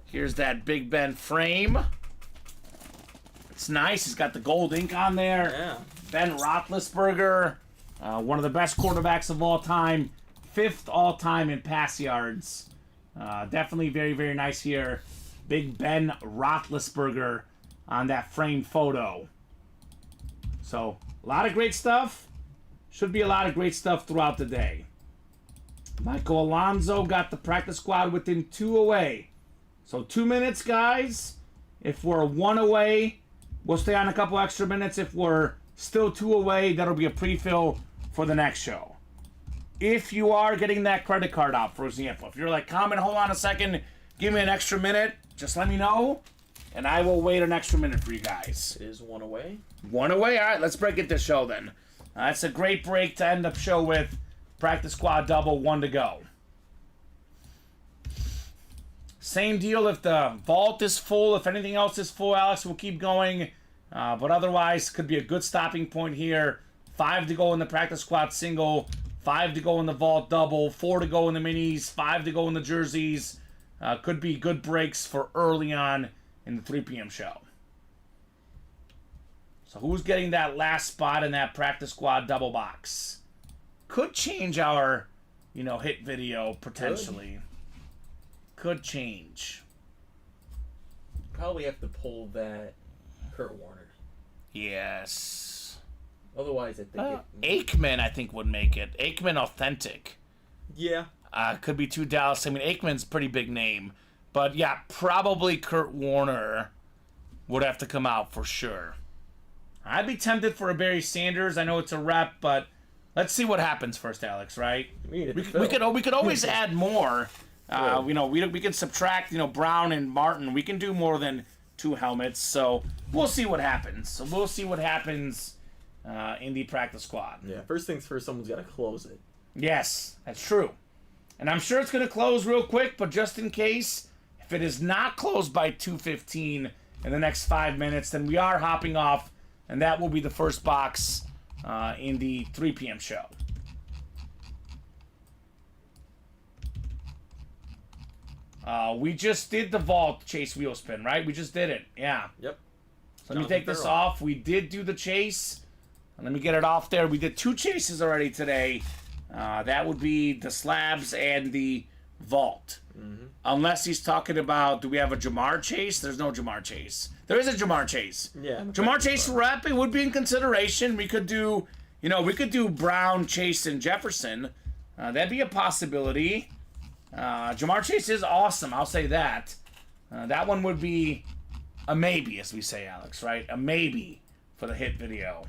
Here's that Big Ben frame. It's nice. It's got the gold ink on there. Yeah. Ben Roethlisberger, one of the best quarterbacks of all time. 5th all-time in pass yards. Definitely very, very nice here. Big Ben Roethlisberger on that framed photo. So, a lot of great stuff. Should be a lot of great stuff throughout the day. Michael Alonso got the practice squad within 2 away. So 2 minutes, guys. If we're 1 away, we'll stay on a couple extra minutes. If we're still 2 away, that'll be a pre-fill for the next show. If you are getting that credit card out, for example, if you're like, Kamen, hold on a second, give me an extra minute, just let me know, and I will wait an extra minute for you guys. It is 1 away. 1 away? All right, let's break it this show then. That's a great break to end the show with. Practice squad double, 1 to go. Same deal if the vault is full. If anything else is full, Alex, we'll keep going. But otherwise, could be a good stopping point here. 5 to go in the practice squad single. 5 to go in the vault double. 4 to go in the minis. 5 to go in the jerseys. Could be good breaks for early on in the 3 p.m. show. So who's getting that last spot in that practice squad double box? Could change our, hit video potentially. Could change. Probably have to pull that Kurt Warner. Yes. Otherwise, I think Aikman, I think, would make it. Aikman Authentic. Yeah. Could be 2 Dallas. I mean, Aikman's a pretty big name. But, yeah, probably Kurt Warner would have to come out for sure. I'd be tempted for a Barry Sanders. I know it's a rep, but let's see what happens first, Alex, right? We could always add more. We can subtract, Brown and Martin. We can do more than 2 helmets, so we'll see what happens. In the practice squad. Yeah, first things first, someone's got to close it. Yes, that's true. And I'm sure it's going to close real quick, but just in case, if it is not closed by 2:15 in the next 5 minutes, then we are hopping off, and that will be the first box in the 3 p.m. show. We just did the vault chase wheel spin, right? We just did it. Yeah. Yep. So let me take this off. We did do the chase. Let me get it off there. We did 2 chases already today. That would be the slabs and the vault. Mm-hmm. Unless he's talking about, do we have a Jamar chase? There's no Jamar chase. There is a Jamar chase. Yeah. Jamar chase rep, it would be in consideration. We could do, we could do Brown, Chase, and Jefferson. That'd be a possibility. Jamar Chase is awesome, I'll say that. That one would be a maybe, as we say, Alex, right? A maybe for the hit video.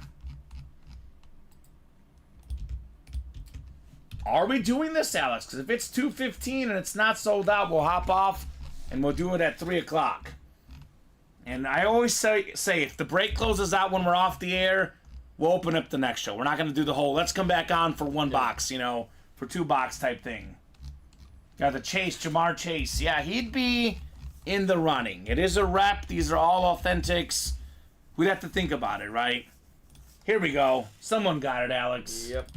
Are we doing this, Alex? Because if it's 2:15 and it's not sold out, we'll hop off and we'll do it at 3 o'clock. And I always say if the break closes out when we're off the air, we'll open up the next show. We're not going to do the whole, let's come back on for 1 box, for 2 box type thing. Got the Chase, Jamar Chase. Yeah, he'd be in the running. It is a rep. These are all authentics. We'd have to think about it, right? Here we go. Someone got it, Alex. Yep.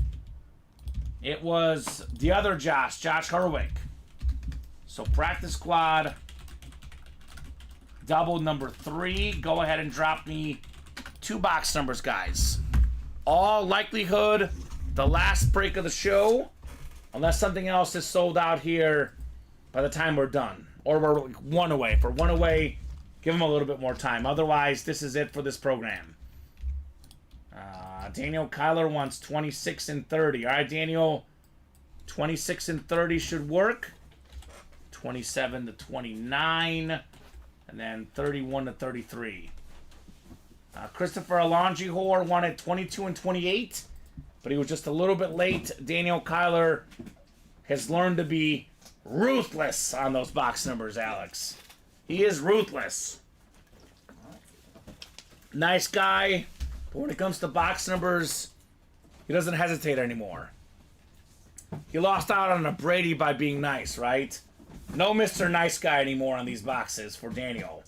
It was the other Josh Herwick. So practice squad, double number 3. Go ahead and drop me 2 box numbers, guys. All likelihood, the last break of the show. Unless something else is sold out here by the time we're done. Or we're 1 away. If we're 1 away, give them a little bit more time. Otherwise, this is it for this program. Daniel Kyler wants 26 and 30. All right, Daniel. 26 and 30 should work. 27 to 29. And then 31 to 33. Christopher Alonjihor wanted 22 and 28. But he was just a little bit late. Daniel Kyler has learned to be ruthless on those box numbers, Alex. He is ruthless. Nice guy. But when it comes to box numbers, he doesn't hesitate anymore. He lost out on a Brady by being nice, right? No Mr. Nice Guy anymore on these boxes for Daniel.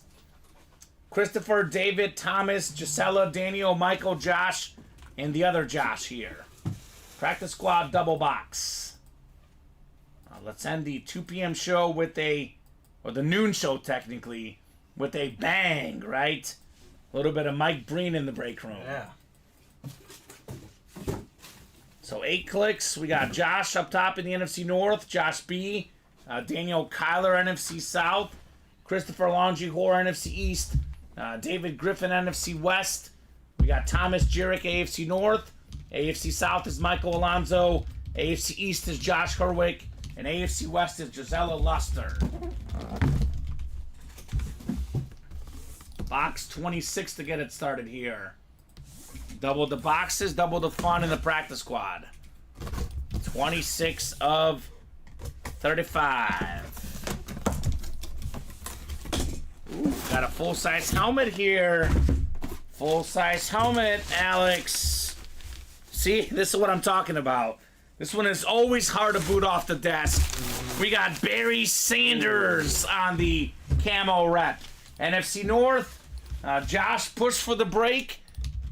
Christopher, David, Thomas, Gisela, Daniel, Michael, Josh, and the other Josh here. Practice squad double box. Let's end the 2 p.m. show with or the noon show technically, with a bang, right? A little bit of Mike Breen in the break room. Yeah. So 8 clicks. We got Josh up top in the NFC North, Josh B, Daniel Kyler, NFC South, Christopher Longihor, NFC East, David Griffin, NFC West. We got Thomas Jerick, AFC North. AFC South is Michael Alonso. AFC East is Josh Herwick. And AFC West is Gisela Luster. Box 26 to get it started here. Double the boxes, double the fun in the practice squad. 26 of 35. Ooh, got a full-size helmet here. Full-size helmet, Alex. See, this is what I'm talking about. This one is always hard to boot off the desk. We got Barry Sanders on the camo rep. NFC North, Josh pushed for the break.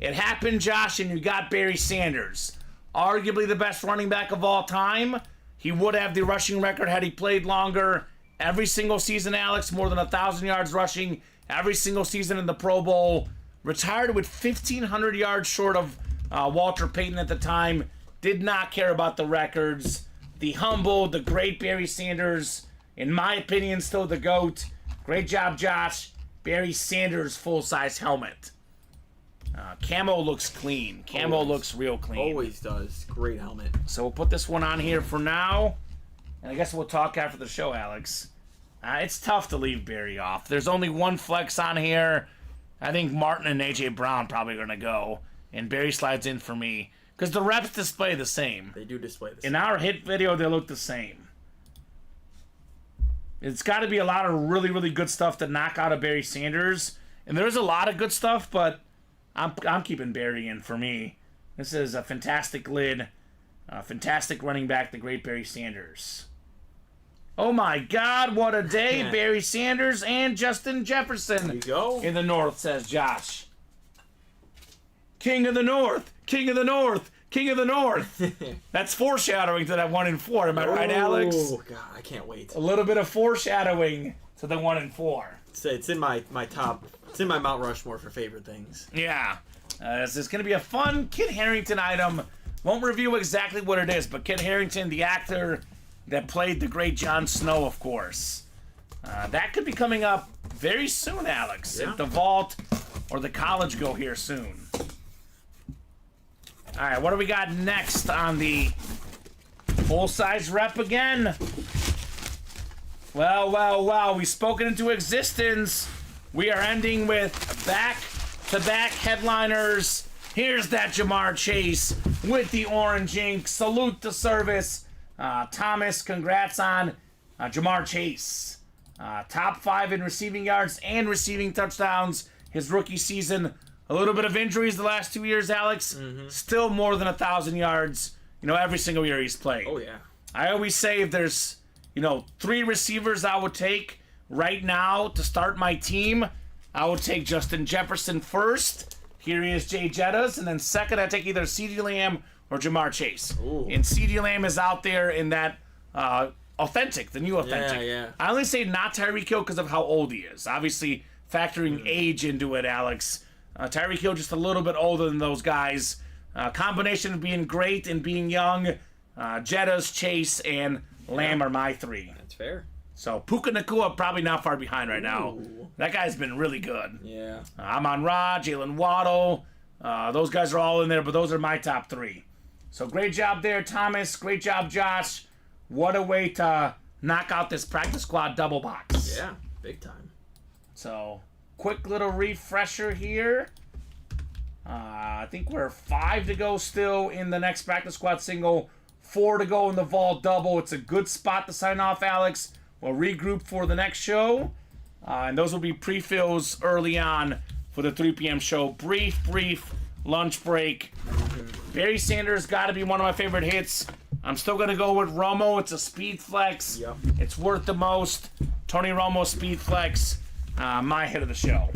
It happened, Josh, and you got Barry Sanders. Arguably the best running back of all time. He would have the rushing record had he played longer. Every single season, Alex, more than 1,000 yards rushing. Every single season in the Pro Bowl. Retired with 1,500 yards short of Walter Payton at the time. Did not care about the records. The humble, the great Barry Sanders, in my opinion, still the GOAT. Great job, Josh. Barry Sanders full-size helmet. Camo looks clean. Camo looks real clean. Always does. Great helmet. So we'll put this one on here for now. And I guess we'll talk after the show, Alex. It's tough to leave Barry off. There's only one flex on here. I think Martin and A.J. Brown probably going to go. And Barry slides in for me. Because the reps display the same. They do display the same. In our hit video, they look the same. It's got to be a lot of really, really good stuff to knock out of Barry Sanders. And there's a lot of good stuff, but I'm keeping Barry in for me. This is a fantastic lid. Fantastic running back, the great Barry Sanders. Oh my God, what a day. Barry Sanders and Justin Jefferson. There you go. In the North, says Josh. King of the North, King of the North, King of the North. That's foreshadowing to that 1 and 4. Am I right, Alex? Oh God, I can't wait. A little bit of foreshadowing to the 1 and 4. It's in my top. It's in my Mount Rushmore for favorite things. Yeah. This is going to be a fun Kit Harington item. Won't review exactly what it is, but Kit Harington, the actor that played the great Jon Snow, of course. That could be coming up very soon, Alex. Yeah. If the Vault or the College go here soon. All right, what do we got next on the full-size rep again? Well, we spoke it into existence. We are ending with back-to-back headliners. Here's that Jamar Chase with the orange ink. Salute to service. Thomas, congrats on Jamar Chase. Top 5 in receiving yards and receiving touchdowns his rookie season. A little bit of injuries the last 2 years, Alex. Still more than 1,000 yards, every single year he's played. Oh yeah. I always say if there's, 3 receivers I would take right now to start my team, I would take Justin Jefferson first. Here he is, Jay Jettas. And then second, I take either CeeDee Lamb or Jamar Chase. Ooh. And CeeDee Lamb is out there in that authentic, the new authentic. Yeah. I only say not Tyreek Hill because of how old he is. Obviously, factoring age into it, Alex. Tyreek Hill just a little bit older than those guys. Combination of being great and being young. Jettas, Chase, and Lamb are my 3. That's fair. So Puka Nacua probably not far behind right now. Ooh. That guy's been really good. Yeah. Amon-Ra, Jalen Waddle. Those guys are all in there, but those are my top 3. So great job there, Thomas. Great job, Josh. What a way to knock out this practice squad double box. Yeah. Big time. So quick little refresher here. I think we're 5 to go still in the next practice squad single. 4 to go in the Vault double. It's a good spot to sign off, Alex. We'll regroup for the next show. And those will be pre-fills early on for the 3 p.m. show. Brief lunch break. Barry Sanders got to be one of my favorite hits. I'm still going to go with Romo. It's a speed flex. Yep. It's worth the most. Tony Romo speed flex. My hit of the show.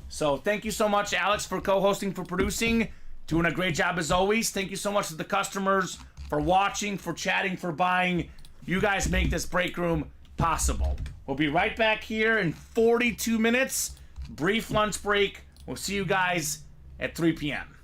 So thank you so much, Alex, for co-hosting, for producing. Doing a great job as always. Thank you so much to the customers for watching, for chatting, for buying. You guys make this break room possible. We'll be right back here in 42 minutes. Brief lunch break. We'll see you guys at 3 p.m.